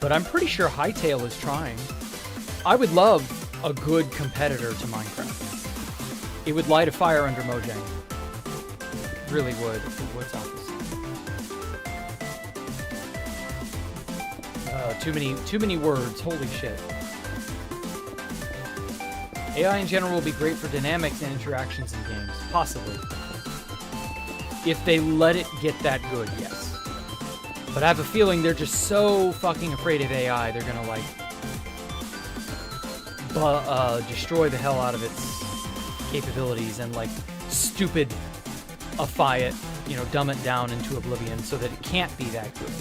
but I'm pretty sure Hightail is trying. I would love a good competitor to Minecraft. It would light a fire under Mojang. Really would. What's office? Too many words. Holy shit. AI in general will be great for dynamics and interactions in games. Possibly. If they let it get that good, yes. But I have a feeling they're just so fucking afraid of AI, they're gonna, like, destroy the hell out of its capabilities and, like, stupid-ify it, you know, dumb it down into oblivion so that it can't be that good.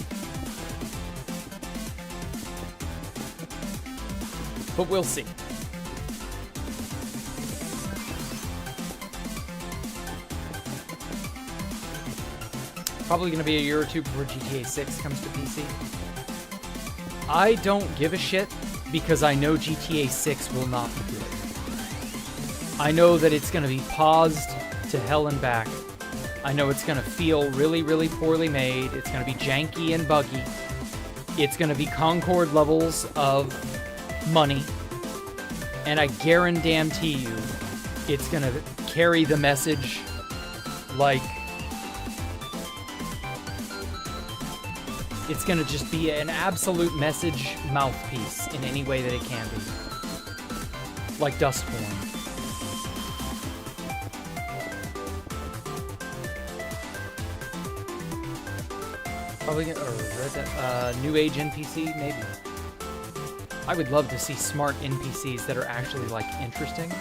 But we'll see. Probably going to be a year or two before GTA 6 comes to PC. I don't give a shit because I know GTA 6 will not be good. I know that it's going to be paused to hell and back. I know it's going to feel really, really poorly made. It's going to be janky and buggy. It's going to be Concord levels of money. And I guarantee you, it's going to carry the message like... It's going to just be an absolute message mouthpiece in any way that it can be. Like Dustborn. Probably going to... New Age NPC? Maybe. I would love to see smart NPCs that are actually, like, interesting.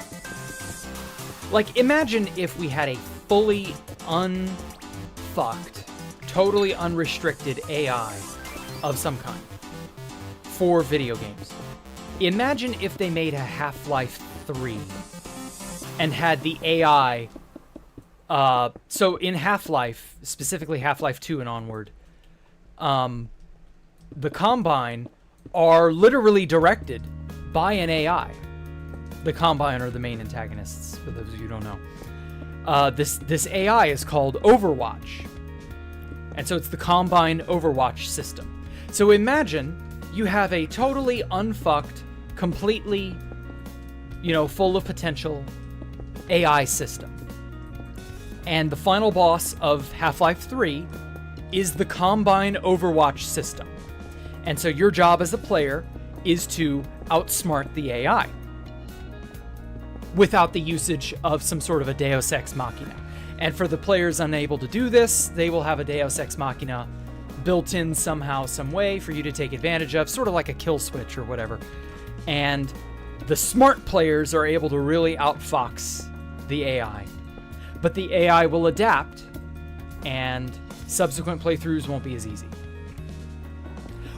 Like, imagine if we had a fully unfucked, totally unrestricted AI of some kind for video games. Imagine if they made a Half-Life 3 and had the AI. So in Half-Life, specifically Half-Life 2 and onward, the Combine are literally directed by an AI. The Combine are the main antagonists, for those of you who don't know. This AI is called Overwatch. And so it's the Combine Overwatch system. So imagine you have a totally unfucked, completely, full of potential AI system. And the final boss of Half-Life 3 is the Combine Overwatch system. And so your job as a player is to outsmart the AI without the usage of some sort of a Deus Ex Machina. And for the players unable to do this, they will have a Deus Ex Machina built in somehow, some way for you to take advantage of, sort of like a kill switch or whatever. And the smart players are able to really outfox the AI. But the AI will adapt, and subsequent playthroughs won't be as easy.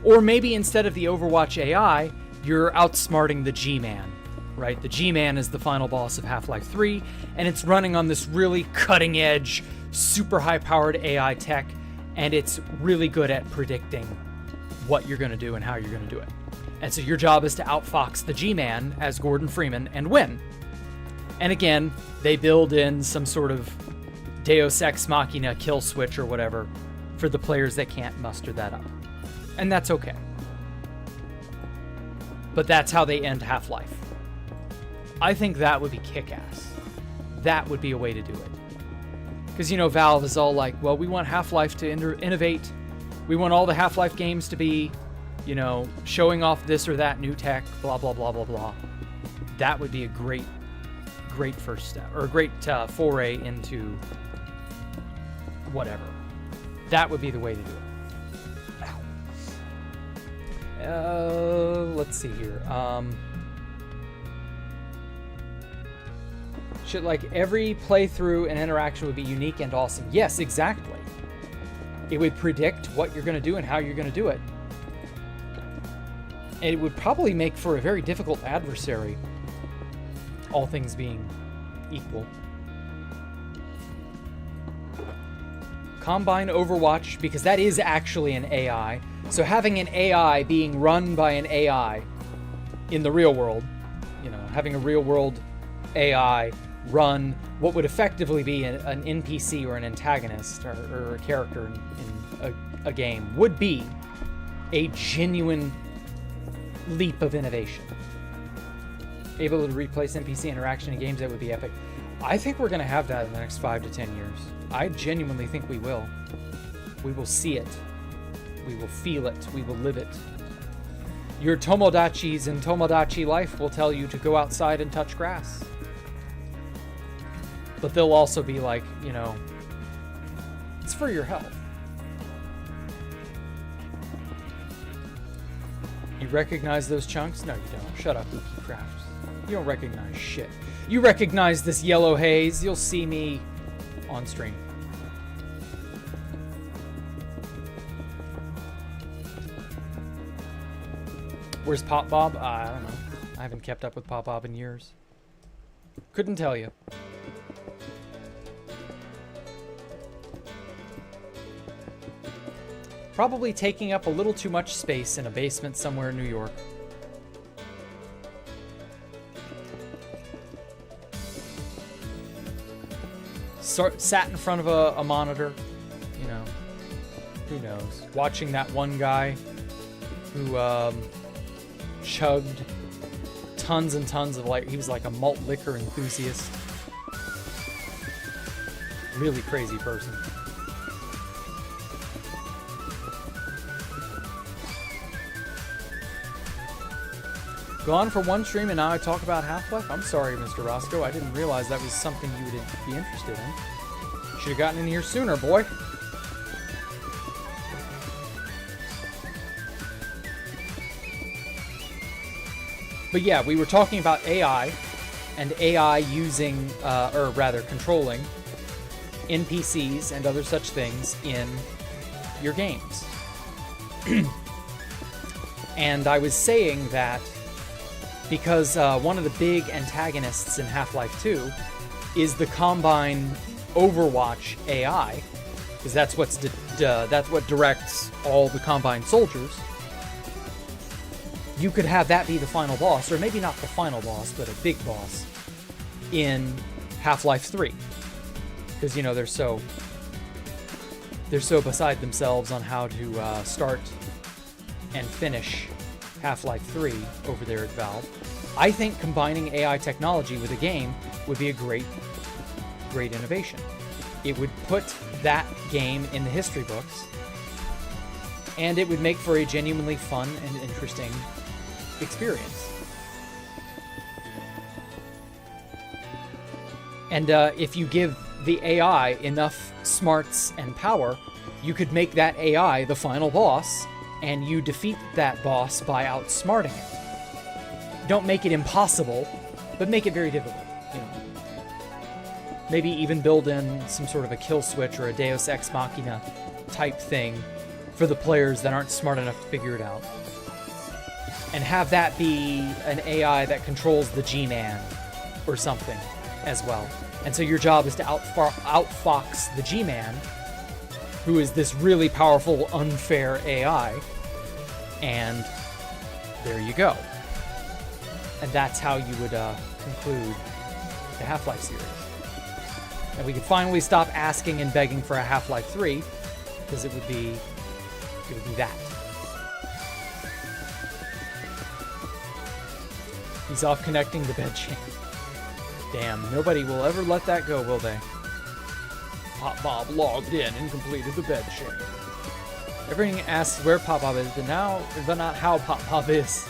Or maybe instead of the Overwatch AI, you're outsmarting the G-Man, right? The G-Man is the final boss of Half-Life 3, and it's running on this really cutting-edge, super high-powered AI tech, and it's really good at predicting what you're going to do and how you're going to do it. And so your job is to outfox the G-Man as Gordon Freeman and win. And again, they build in some sort of Deus Ex Machina kill switch or whatever for the players that can't muster that up. And that's okay. But that's how they end Half-Life. I think that would be kick-ass. That would be a way to do it. Because, Valve is all like, well, we want Half-Life to innovate. We want all the Half-Life games to be, showing off this or that new tech, blah, blah, blah, blah, blah. That would be a great first step, or a great foray into whatever. That would be the way to do it. Let's see here. Shit, like every playthrough and interaction would be unique and awesome. Yes, exactly. It would predict what you're going to do and how you're going to do it. And it would probably make for a very difficult adversary, all things being equal. Combine Overwatch, because that is actually an AI. So having an AI being run by an AI in the real world, having a real world AI run what would effectively be an NPC or an antagonist or a character in a game would be a genuine leap of innovation. Able to replace NPC interaction in games, that would be epic. I think we're going to have that in the next 5 to 10 years. I genuinely think we will. We will see it. We will feel it. We will live it. Your Tomodachis in Tomodachi Life will tell you to go outside and touch grass. But they'll also be like, it's for your health. You recognize those chunks? No, you don't. Shut up, Wookie Crafts. You don't recognize shit. You recognize this yellow haze. You'll see me on stream. Where's Pop Bob? I don't know. I haven't kept up with Pop Bob in years. Couldn't tell you. Probably taking up a little too much space in a basement somewhere in New York. Sat in front of a monitor, who knows? Watching that one guy who chugged tons and tons of he was like a malt liquor enthusiast. Really crazy person. Gone for one stream and now I talk about Half-Life? I'm sorry, Mr. Roscoe. I didn't realize that was something you would be interested in. Should have gotten in here sooner, boy. But yeah, we were talking about AI and AI using, or rather controlling, NPCs and other such things in your games. And I was saying that because one of the big antagonists in Half-Life 2 is the Combine Overwatch AI, because that's what directs all the Combine soldiers. You could have that be the final boss, or maybe not the final boss, but a big boss in Half-Life 3, because they're so beside themselves on how to start and finish Half-Life 3 over there at Valve. I think combining AI technology with a game would be a great innovation. It would put that game in the history books, and it would make for a genuinely fun and interesting experience. And if you give the AI enough smarts and power, you could make that AI the final boss, and you defeat that boss by outsmarting it. Don't make it impossible, but make it very difficult. Maybe even build in some sort of a kill switch or a Deus Ex Machina type thing for the players that aren't smart enough to figure it out. And have that be an AI that controls the G-Man or something as well. And so your job is to outfox the G-Man, who is this really powerful, unfair AI. And there you go. And that's how you would conclude the Half-Life series. And we could finally stop asking and begging for a Half-Life 3, because it would be that. He's off connecting the bed chain. Damn, nobody will ever let that go, will they? Pop Bob logged in and completed the bed chain. Everything asks where Pop Bob is, but not how Pop Bob is.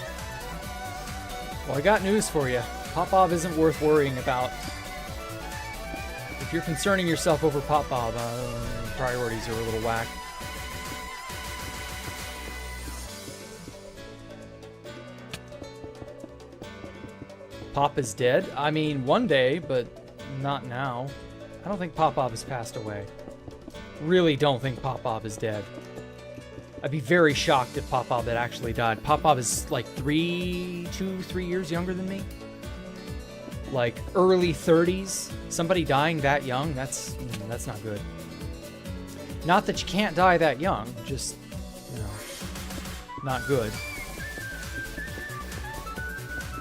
Well, I got news for you. Pop Bob isn't worth worrying about. If you're concerning yourself over Pop Bob, priorities are a little whack. Pop is dead? I mean, one day, but not now. I don't think Pop Bob has passed away. Really don't think Pop Bob is dead. I'd be very shocked if Pop Bob had actually died. Pop Bob is like 3 years younger than me. Like early 30s. Somebody dying that young, that's not good. Not that you can't die that young, just, not good.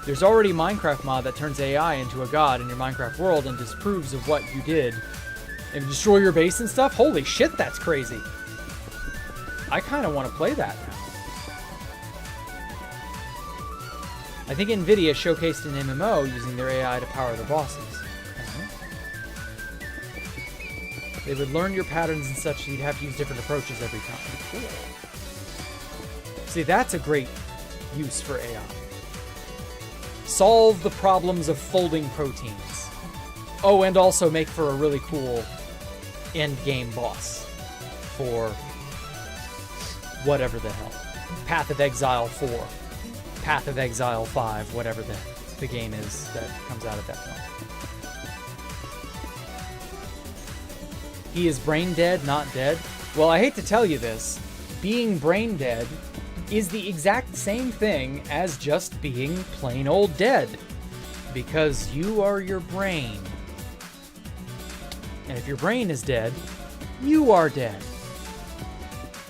There's already a Minecraft mod that turns AI into a god in your Minecraft world and disapproves of what you did and destroy your base and stuff? Holy shit, that's crazy. I kind of want to play that now. I think NVIDIA showcased an MMO using their AI to power their bosses. They would learn your patterns and such, so you'd have to use different approaches every time. Cool. See, that's a great use for AI. Solve the problems of folding proteins. Oh, and also make for a really cool end-game boss for whatever the hell. Path of Exile 4. Path of Exile 5, whatever the game is that comes out at that point. He is brain dead, not dead. Well, I hate to tell you this. Being brain dead is the exact same thing as just being plain old dead. Because you are your brain. And if your brain is dead, you are dead.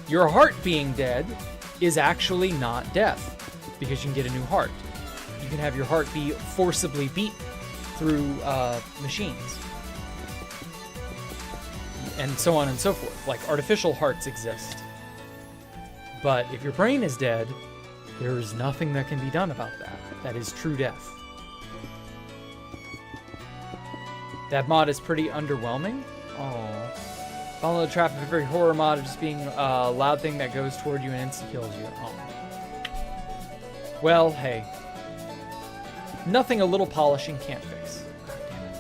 Your heart being dead is actually not death, because you can get a new heart. You can have your heart be forcibly beat through machines. And so on and so forth. Like, artificial hearts exist. But if your brain is dead, there is nothing that can be done about that. That is true death. That mod is pretty underwhelming. Oh. Follow the trap of every horror mod of just being a loud thing that goes toward you and insta-kills you. Oh. Well, hey. Nothing a little polishing can't fix. God damn it.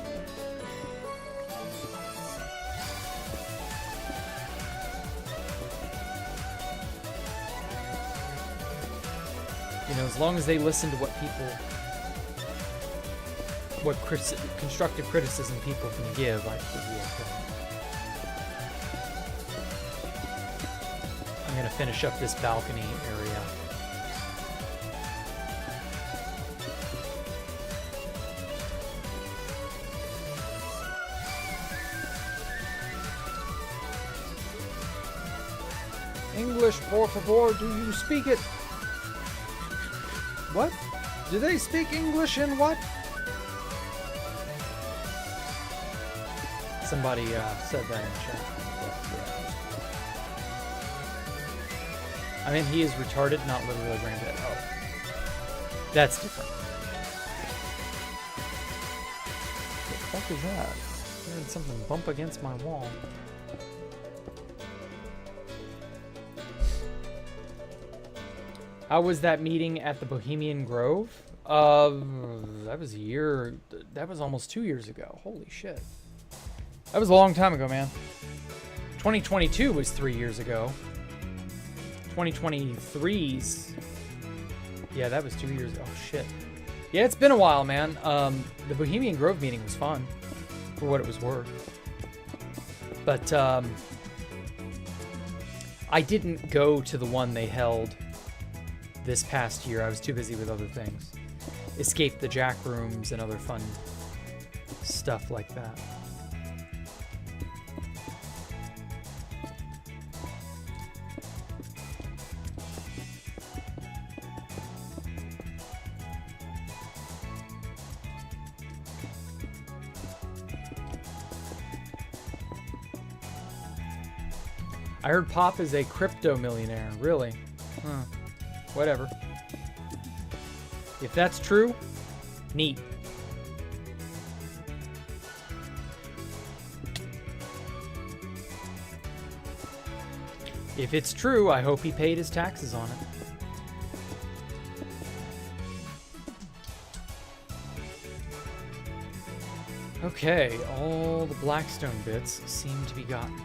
As long as they listen to what constructive criticism people can give, I should be okay. I'm gonna finish up this balcony area. English, por favor, do you speak it? What? Do they speak English in what? Somebody said that in chat. I mean, he is retarded, not literally brain dead. Oh. That's different. What the fuck is that? I heard something bump against my wall. How was that meeting at the Bohemian Grove? That was that was almost 2 years ago. Holy shit. That was a long time ago, man. 2022 was 3 years ago. 2023's... Yeah, that was 2 years ago. Oh, shit. Yeah, it's been a while, man. The Bohemian Grove meeting was fun, for what it was worth. But, I didn't go to the one they held this past year. I was too busy with other things. Escape the Jackrooms and other fun stuff like that. I heard Pop is a crypto millionaire. Really? Huh. Whatever. If that's true, neat. If it's true, I hope he paid his taxes on it. Okay, all the blackstone bits seem to be gotten.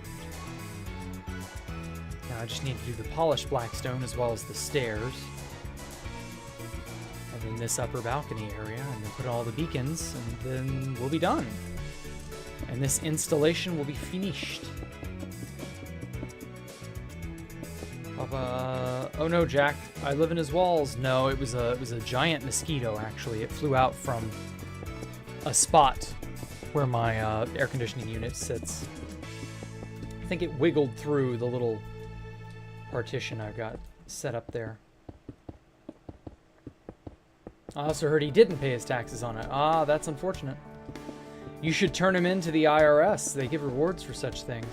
Now I just need to do the polished blackstone as well as the stairs. And then this upper balcony area, and then put all the beacons, and then we'll be done. And this installation will be finished. Oh no, Jack, I live in his walls. No, it was a giant mosquito, actually. It flew out from a spot where my air conditioning unit sits. I think it wiggled through the little partition I've got set up there. I also heard he didn't pay his taxes on it. Ah, that's unfortunate. You should turn him into the IRS. They give rewards for such things.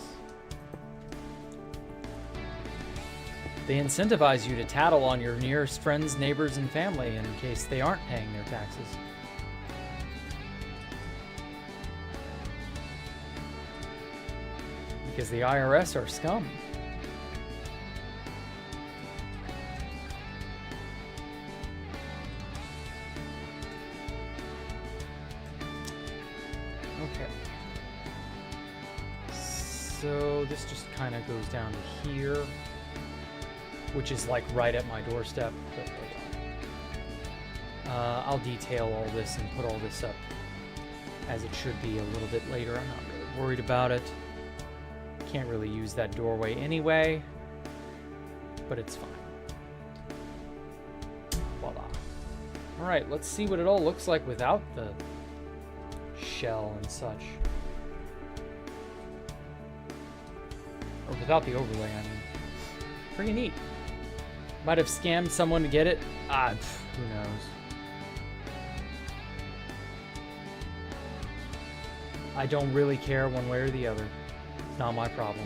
They incentivize you to tattle on your nearest friends, neighbors, and family in case they aren't paying their taxes. Because the IRS are scum. Okay. So this just kind of goes down to here, which is like right at my doorstep. But I'll detail all this and put all this up as it should be a little bit later. I'm not really worried about it. Can't really use that doorway anyway, but it's fine. Voila. All right, let's see what it all looks like without the shell and such. Or without the overlay, I mean. Pretty neat. Might have scammed someone to get it. Ah, who knows. I don't really care one way or the other. It's not my problem.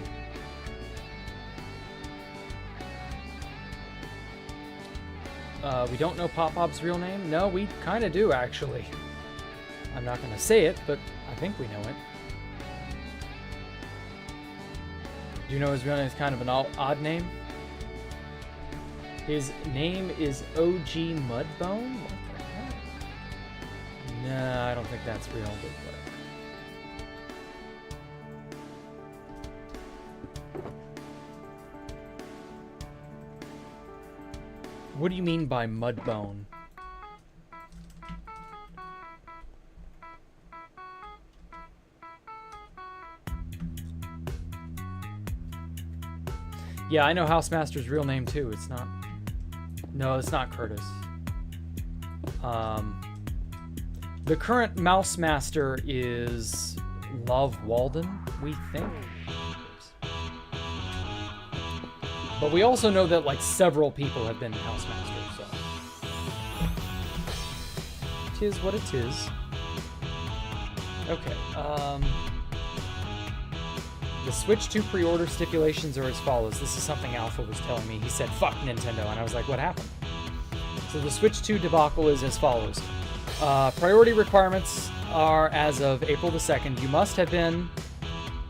We don't know Pop-Pop's real name? No, we kind of do, actually. I'm not going to say it, but I think we know it. Do you know his real name is kind of an odd name? His name is OG Mudbone? What the heck? Nah, I don't think that's real, but whatever. What do you mean by Mudbone? Yeah, I know Housemaster's real name too. It's not... No, it's not Curtis. The current Mouse Master is Love Walden, we think. But we also know that like several people have been Housemasters, so. Tis what it is. Okay, the Switch 2 pre-order stipulations are as follows. This is something Alpha was telling me. He said, fuck Nintendo, and I was like, what happened? So the Switch 2 debacle is as follows. Priority requirements are as of April the 2nd. You must have been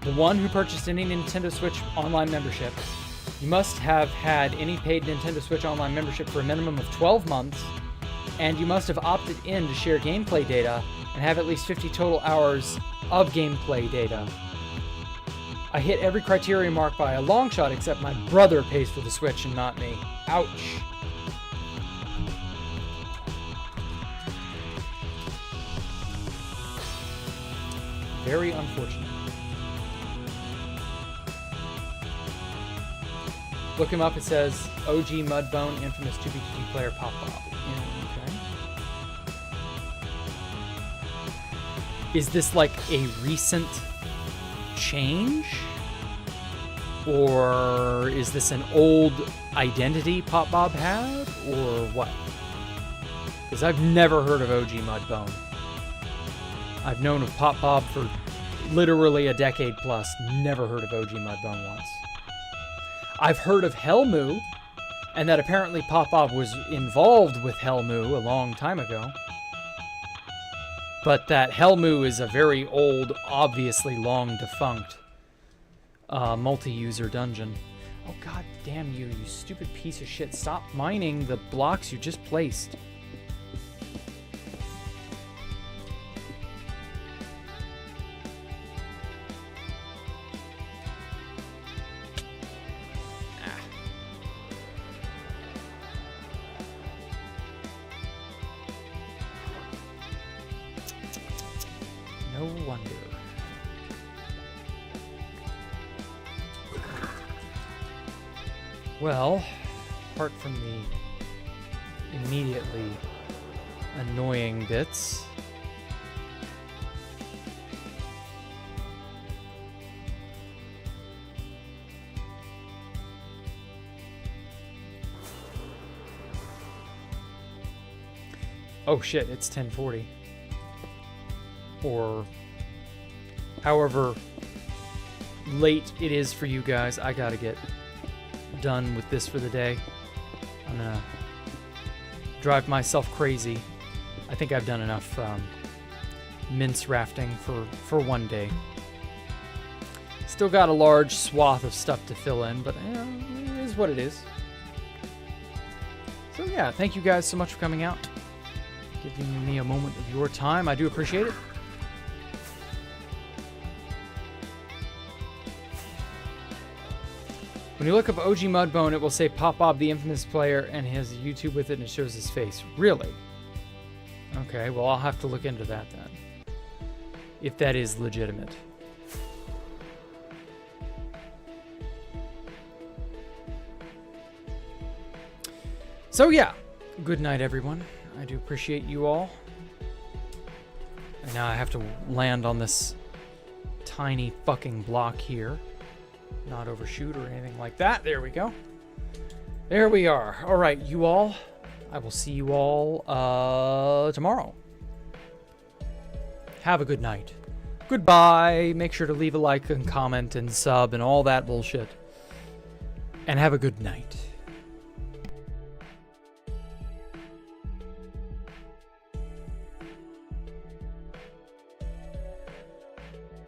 the one who purchased any Nintendo Switch Online membership. You must have had any paid Nintendo Switch Online membership for a minimum of 12 months. And you must have opted in to share gameplay data and have at least 50 total hours of gameplay data. I hit every criteria mark by a long shot, except my brother pays for the Switch and not me. Ouch. Very unfortunate. Look him up, it says OG Mudbone, infamous 2v2 player Pop Bob. Yeah, okay. Is this like a recent change? Or is this an old identity Pop Bob had? Or what? Because I've never heard of OG Mudbone. I've known of Pop Bob for literally a decade plus. Never heard of OG Mudbone once. I've heard of Helmu, and that apparently Pop Bob was involved with Helmu a long time ago. But that Helmu is a very old, obviously long defunct multi-user dungeon. Oh god damn you, you stupid piece of shit. Stop mining the blocks you just placed. No wonder. Well, apart from the immediately annoying bits, oh shit, it's 10:40. Or however late it is for you guys. I gotta get done with this for the day. I'm gonna drive myself crazy. I think I've done enough mince rafting for one day. Still got a large swath of stuff to fill in, but it is what it is. So yeah, thank you guys so much for coming out, giving me a moment of your time. I do appreciate it. When you look up OG Mudbone, it will say Pop Bob, the infamous player, and he has a YouTube with it, and it shows his face. Really? Okay, well, I'll have to look into that then. If that is legitimate. So, yeah. Good night, everyone. I do appreciate you all. And now I have to land on this tiny fucking block here. Not overshoot or anything like that. There we go. There we are. All right, you all. I will see you all tomorrow. Have a good night. Goodbye. Make sure to leave a like and comment and sub and all that bullshit. And have a good night.